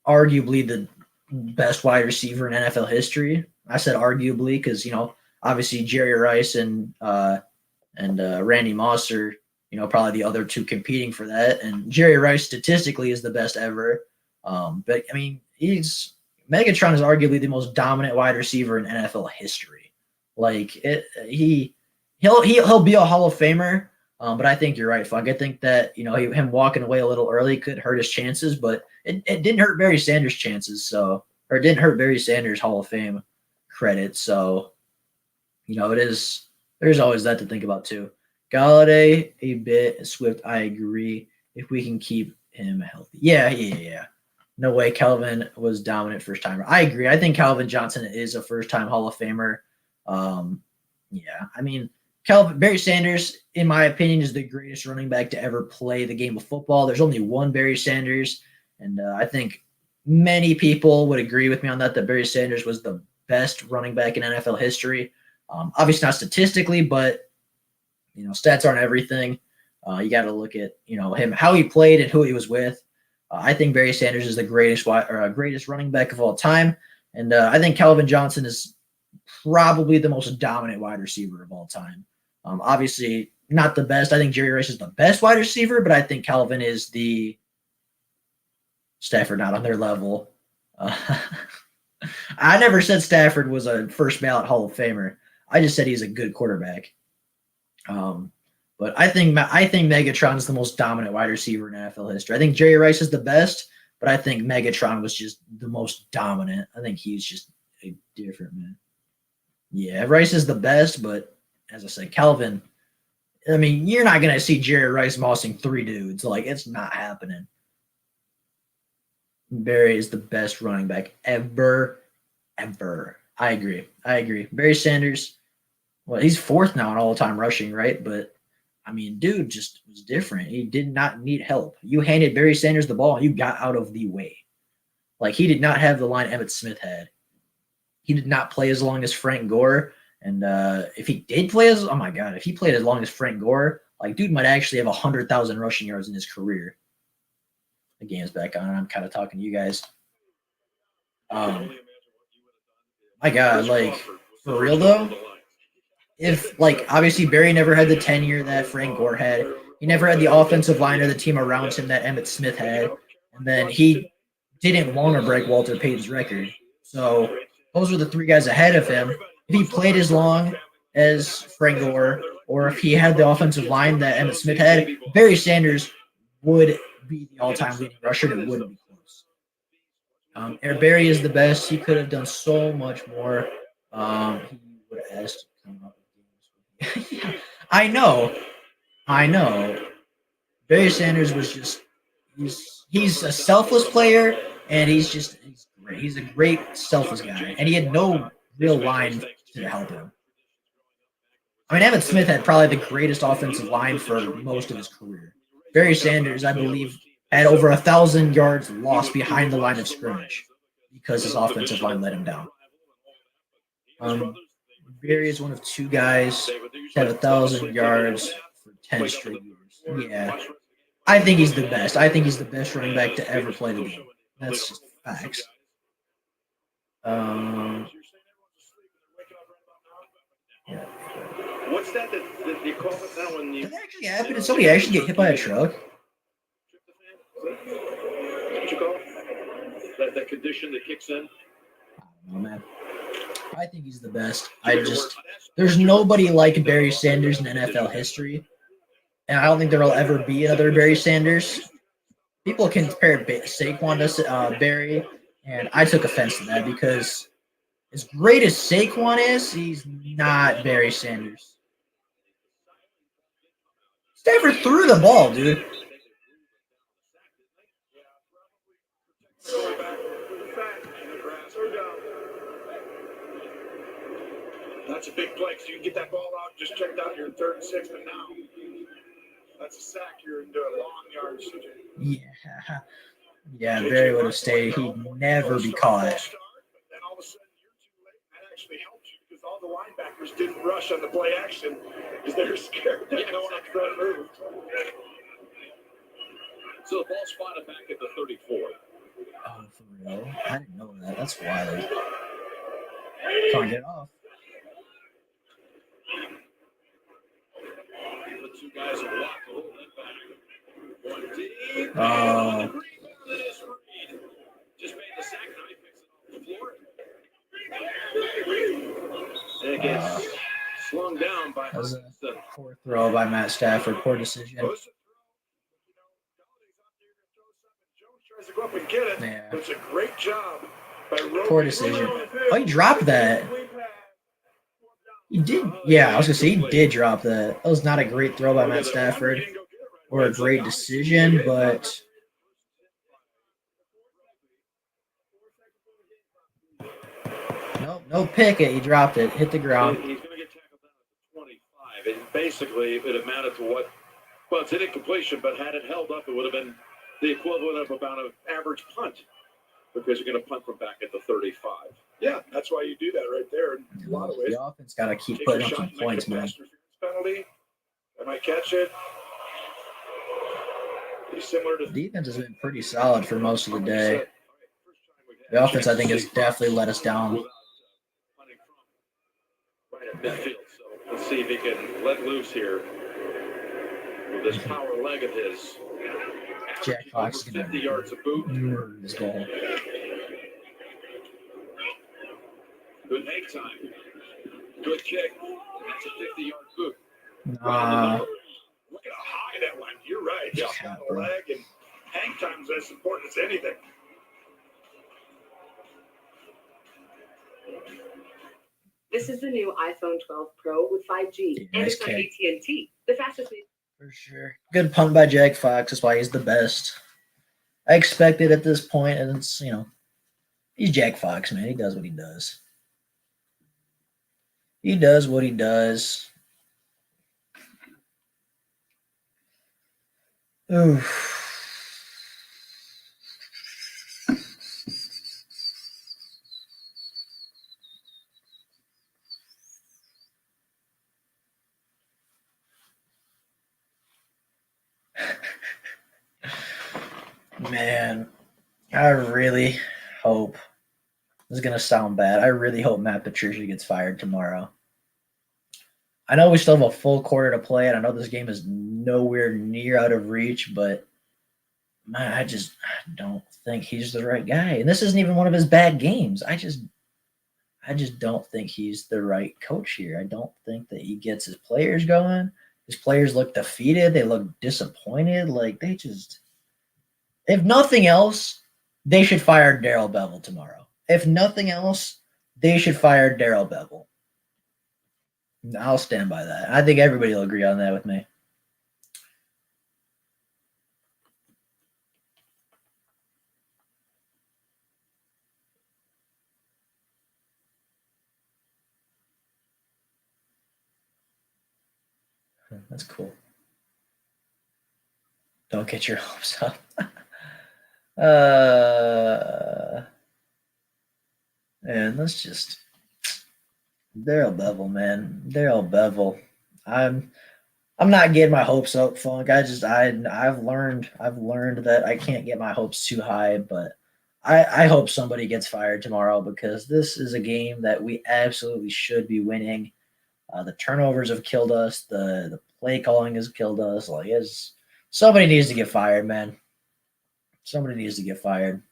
arguably the best wide receiver in NFL history. I said arguably because, you know, obviously Jerry Rice and Randy Moss are, you know, probably the other two competing for that. And Jerry Rice statistically is the best ever. But I mean, Megatron is arguably the most dominant wide receiver in NFL history. Like he'll be a Hall of Famer. But I think you're right, Funk. I think that, you know, him walking away a little early could hurt his chances, but it didn't hurt Barry Sanders' chances. Or it didn't hurt Barry Sanders' Hall of Fame credit. So, you know, there's always that to think about too. Galladay a bit, Swift, I agree. If we can keep him healthy. Yeah. No way Calvin was dominant first timer. I agree. I think Calvin Johnson is a first time Hall of Famer. Yeah, I mean, Barry Sanders, in my opinion, is the greatest running back to ever play the game of football. There's only one Barry Sanders, and I think many people would agree with me on that Barry Sanders was the best running back in NFL history. Obviously not statistically, but, you know, stats aren't everything. You got to look at, you know, him, how he played and who he was with. I think Barry Sanders is the greatest running back of all time, and I think Calvin Johnson is probably the most dominant wide receiver of all time. Obviously, not the best. I think Jerry Rice is the best wide receiver, but I think Calvin is the Stafford not on their level. I never said Stafford was a first ballot Hall of Famer. I just said he's a good quarterback. But I think Megatron is the most dominant wide receiver in NFL history. I think Jerry Rice is the best, but I think Megatron was just the most dominant. I think he's just a different man. Yeah, Rice is the best, but as I said, Calvin, I mean, you're not going to see Jerry Rice mossing 3 dudes. Like, it's not happening. Barry is the best running back ever. I agree. Barry Sanders, well, he's 4th now in all-time rushing, right? But, I mean, dude just was different. He did not need help. You handed Barry Sanders the ball, and you got out of the way. Like, he did not have the line Emmitt Smith had. He did not play as long as Frank Gore. And if he did play oh my God, if he played as long as Frank Gore, like, dude might actually have 100,000 rushing yards in his career. The game's back on. I'm kind of talking to you guys. My God, like, for real though, if, like, obviously Barry never had the tenure that Frank Gore had. He never had the offensive line or the team around him that Emmitt Smith had. And then he didn't want to break Walter Payton's record. So those were the three guys ahead of him. If he played as long as Frank Gore, or if he had the offensive line that Emmitt Smith had, Barry Sanders would be the all-time leading rusher, and it wouldn't be close. Barry is the best. He could have done so much more. He would have asked to come up with games. Yeah, I know. Barry Sanders was just he's a selfless player, and he's great. He's a great selfless guy, and he had no real line to help him. I mean, Emmitt Smith had probably the greatest offensive line for most of his career. Barry Sanders, I believe, had over 1,000 yards lost behind the line of scrimmage because his offensive line let him down. Barry is one of two guys to have 1,000 yards for 10 straight years. Yeah. I think he's the best. I think he's the best running back to ever play the game. That's just facts. Yeah. What's that you call it now when you... Did that actually happen? Did somebody actually get hit by a truck? What you call it? That condition that kicks in? I don't know, man. I think he's the best. There's nobody like Barry Sanders in NFL history. And I don't think there will ever be another Barry Sanders. People can compare Saquon to Barry, and I took offense to that because as great as Saquon is, he's not Barry Sanders. Stafford threw the ball, dude. That's a big play, so you can get that ball out, just check out your 3rd and 6, and now that's a sack. You're into a long yard. Yeah, Barry would have stayed. He'd never be caught. Then all of a sudden, you're too late. That actually helps you because all the linebackers didn't rush on the play action because they were scared that no one else moved. So the ball spotted back at the 34. Oh, for real? I didn't know that. That's wild. Can't get it off. The two guys have blocked a little bit back. One deep. Just made the sack. Now he picks it off the floor. And it gets slung down by. That was a poor throw by Matt Stafford. Poor decision. Tries to go up and get it. Yeah. It's a great job by Poor decision. Oh, he dropped that. He did. Yeah, I was going to say he did drop that. That was not a great throw by Matt Stafford or a great decision, but no pick it. He dropped it. Hit the ground. He's going to get tackled down at the 25. And basically, it amounted to what? Well, it's an incompletion, but had it held up, it would have been the equivalent of about an average punt because you're going to punt from back at the 35. Yeah, that's why you do that right there in a lot of ways. The offense got to keep putting up some points, man. Penalty. I might catch it. Pretty similar to the defense has been pretty solid for most of the day. The offense, I think, has definitely let us down. Right at midfield. So let's see if he can let loose here with this power leg of his. Jack Fox is going 50 yards of boot. murder this guy. Good hang time. Good kick. That's a 50-yard boot. Look at how high that went. You're right. Yeah, The leg and hang time is as important as anything. This is the new iPhone 12 Pro with 5G, and nice it's on kick. AT&T, the fastest way. For sure. Good punt by Jack Fox. That's why he's the best. I expect it at this point, and it's, he's Jack Fox, man. He does what he does. He does what he does. Oof. Man, I really hope, this is going to sound bad, I really hope Matt Patricia gets fired tomorrow. I know we still have a full quarter to play, and I know this game is nowhere near out of reach, but man, I don't think he's the right guy. And this isn't even one of his bad games. I just don't think he's the right coach here. I don't think that he gets his players going. His players look defeated. They look disappointed. Like they just, if nothing else, they should fire Darrell Bevel tomorrow. If nothing else, they should fire Darrell Bevel. I'll stand by that. I think everybody will agree on that with me. That's cool. Don't get your hopes up. And let's just Darrell Bevel, man. Darrell Bevel. I'm not getting my hopes up, Funk. I've learned that I can't get my hopes too high, but I hope somebody gets fired tomorrow because this is a game that we absolutely should be winning. The turnovers have killed us. The play calling has killed us. Somebody needs to get fired, man. Somebody needs to get fired.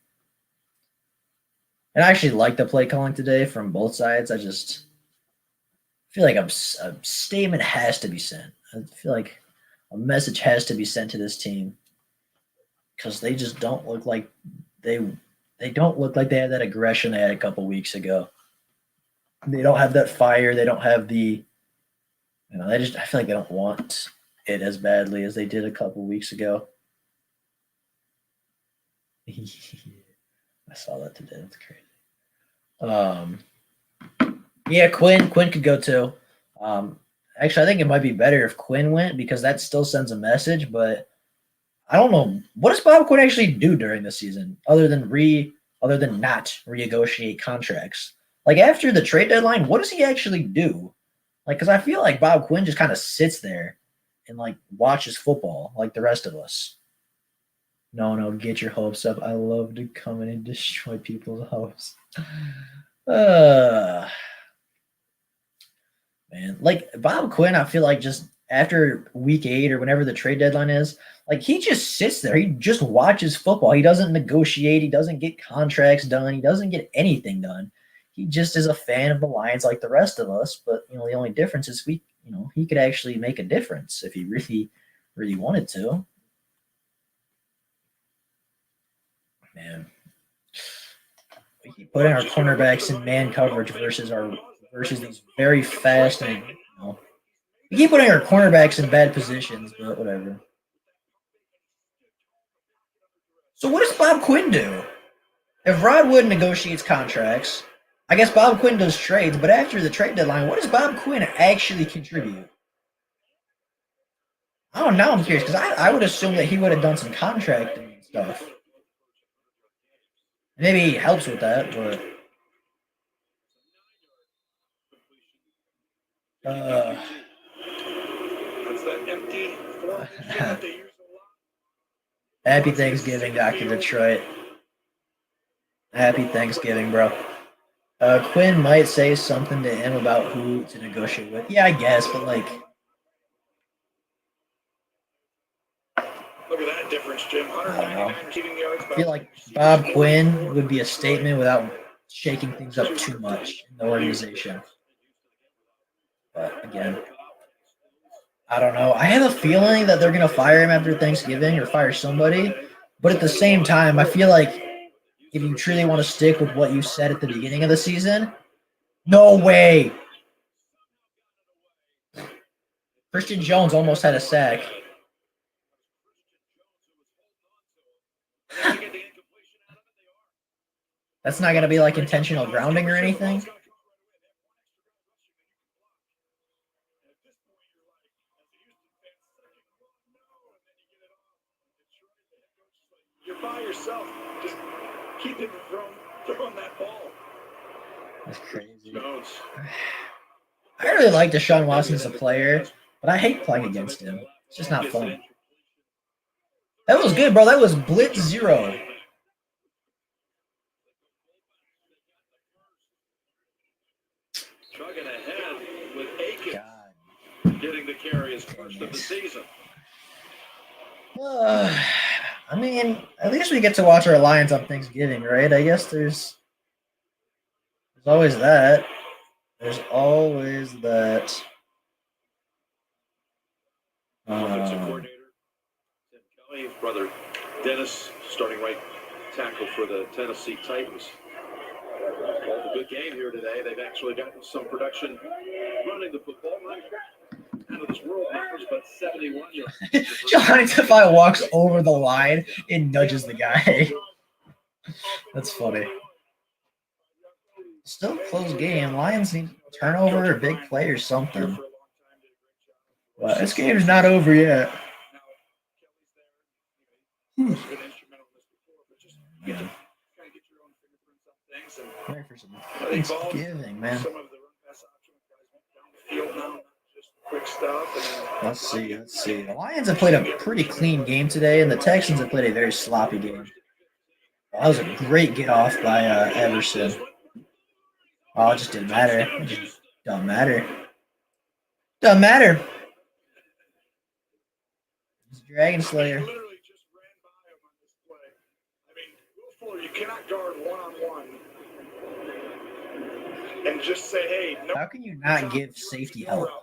And I actually like the play calling today from both sides. I just feel like a statement has to be sent. I feel like a message has to be sent to this team because they just don't look like they don't look like they had that aggression they had a couple weeks ago. They don't have that fire. They don't have the, I feel like they don't want it as badly as they did a couple weeks ago. I saw that today. That's crazy. Yeah, Quinn could go too. Actually, I think it might be better if Quinn went because that still sends a message. But I don't know, what does Bob Quinn actually do during the season other than not renegotiate contracts? Like after the trade deadline, what does he actually do? Like, because I feel like Bob Quinn just kind of sits there and like watches football like the rest of us. No, get your hopes up. I love to come in and destroy people's hopes. Man, like Bob Quinn, I feel like just after week 8 or whenever the trade deadline is, like he just sits there. He just watches football. He doesn't negotiate. He doesn't get contracts done. He doesn't get anything done. He just is a fan of the Lions like the rest of us. But the only difference is he could actually make a difference if he really, really wanted to. Man, we keep putting our cornerbacks in man coverage versus these very fast and we keep putting our cornerbacks in bad positions, but whatever. So what does Bob Quinn do? If Rod Wood negotiates contracts, I guess Bob Quinn does trades, but after the trade deadline, what does Bob Quinn actually contribute? Oh, now I'm curious, because I would assume that he would have done some contracting and stuff. Maybe he helps with that, but Happy Thanksgiving, Dr. Detroit. Happy Thanksgiving, bro. Quinn might say something to him about who to negotiate with. Yeah, I guess, but like. Look at that difference, Jim. 199 receiving yards. I feel like Bob Quinn would be a statement without shaking things up too much in the organization. But again, I don't know. I have a feeling that they're going to fire him after Thanksgiving or fire somebody. But at the same time, I feel like if you truly want to stick with what you said at the beginning of the season, no way. Christian Jones almost had a sack. That's not going to be like intentional grounding or anything? You're by yourself. Just keep him throwing that ball. That's crazy. Jones. I really like Deshaun Watson as a player, but I hate playing against him. It's just not fun. That was good, bro. That was blitz 0. Chugging ahead with Aikens God. getting the carry his first of the season. I mean, at least we get to watch our Lions on Thanksgiving, right? I guess there's always that. There's always that. Offensive coordinator Tim Kelly, his brother Dennis, starting right tackle for the Tennessee Titans. Called a good game here today. They've actually gotten some production running the football. Out of this world numbers, but 71 yards. Johnny Tafai walks over the line and nudges the guy. That's funny. Still a close game. Lions need turnover, a big play, or something. But this game's not over yet. Ready for some Thanksgiving, man. Let's see. The Lions have played a pretty clean game today, and the Texans have played a very sloppy game. That was a great get off by Everson. Oh, it just didn't matter. It just don't matter. Doesn't matter. It's Dragon Slayer. Literally just ran by him on this play. I mean, Will Fuller, you cannot guard one-on-one and just say, hey, no. How can you not give safety help? If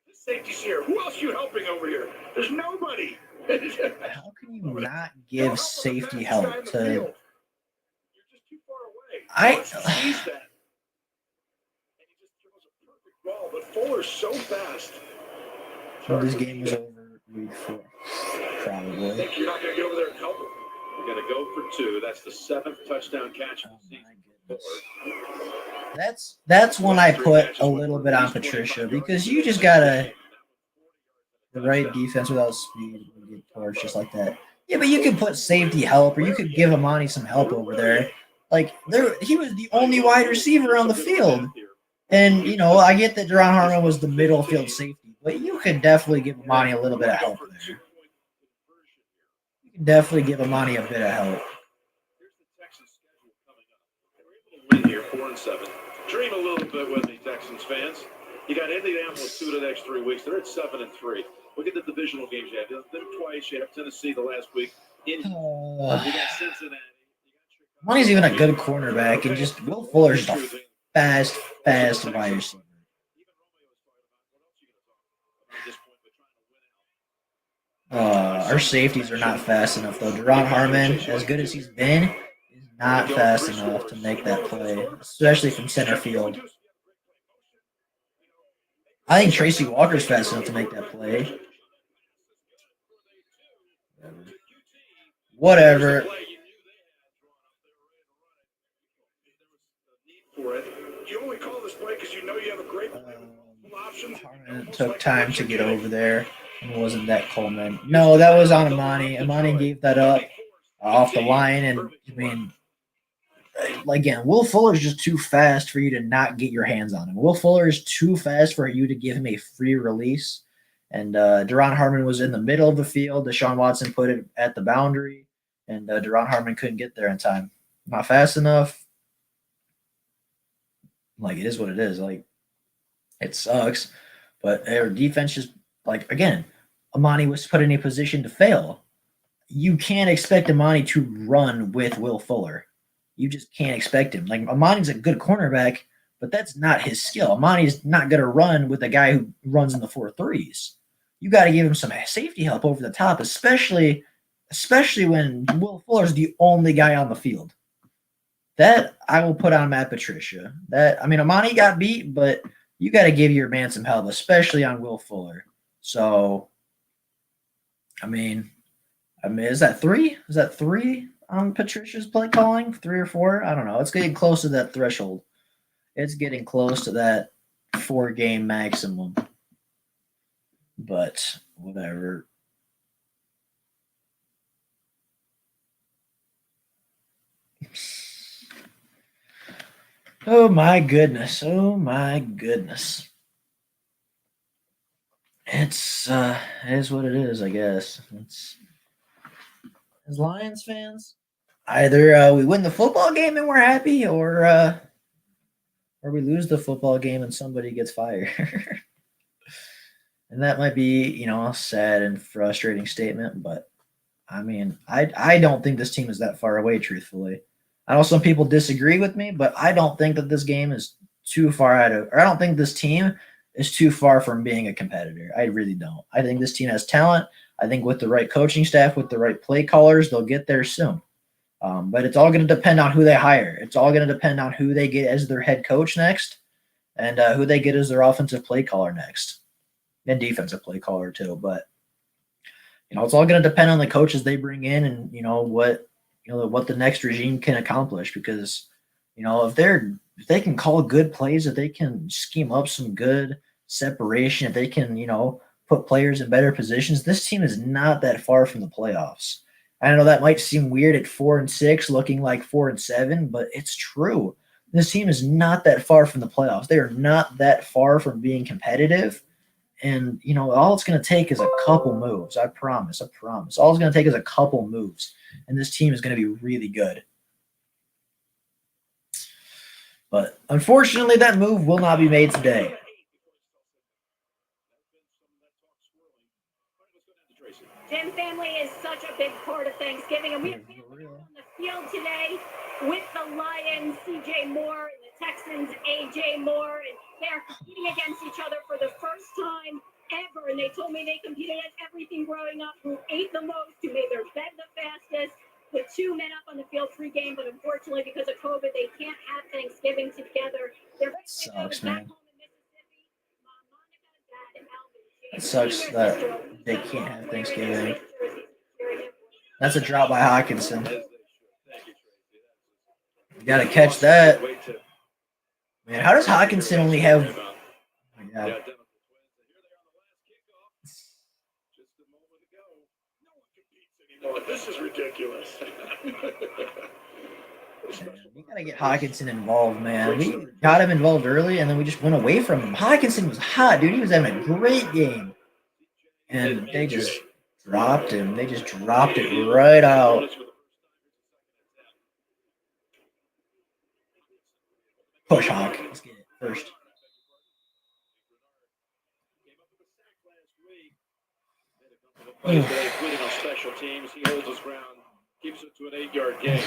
this safety's here, who else are you helping over here? There's nobody. How can you not give safety help to? You're just too far away. Once he sees that, and he just throws a perfect ball, but Fuller's so fast. This game is over week 4, probably. I think you're not going to get over there and help him. We're going to go for 2. That's the 7th touchdown catch of the season. That's when I put a little bit on Patricia, because you just gotta the right defense without speed and get torched just like that. Yeah, but you could put safety help, or you could give Amani some help over there. Like he was the only wide receiver on the field, and I get that Deron Harmon was the middle field safety, but you could definitely give Amani a little bit of help there. You can definitely give Amani a bit of help. Here's the Texans schedule coming up. They were able to win here, 4-7. Dream a little bit with me, Texans fans. You got Indianapolis 2 of the next 3 weeks. They're at 7-3. Look at the divisional games you have. You have them twice. You have Tennessee the last week. You got Cincinnati. Amani's even a good cornerback, and just Will Fuller's a fast wide receiver. Our safeties are not fast enough, though. Deron Harmon, as good as he's been, is not fast enough to make that play, especially from center field. I think Tracy Walker's fast enough to make that play. Whatever. You only call this play because you know you have a great option. Harmon took time to get over there. It wasn't that Coleman. No, that was on Amani. Amani gave that up off the line, and I mean, again, Will Fuller is just too fast for you to not get your hands on him. Will Fuller is too fast for you to give him a free release. And Deron Harmon was in the middle of the field. Deshaun Watson put it at the boundary, and Deron Harmon couldn't get there in time. Not fast enough. Like, it is what it is. Like, it sucks. But our defense just, like, again, Amani was put in a position to fail. You can't expect Amani to run with Will Fuller. You just can't expect him. Like, Amani's a good cornerback, but that's not his skill. Amani's not going to run with a guy who runs in the 4.3s. You got to give him some safety help over the top, especially when Will Fuller's the only guy on the field. That I will put on Matt Patricia. Amani got beat, but you got to give your man some help, especially on Will Fuller. So, is that 3? Is that 3 on Patricia's play calling? 3 or 4? I don't know. It's getting close to that threshold. It's getting close to that 4-game maximum. But whatever. Oh my goodness. It is what it is, I guess. as Lions fans. Either we win the football game and we're happy, or we lose the football game and somebody gets fired. And that might be, a sad and frustrating statement, but I mean, I don't think this team is that far away, truthfully. I know some people disagree with me, but I don't think that this game is too far or I don't think this team is too far from being a competitor. I really don't. I think this team has talent. I think with the right coaching staff, with the right play callers, they'll get there soon. But it's all going to depend on who they hire. It's all going to depend on who they get as their head coach next, and who they get as their offensive play caller next, and defensive play caller too. But it's all going to depend on the coaches they bring in, and what the next regime can accomplish. Because if they can call good plays, if they can scheme up some good separation, if they can put players in better positions, this team is not that far from the playoffs. I know that might seem weird at 4-6, looking like 4-7, but it's true. This team is not that far from the playoffs. They are not that far from being competitive. And, all it's going to take is a couple moves. I promise. All it's going to take is a couple moves. And this team is going to be really good. But unfortunately, that move will not be made today. Jim family is such a big part of Thanksgiving, and we have family on the field today with the Lions, CJ Moore, and the Texans, AJ Moore, and they're competing against each other for the first time ever. And they told me they competed at everything growing up, who ate the most, who made their bed the fastest, with 2 men up on the field pre-game. But unfortunately, because of COVID, they can't have Thanksgiving together. They're sucks, man. home in Mississippi. Monica, Dad, and Alvin. It sucks that they can't have Thanksgiving. That's a drop by Hawkinson. You got to catch that. Man, how does Hawkinson only have... Oh my God. This is ridiculous. We got to get Hawkinson involved, man. We got him involved early, and then we just went away from him. Hawkinson was hot, dude. He was having a great game. And they just dropped him. They just dropped it right out. Push Hawk. Let's get it first. Including on special teams, he holds his ground, keeps it to an 8-yard gain.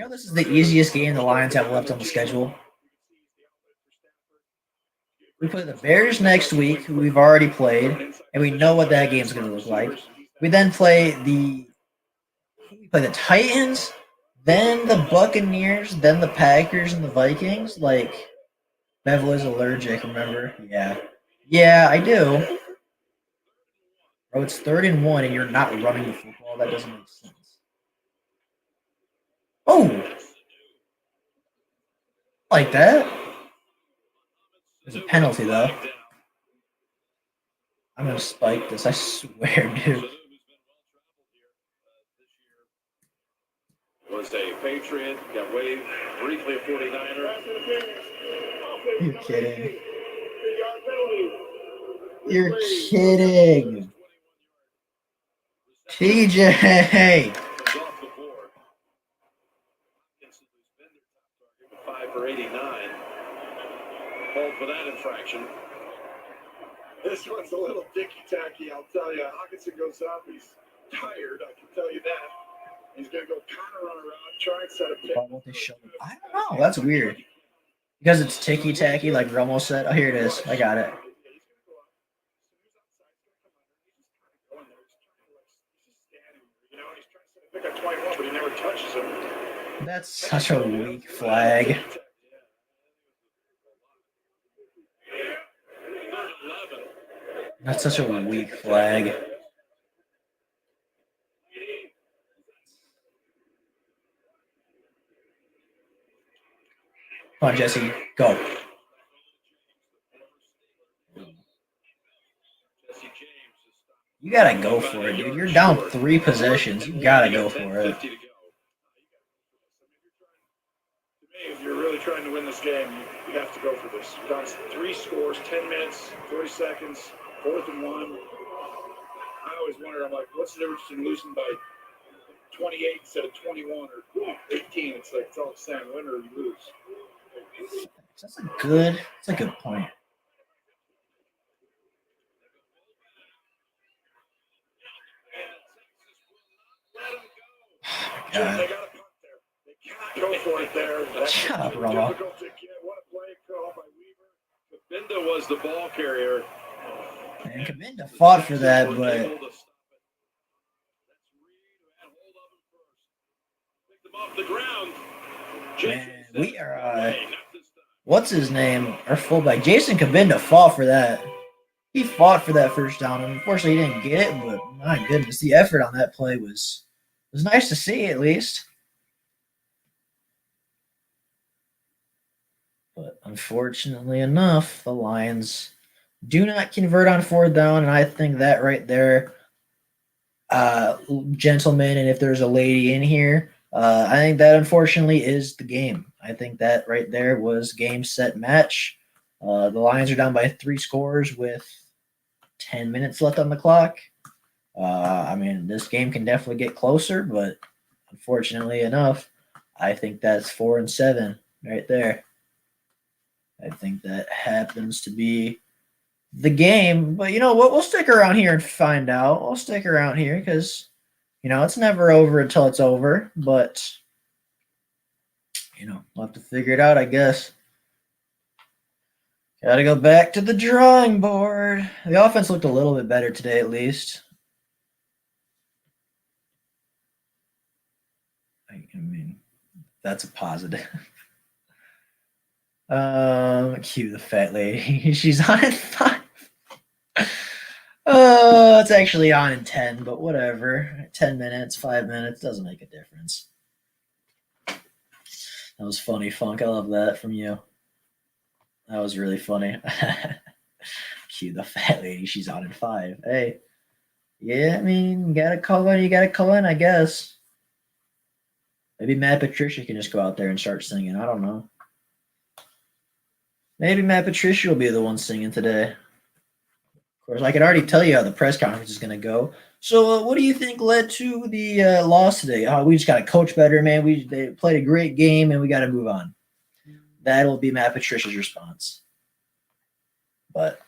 This is the easiest game the Lions have left on the schedule. We play the Bears next week, who we've already played, and we know what that game's going to look like. We then play the Titans, then the Buccaneers, then the Packers and the Vikings. Like, Bevel is allergic, remember? Yeah. Yeah, I do. Bro, it's 3rd and 1, and you're not running the football. That doesn't make sense. Oh! Like that? There's a penalty, though. I'm going to spike this. I swear, dude. Was a Patriot, got waived briefly a 49er. You're kidding. You're kidding. TJ! Off the board. 5 for 89. Called for that infraction. This one's a little ticky-tacky, I'll tell you. Hawkinson goes up. He's tired, I can tell you that. He's going to go kind of run around, try and set a pick. Why won't they show it? I don't know. That's weird. Because it's ticky-tacky, like Romo said. Oh, here it is. I got it. Pick up 21, but he never touches him. That's such a weak flag. That's such a weak flag. Come on, Jesse. Go. You gotta go for it, dude. You're down 3 possessions. You gotta go for it. If you're really trying to win this game, you have to go for this. You're down 3 scores, 10 minutes, 40 seconds, 4th and 1. I always wonder, I'm like, what's the difference in losing by 28 instead of 21 or 18? It's like, it's all the same. Win or you lose. That's a good point. They got a punt there. They cannot go for it there. That's Shut up, too Rama. difficult to get. What a play call by Weaver. Kabinda was the ball carrier. And Kabinda fought for that, but man, we are what's his name? Our fullback, Jason Kabinda, fought for that. He fought for that first down, and unfortunately, he didn't get it. But my goodness, the effort on that play was nice to see, at least. But unfortunately enough, the Lions do not convert on fourth down, and I think that right there, gentlemen, and if there's a lady in here, I think that unfortunately is the game. I think that right there was game, set, match. The Lions are down by 3 scores with 10 minutes left on the clock. I mean, this game can definitely get closer, but unfortunately enough, I think that's 4-7 right there. I think that happens to be the game. But you know what? We'll stick around here and find out. We'll stick around here because, it's never over until it's over. But, we'll have to figure it out, I guess. Got to go back to the drawing board. The offense looked a little bit better today, at least. I mean, that's a positive. Cue the fat lady. She's on at 5. It's actually on in 10, but whatever. 10 minutes, 5 minutes, doesn't make a difference. That was funny, Funk. I love that from you. That was really funny. Cue the fat lady. She's on in 5. Hey. Yeah, I mean, you gotta call in, I guess. Maybe Matt Patricia can just go out there and start singing. I don't know. Maybe Matt Patricia will be the one singing today. Of course, I can already tell you how the press conference is going to go. So, what do you think led to the loss today? We just got to coach better, man. They played a great game, and we got to move on. That'll be Matt Patricia's response. But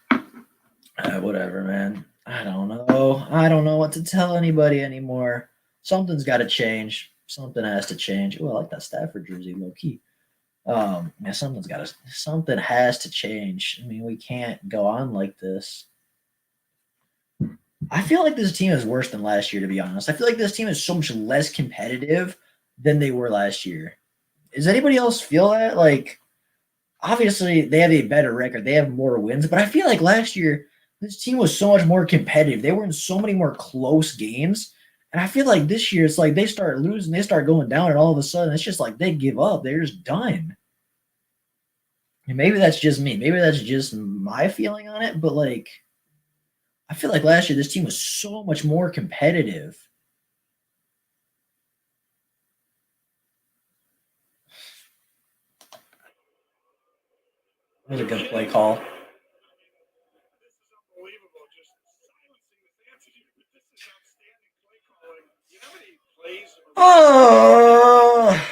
whatever, man. I don't know. I don't know what to tell anybody anymore. Something's got to change. Something has to change. Oh, I like that Stafford jersey, low key. Man, something has to change. I mean, we can't go on like this. I feel like this team is worse than last year, to be honest. I feel like this team is so much less competitive than they were last year. Does anybody else feel that? Like, obviously, they have a better record. They have more wins. But I feel like last year, this team was so much more competitive. They were in so many more close games. And I feel like this year, it's like they start losing, they start going down, and all of a sudden, it's just like they give up. They're just done. And maybe that's just me. Maybe that's just my feeling on it. But, like, I feel like last year, this team was so much more competitive. That was a good play call. Oh!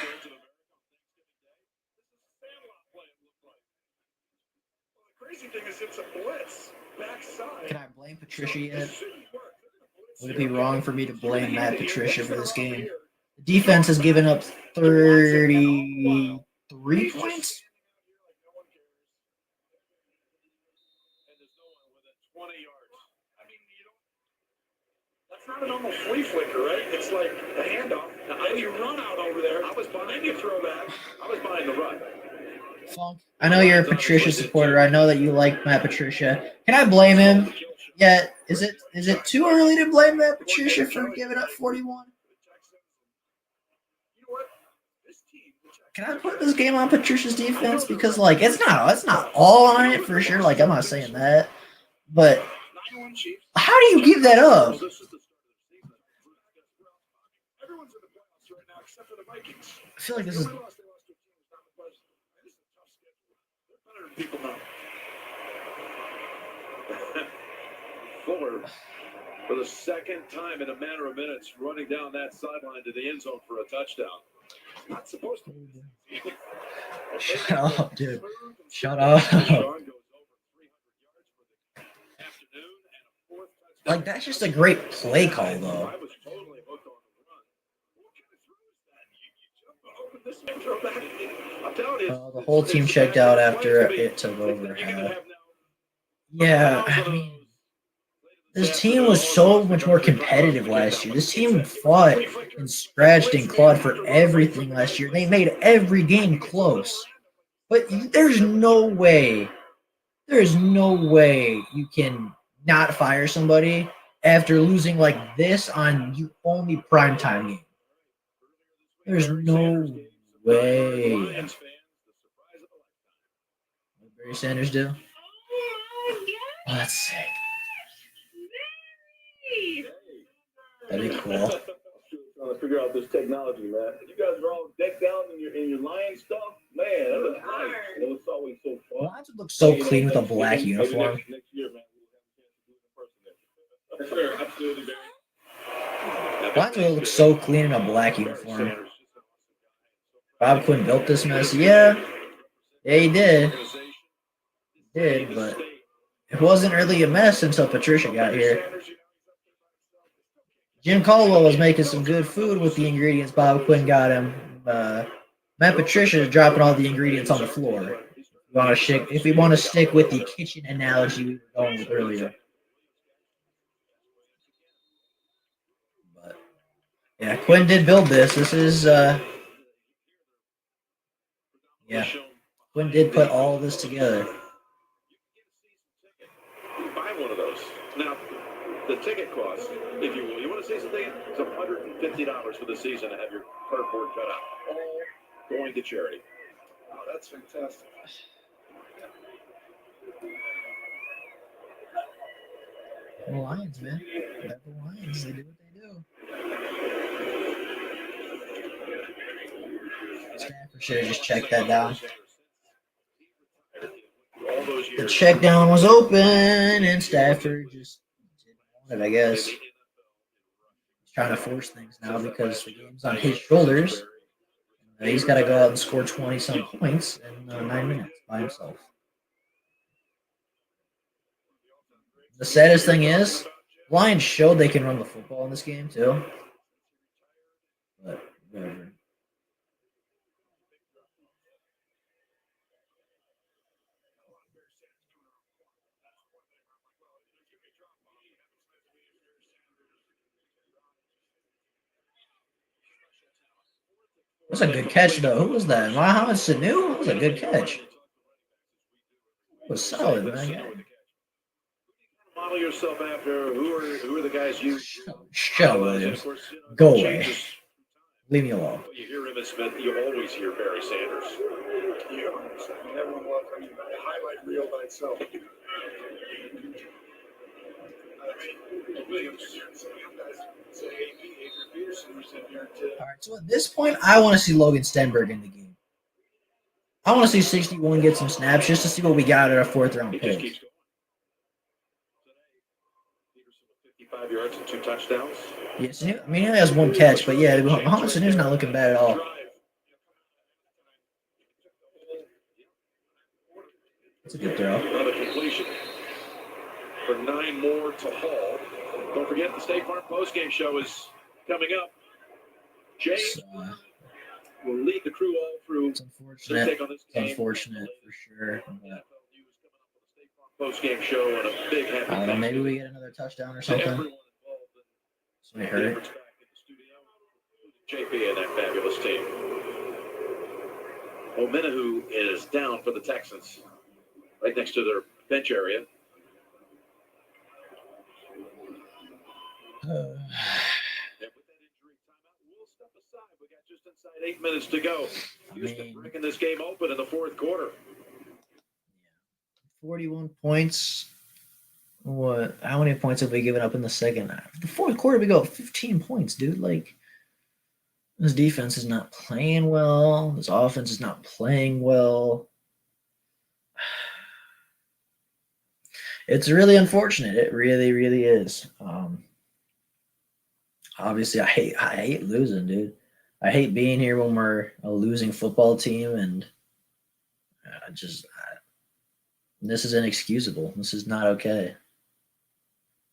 Crazy thing is it's a blitz backside. Can I blame Patricia yet? Would it be wrong for me to blame Matt Patricia for this game? The defense has given up 33 points. That's not a normal flea flicker, right? It's like a handoff. And you run out over there. I was behind you, throw back. I was behind the run. Funk, I know you're a Patricia supporter. I know that you like Matt Patricia. Can I blame him? Yeah, is it too early to blame Matt Patricia for giving up 41? Can I put this game on Patricia's defense? Because like it's not all on it for sure. Like I'm not saying that, but how do you give that up? I feel like this is. Fuller for the second time in a matter of minutes, running down that sideline to the end zone for a touchdown. Not supposed to. Shut up, dude. Shut up. Like, that's just a great play call, though. I was totally hooked on the run. What kind of throw is that? You jump over this and throw back. I'm telling you, The whole team checked out after it took over. Yeah, I mean, this team was so much more competitive last year. This team fought and scratched and clawed for everything last year. They made every game close. But there's no way you can not fire somebody after losing like this on you only primetime game. There's no way. What did Barry Sanders do? Oh, that's sick. That'd be cool. Trying to figure out this technology, man. You guys are all decked out in your lion stuff, man. That looks nice. It looks always so fun. Lions would look so clean with a black uniform. Next year, man, we'll have a chance to do it in person. Sure, absolutely, Barry. Lions would look so clean in a black uniform. Bob Quinn built this mess. Yeah, he did. He did, but it wasn't really a mess until Patricia got here. Jim Caldwell was making some good food with the ingredients Bob Quinn got him. Matt Patricia is dropping all the ingredients on the floor. If we want to stick with the kitchen analogy we were going with earlier. But yeah, Quinn did build this. This is Quinn did put all this together. Buy one of those. Now, the ticket cost, if you will. You want to see something? It's $150 for the season to have your cardboard cut out. All going to charity. Oh, that's fantastic. The Lions, man. They're the Lions. They do what they do. Stafford should have just checked that down. The check down was open, and Stafford just didn't want it, I guess. He's trying to force things now because the game's on his shoulders. He's got to go out and score 20-some points in 9 minutes by himself. The saddest thing is, Lions showed they can run the football in this game, too. But whatever. That was a good catch, though. Who was that? Mohamed Sanu? That was a good catch. It was solid, man. Model yourself after who are the guys you Shut up, Williams. Go away. Leave me alone. You hear Emmitt Smith, you always hear Barry Sanders. Yeah, everyone wants a highlight reel by itself. All right, so at this point, I want to see Logan Stenberg in the game. I want to see 61 get some snaps just to see what we got at our 4th-round pick. 55 yards and 2 touchdowns. Yes, I mean, he only has 1 catch, but yeah, Mohamed Sanu's not looking bad at all. That's a good throw. Another completion for 9 more to Hall. Don't forget the State Farm postgame show is coming up. Jay will lead the crew all through. It's unfortunate. It's unfortunate for sure. But postgame show and a big happy. I don't know. Maybe we get another touchdown or something. So we heard it. JP and that fabulous team. Omenahu is down for the Texans, right next to their bench area. We'll step aside. We got just inside 8 minutes to go. Houston breaking this game open in the 4th quarter. 41 points. What? How many points have we given up in the second? The 4th quarter, we go 15 points, dude. Like, this defense is not playing well. This offense is not playing well. It's really unfortunate. It really, really is. obviously I hate losing, dude. I hate being here when we're a losing football team, and this is inexcusable. This is not okay.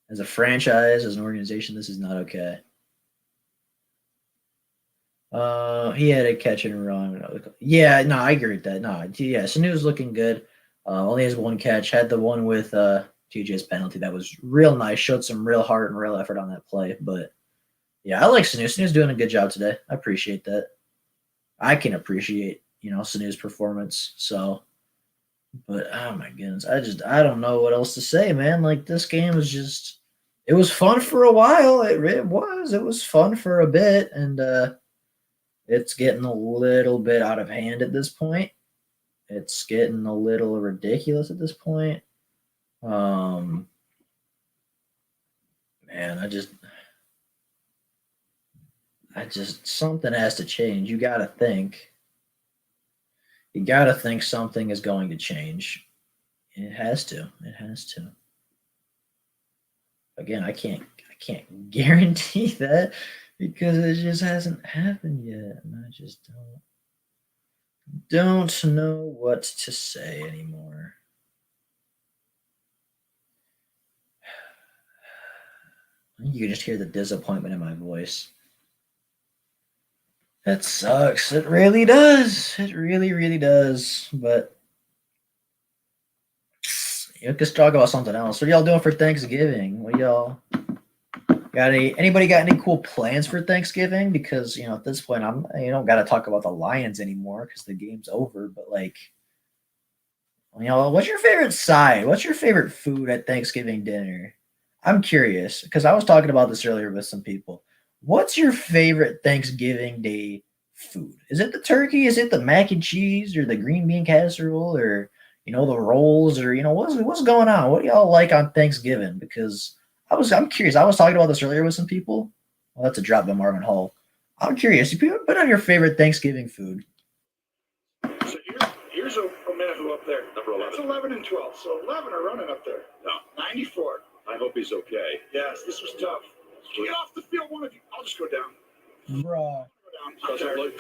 As a franchise, as an organization, this is not okay. He had a catch and run. Yeah, no, I agree with that. No, yeah, Sanu's looking good. Only has one catch. Had the one with TJ's penalty that was real nice. Showed some real heart and real effort on that play. But yeah, I like Sanu. Sanu's doing a good job today. I appreciate that. I can appreciate Sanu's performance. So, but oh my goodness, I don't know what else to say, man. Like this game was just, it was fun for a while. It was fun for a bit, and it's getting a little bit out of hand at this point. It's getting a little ridiculous at this point. Man, I just something has to change. You gotta think something is going to change. It has to. It has to. Again, I can't guarantee that because it just hasn't happened yet, and I just don't know what to say anymore. You can just hear the disappointment in my voice. That sucks. It really does. It really, really does. But let's talk about something else. What y'all doing for Thanksgiving? What y'all got? Anybody got any cool plans for Thanksgiving? Because at this point, you don't got to talk about the Lions anymore because the game's over. But what's your favorite side? What's your favorite food at Thanksgiving dinner? I'm curious because I was talking about this earlier with some people. What's your favorite Thanksgiving Day food? Is it the turkey? Is it the mac and cheese or the green bean casserole or the rolls or what's going on? What do y'all like on Thanksgiving? Because I'm curious. I was talking about this earlier with some people. Well, that's a drop by Marvin Hall. I'm curious. If you put on your favorite Thanksgiving food. So here's a man up there. Number 11. That's 11 and 12. So 11 are running up there. No. 94. I hope he's okay. Yes, this was tough. Get off the field, one of you. I'll just go down. Bruh. Doesn't look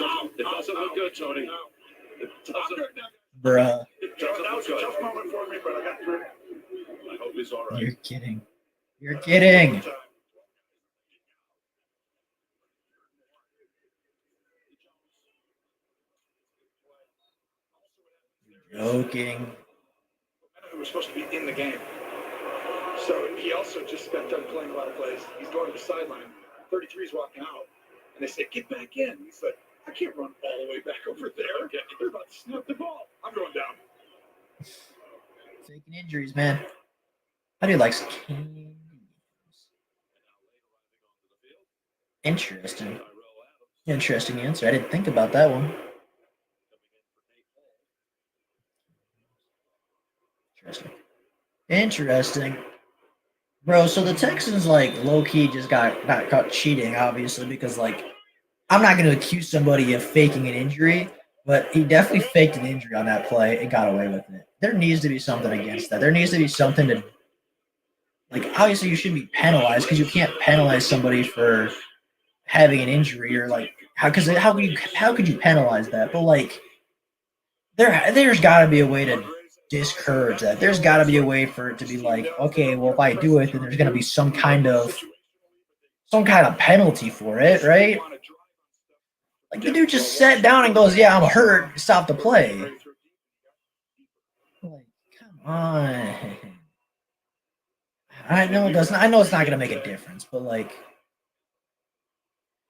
good, Tony. No. It doesn't. Bruh. That was a tough moment for me, but I got through. I hope he's all right. You're kidding. You're kidding. Joking. Who was supposed to be in the game. So he also just got done playing a lot of plays. He's going to the sideline. 33's walking out. And they say, get back in. He's like, I can't run all the way back over there. Okay. They're about to snap the ball. I'm going down. Taking injuries, man. How do you like candy? Interesting. Interesting answer. I didn't think about that one. Interesting. Bro, so the Texans low-key just got caught cheating, obviously, because I'm not gonna accuse somebody of faking an injury, but he definitely faked an injury on that play and got away with it. There needs to be something against that. There needs to be something to obviously you shouldn't be penalized because you can't penalize somebody for having an injury or how could you penalize that? But there's got to be a way to discourage that. There's got to be a way for it to be okay, well, if I do it, then there's going to be some kind of penalty for it, right? The dude just sat down and goes, "Yeah, I'm hurt. Stop the play." Come on. I know it doesn't. I know it's not going to make a difference, but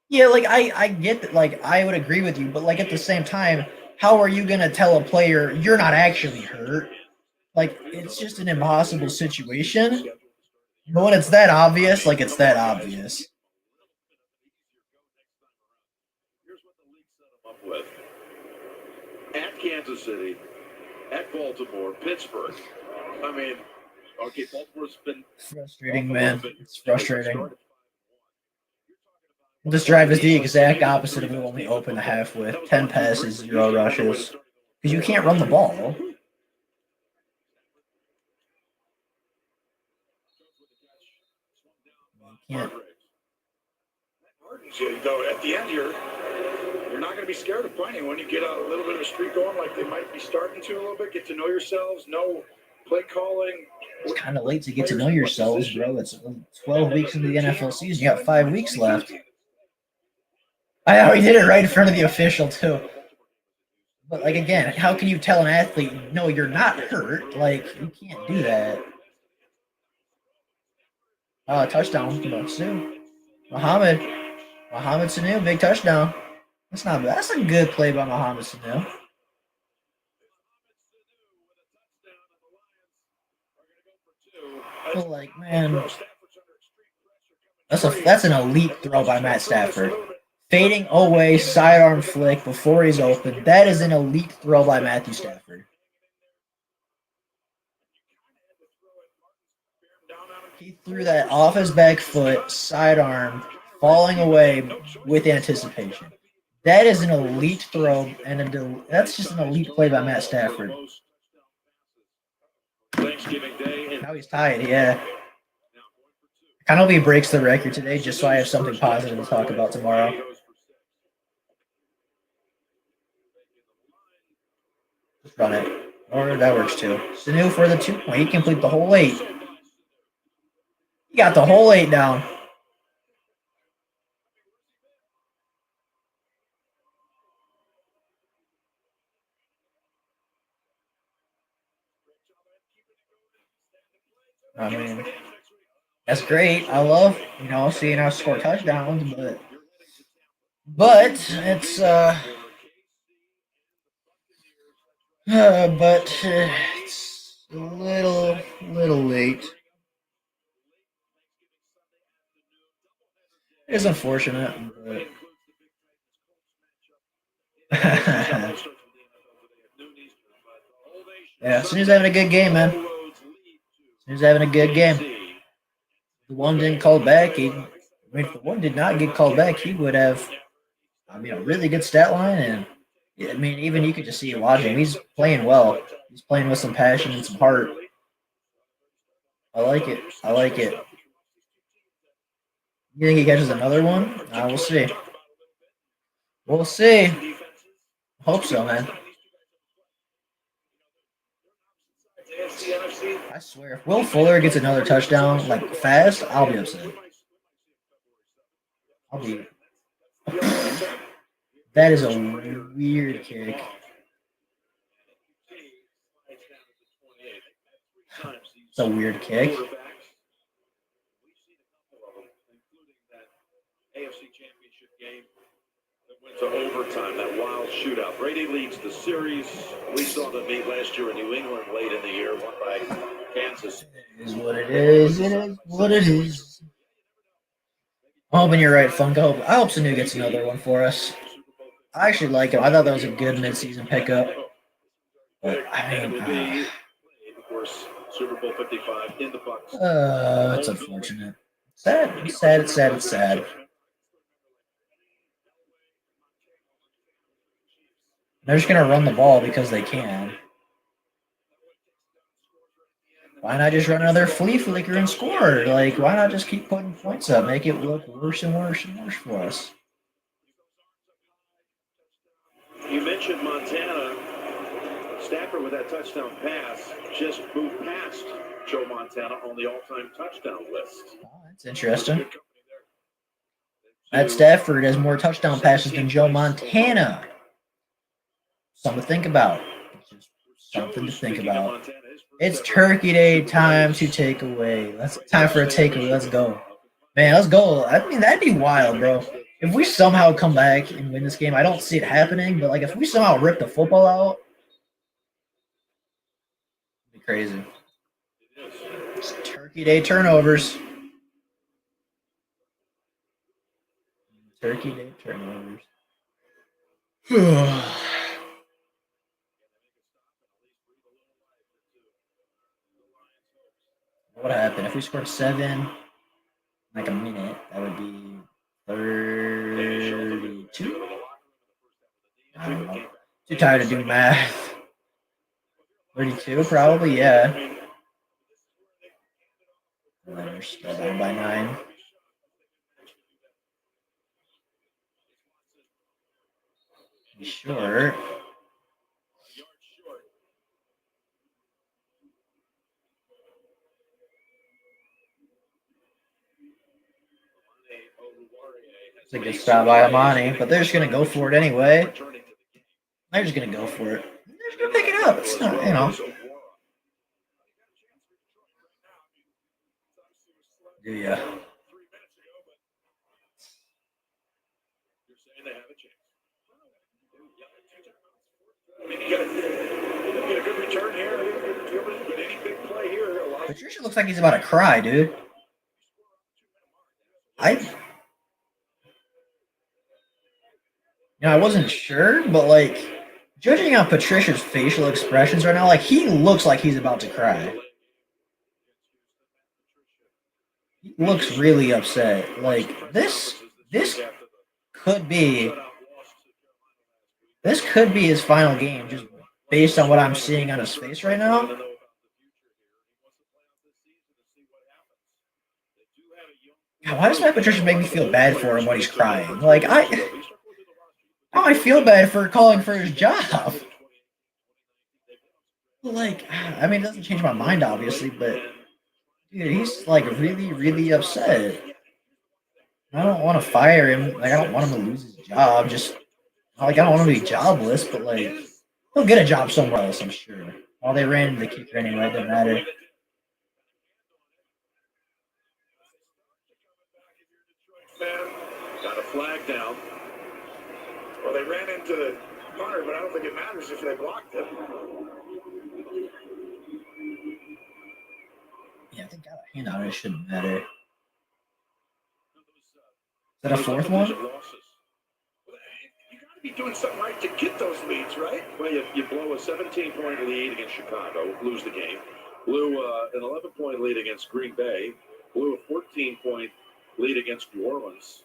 yeah, I get that. I would agree with you, but at the same time, how are you going to tell a player you're not actually hurt? It's just an impossible situation. But when it's that obvious, it's that obvious. Here's what the league set him up with. At Kansas City, at Baltimore, Pittsburgh. I mean, okay, Baltimore's been frustrating, man. It's frustrating. This drive is the exact opposite of what we opened the half with. 10 passes, 0 rushes. Because you can't run the ball. You can't. You know, at the end, you're not going to be scared of playing when you get a little bit of a streak going, like they might be starting to a little bit. Get to know yourselves, know play calling. It's kind of late to get to know yourselves, bro. It's 12 weeks into the NFL season. You got 5 weeks left. I already did it right in front of the official, too. But, like, again, how can you tell an athlete, no, you're not hurt? Like, you can't do that. Touchdown. Sanu. Mohamed Sanu, big touchdown. That's not bad. That's a good play by Mohamed Sanu. But, like, man, that's an elite throw by Matt Stafford. Fading away, sidearm flick before he's open. That is an elite throw by Matthew Stafford. He threw that off his back foot, sidearm, falling away with anticipation. That is an elite throw, and that's just an elite play by Matt Stafford. Now he's tied, yeah. I kind of hope he breaks the record today just so I have something positive to talk about tomorrow. Just run it. Or that works too. Sanu for the 2-point. He complete the whole 8. He got the whole 8 down. I mean, that's great. I love, seeing us score touchdowns, but it's it's a little late. It's unfortunate, but yeah, Sanu's having a good game, man. Sanu's having a good game. The one didn't call back. If the one did not get called back, he would have, a really good stat line. And even you could just see watching. He's playing well. He's playing with some passion and some heart. I like it. You think he catches another one? We'll see. We'll see. Hope so, man. I swear, if Will Fuller gets another touchdown, like, fast, I'll be upset. That is a weird kick. It's a weird kick. To overtime, that wild shootout. Brady leads the series. We saw them meet last year in New England late in the year, won by Kansas. It is what it is. It is what it is. I'm hoping you're right, Funk. I hope Sanu gets another one for us. I actually like him. I thought that was a good midseason pickup. But, of course, Super Bowl 55 in the Bucs. It's unfortunate. It's sad. They're just going to run the ball because they can. Why not just run another flea flicker and score? Like, why not just keep putting points up? Make it look worse and worse and worse for us. You mentioned Montana. Stafford with that touchdown pass just moved past Joe Montana on the all-time touchdown list. Oh, that's interesting. Matt Stafford has more touchdown passes than Joe Montana. Something to think about. It's Turkey Day time to take away. Time for a takeaway. Let's go. Man, let's go. That'd be wild, bro. If we somehow come back and win this game, I don't see it happening, but if we somehow rip the football out, it'd be crazy. It's Turkey Day turnovers. Turkey Day turnovers. What would happen if we scored 7 like a minute? That would be 32. I don't know. Too tired to do math. 32, probably, yeah. And then we're still down by 9. Sure. It's a good stop by Amani, but they're just going to go for it anyway. They're just going to go for it. They're just going to pick it up. It's not, you know. Do ya? Get a good return here. But any big play here. Patricia looks like he's about to cry, dude. I wasn't sure, but like, judging on Patricia's facial expressions right now, like he looks like he's about to cry. He looks really upset. Like this could be his final game, just based on what I'm seeing on his face right now. God, why does Matt Patricia make me feel bad for him when he's crying? Like I feel bad for calling for his job. Like, I mean, it doesn't change my mind, obviously, but dude, he's like really, really upset. I don't want to fire him. Like, I don't want him to lose his job. Just like I don't want him to be jobless, but like he'll get a job somewhere else, I'm sure. Well, they ran the kicker anyway. It doesn't matter. Got a flag down. Well, they ran into the punter, but I don't think it matters if they blocked it. Yeah, I think got a hand on it. It shouldn't matter. Is that a fourth one? You got to be doing something right to get those leads, right? Well, you blow a 17-point lead against Chicago, lose the game. Blew an 11-point lead against Green Bay. Blew a 14-point lead against New Orleans.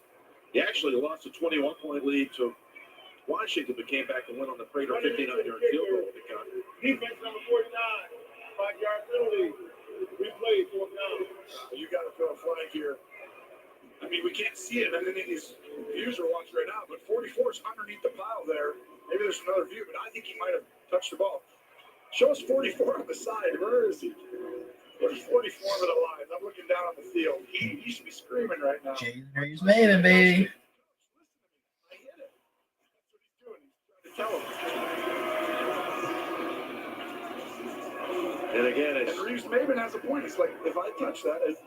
He actually lost a 21-point lead to Washington, but came back and win on the Prater 59-yard field goal. Defense number 49, 5-yard penalty. Replay, 4th down. You got to throw a flag here. I mean, we can't see it, and then these views are watching right now, but 44 is underneath the pile there. Maybe there's another view, but I think he might have touched the ball. Show us 44 on the side. Where is he? There's 44 over the line. I'm looking down on the field. He should be screaming right now. Jalen Maven, baby. I hit it. That's what he's doing. He's trying to tell him. And again, Reeves Maven has a point. It's like, if I touch that, it's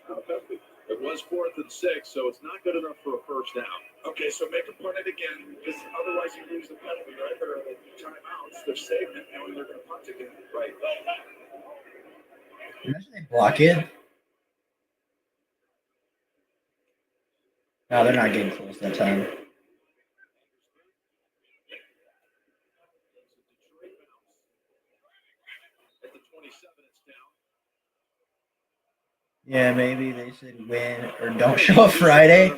not penalty. It was 4th and 6, so it's not good enough for a first down. Okay, so make a punt it again, because otherwise you lose the penalty, right? Or the timeouts. They're saving it, and they're going to punt again, right? Imagine they block it. No, they're not getting close that time. At the 27, it's down. Yeah, maybe they said win or don't show up Friday.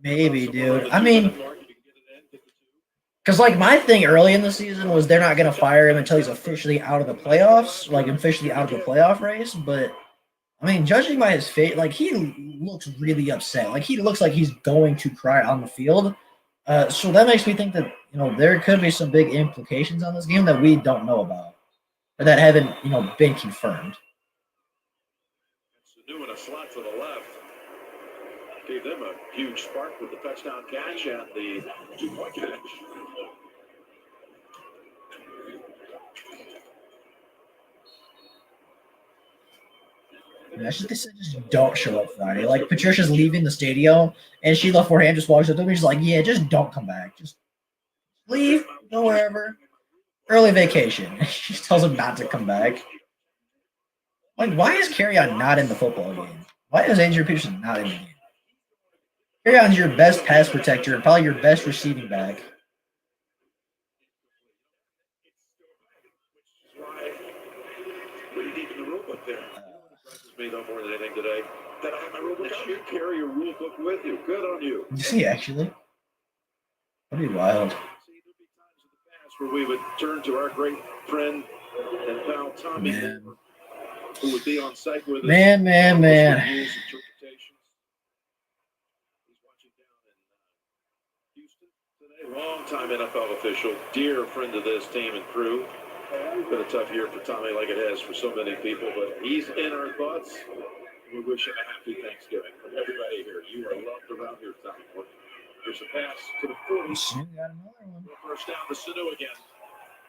Maybe, dude. I mean, because like my thing early in the season was they're not going to fire him until he's officially out of the playoffs, like officially out of the playoff race. But I mean, judging by his face, like he looks really upset. Like he looks like he's going to cry on the field. So that makes me think that, you know, there could be some big implications on this game that we don't know about or that haven't, you know, been confirmed. Sanu in a slot to the left. Gave them a huge spark with the touchdown catch and the 2-point catch. That's just, they said just don't show up Friday. Like Patricia's leaving the stadium and she left beforehand just walks up to me. She's like, yeah, just don't come back. Just leave, go wherever. Early vacation. She tells him not to come back. Like, why is Kerryon not in the football game? Why is Adrian Peterson not in the game? Kerryon's your best pass protector and probably your best receiving back. Me no more than anything today. That I have my rule book. You carry your rule book with you. Good on you. You see, actually, that'd be wild. See, there'd be times in the past where we would turn to our great friend and pal Tommy, who would be on site with us. Man. Rules, interpretations. He's watching down in Houston. Today, long-time NFL official, dear friend of this team and crew. Been a tough year for Tommy, like it has for so many people, but he's in our thoughts. We wish him a happy Thanksgiving from everybody here. You are loved around here, Tommy. There's a pass to the 40. Sanu got another one. First down to Sanu again.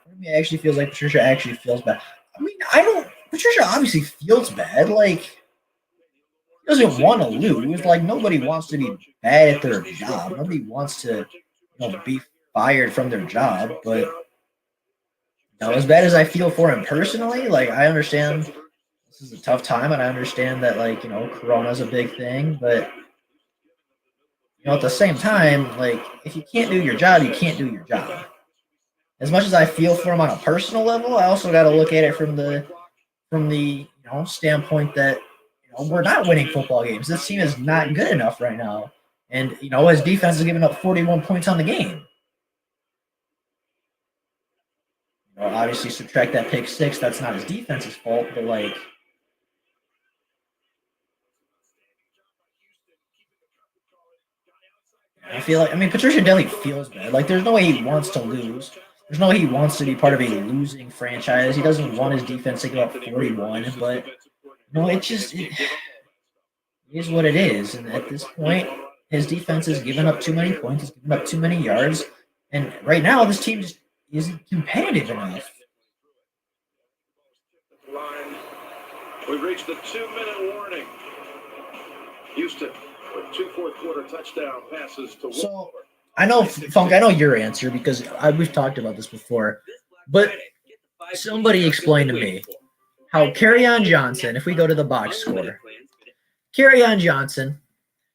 Part of me actually feels like Patricia actually feels bad. I mean, I don't. Patricia obviously feels bad. Like, he doesn't want to lose. Like, nobody wants to be bad at their job. Nobody wants to, be fired from their job. But as bad as I feel for him personally, like, I understand this is a tough time, and I understand that, like, Corona's a big thing. But at the same time, like, if you can't do your job, you can't do your job. As much as I feel for him on a personal level, I also got to look at it from the standpoint that we're not winning football games. This team is not good enough right now, and his defense is giving up 41 points on the game. Obviously subtract that pick six. That's not his defense's fault, but like. I feel like, Patricia definitely feels bad. Like, there's no way he wants to lose. There's no way he wants to be part of a losing franchise. He doesn't want his defense to give up 41, but it is what it is. And at this point, his defense is giving up too many points. He's giving up too many yards. And right now, this team just isn't competitive enough. We've reached the 2-minute warning. Houston with 2 fourth-quarter touchdown passes to So, I know, Funk, I know your answer because we've talked about this before, but somebody explain to me how Kerryon Johnson, if we go to the box score, Kerryon Johnson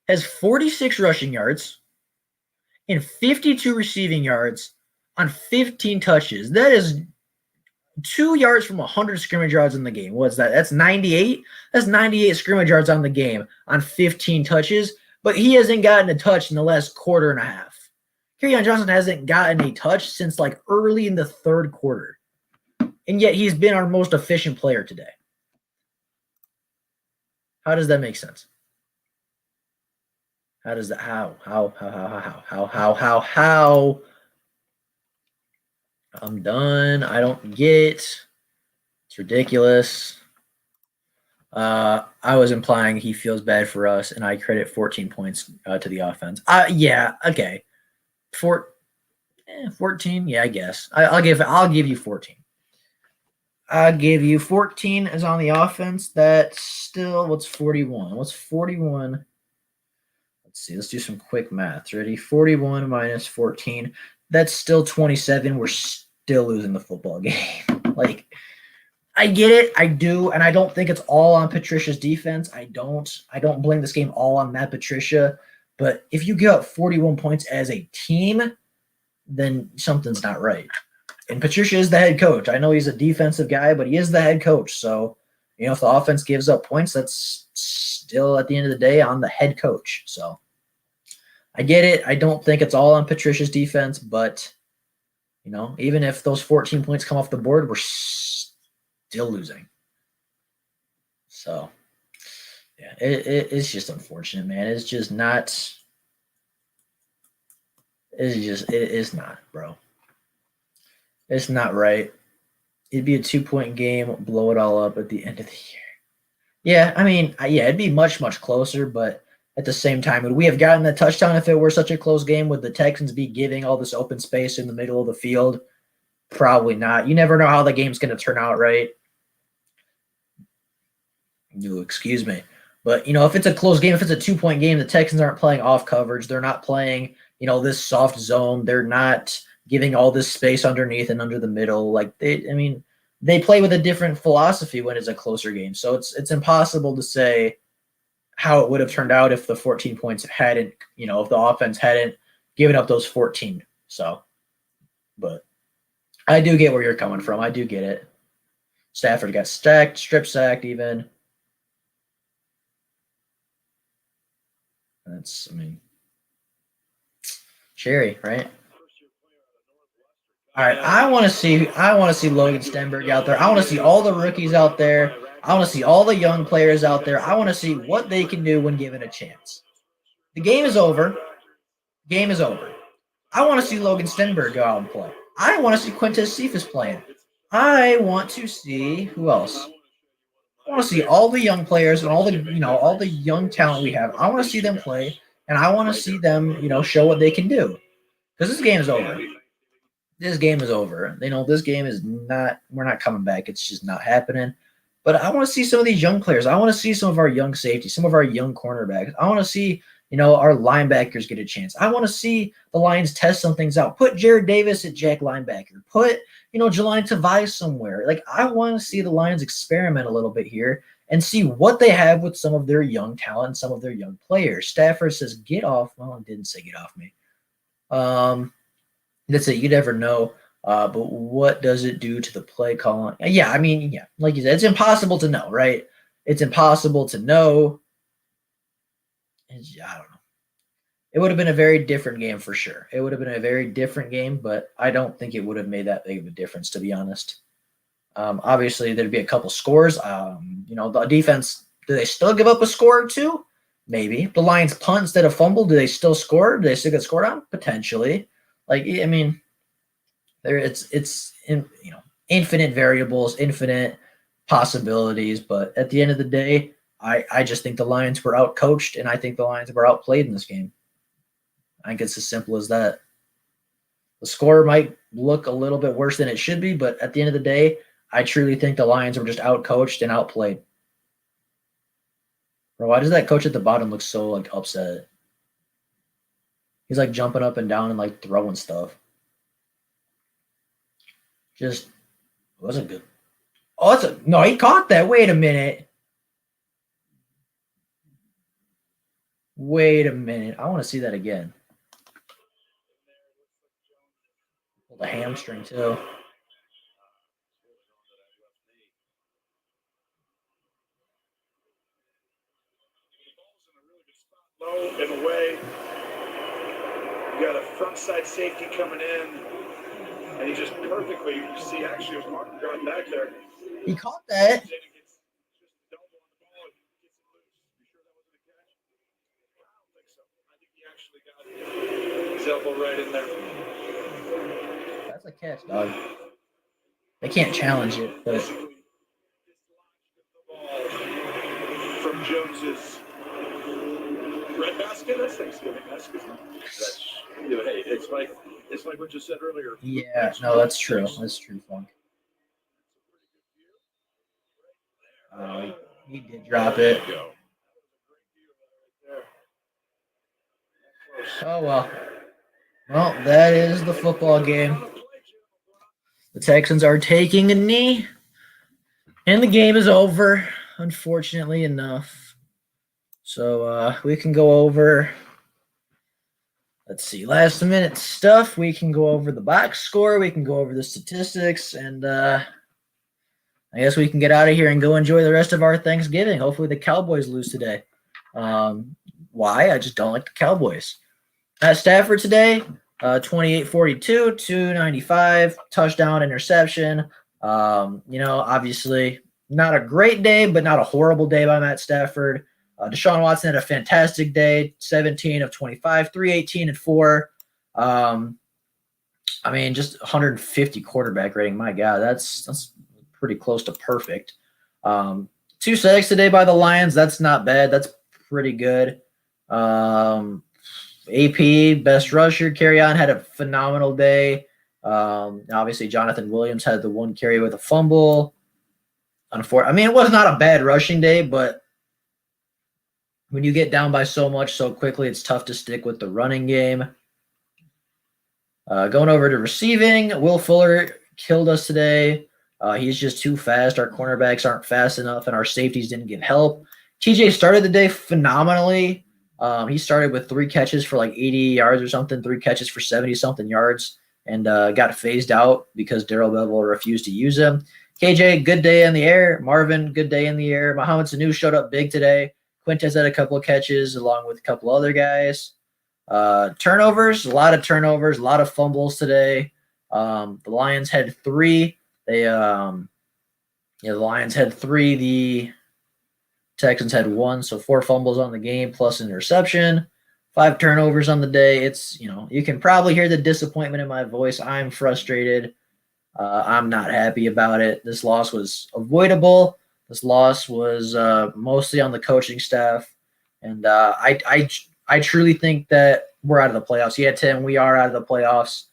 has 46 rushing yards and 52 receiving yards on 15 touches. That is 2 yards from 100 scrimmage yards in the game. What's that? That's 98? That's 98 scrimmage yards on the game on 15 touches, but he hasn't gotten a touch in the last quarter and a half. Kerryon Johnson hasn't gotten a touch since like early in the third quarter. And yet he's been our most efficient player today. How does that make sense? How does that how? I'm done. I don't get. It's ridiculous. I was implying he feels bad for us, and I credit 14 points to the offense. Yeah, okay. 14, yeah, I guess. I'll give you 14. I'll give you 14 is on the offense. That's still, what's 41? What's 41? Let's see. Let's do some quick math. Ready? 41 minus 14. That's still 27. We're still losing the football game. Like, I get it. I do. And I don't think it's all on Patricia's defense. I don't blame this game all on Matt Patricia. But if you give up 41 points as a team, then something's not right. And Patricia is the head coach. I know he's a defensive guy, but he is the head coach. So, if the offense gives up points, that's still at the end of the day on the head coach. So I get it. I don't think it's all on Patricia's defense, but, even if those 14 points come off the board, we're still losing. So, yeah, it's just unfortunate, man. It's just not. It is not, bro. It's not right. It'd be a 2-point game, blow it all up at the end of the year. Yeah, it'd be much, much closer, but at the same time, would we have gotten a touchdown if it were such a close game? Would the Texans be giving all this open space in the middle of the field? Probably not. You never know how the game's going to turn out, right? Excuse me. But, if it's a close game, if it's a 2-point game, the Texans aren't playing off coverage. They're not playing, this soft zone. They're not giving all this space underneath and under the middle. Like, they play with a different philosophy when it's a closer game. So it's impossible to say how it would have turned out if the 14 points hadn't, if the offense hadn't given up those 14. So, but I do get where you're coming from. I do get it. Stafford got strip sacked even. That's, Cherry, right? All right, I want to see Logan Stenberg out there. I want to see all the rookies out there. I want to see all the young players out there. I want to see what they can do when given a chance. The game is over. Game is over. I want to see Logan Stenberg go out and play. I want to see Quintez Cephas playing. I want to see who else. I want to see all the young players and all the young talent we have. I want to see them play, and I want to see them show what they can do. Because this game is over. This game is over. This game is not. We're not coming back. It's just not happening. But I want to see some of these young players. I want to see some of our young safeties, some of our young cornerbacks. I want to see our linebackers get a chance. I want to see the Lions test some things out. Put Jared Davis at Jack linebacker. Put Jelani Tavai somewhere. Like, I want to see the Lions experiment a little bit here and see what they have with some of their young talent and some of their young players. Stafford says, "Get off." Well, it didn't say "get off me." That's it. You never know. But what does it do to the play calling? Yeah, I mean, yeah, like you said, it's impossible to know, right? It's impossible to know. I don't know. It would have been a very different game for sure. It would have been a very different game, but I don't think it would have made that big of a difference, to be honest. Obviously, there'd be a couple scores. The defense, do they still give up a score or two? Maybe. The Lions punt instead of fumble, do they still score? Do they still get scored on? Potentially. Like, I mean, it's infinite variables, infinite possibilities, but at the end of the day, I just think the Lions were outcoached, and I think the Lions were outplayed in this game. I think it's as simple as that. The score might look a little bit worse than it should be, but at the end of the day, I truly think the Lions were just outcoached and outplayed. Bro, why does that coach at the bottom look so like upset? He's like jumping up and down and like throwing stuff. Just wasn't good. Oh, no, he caught that. Wait a minute. I want to see that again. The hamstring too. Low and away. You got a front side safety coming in, and he just perfectly. You see, actually, it was Martin going back there. He caught that. His elbow right in there. That's a catch, dog. They can't challenge it, but From Jones's red basket. That's Thanksgiving. It's like what you said earlier. yeah, no, that's true. That's true, Funk. He did drop it. Oh, well. Well, that is the football game. The Texans are taking a knee, and the game is over, unfortunately enough. So we can go over, let's see, last minute stuff. We can go over the box score. We can go over the statistics, and I guess we can get out of here and go enjoy the rest of our Thanksgiving. Hopefully the Cowboys lose today. Why? I just don't like the Cowboys. At Stafford today, 28-42, 295, touchdown, interception. Obviously not a great day, but not a horrible day by Matt Stafford. Deshaun Watson had a fantastic day, 17 of 25, 318 and 4. Just 150 quarterback rating. My God, that's pretty close to perfect. 2 sacks today by the Lions. That's not bad. That's pretty good. AP, best rusher, Kerryon had a phenomenal day. Obviously, Jonathan Williams had the 1 carry with a fumble. It was not a bad rushing day, but when you get down by so much so quickly, it's tough to stick with the running game. Going over to receiving, Will Fuller killed us today. He's just too fast. Our cornerbacks aren't fast enough, and our safeties didn't give help. TJ started the day phenomenally. He started with 3 catches for like 80 yards or something, 3 catches for 70-something yards, and got phased out because Darrell Bevell refused to use him. KJ, good day in the air. Marvin, good day in the air. Mohamed Sanu showed up big today. Quintez had a couple of catches along with a couple other guys. Turnovers, a lot of turnovers, a lot of fumbles today. The Lions had 3. The Lions had 3. The Texans had 1, so 4 fumbles on the game plus an interception. 5 turnovers on the day. It's, you can probably hear the disappointment in my voice. I'm frustrated. I'm not happy about it. This loss was avoidable. This loss was mostly on the coaching staff. And I truly think that we're out of the playoffs. Yeah, Tim, we are out of the playoffs.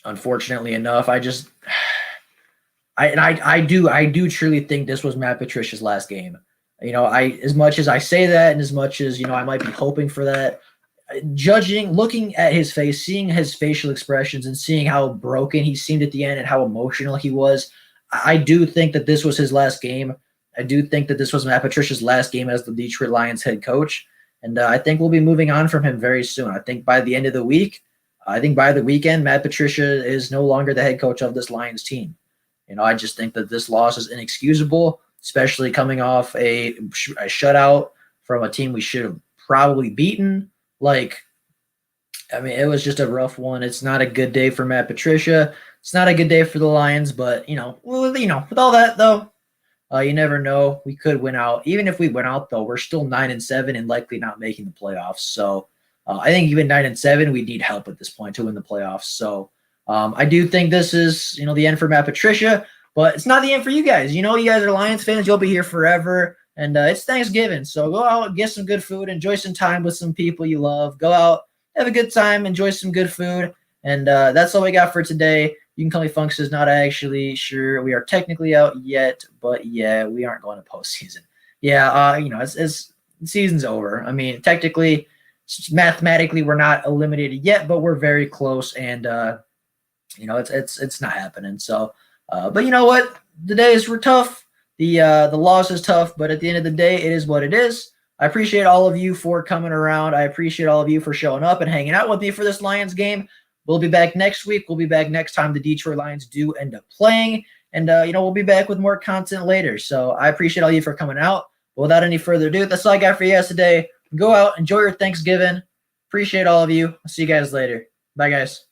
Unfortunately enough, I do truly think this was Matt Patricia's last game. As much as I say that, and as much as I might be hoping for that, looking at his face, seeing his facial expressions, and seeing how broken he seemed at the end and how emotional he was, I do think that this was his last game. I do think that this was Matt Patricia's last game as the Detroit Lions head coach, and I think we'll be moving on from him very soon. I think by the end of the week, I think by the weekend, Matt Patricia is no longer the head coach of this Lions team. I just think that this loss is inexcusable, especially coming off a shutout from a team we should have probably beaten. It was just a rough one. It's not a good day for Matt Patricia. It's not a good day for the Lions, but with all that though, you never know. We could win out. Even if we win out though, we're still 9-7 and likely not making the playoffs. So I think even 9-7, we need help at this point to win the playoffs. So I do think this is the end for Matt Patricia, but it's not the end for you guys. You guys are Lions fans. You'll be here forever. And it's Thanksgiving, so go out, get some good food, enjoy some time with some people you love. Go out, have a good time, enjoy some good food. And that's all we got for today. You can call me Funks is not actually sure. We are technically out yet, but yeah, we aren't going to postseason. Yeah, it's season's over. I mean, technically, mathematically, we're not eliminated yet, but we're very close, and it's not happening. So, but you know what? The days were tough. The loss is tough, but at the end of the day, it is what it is. I appreciate all of you for coming around. I appreciate all of you for showing up and hanging out with me for this Lions game. We'll be back next week. We'll be back next time the Detroit Lions do end up playing. And, we'll be back with more content later. So I appreciate all you for coming out. But without any further ado, that's all I got for you guys today. Go out, enjoy your Thanksgiving. Appreciate all of you. I'll see you guys later. Bye, guys.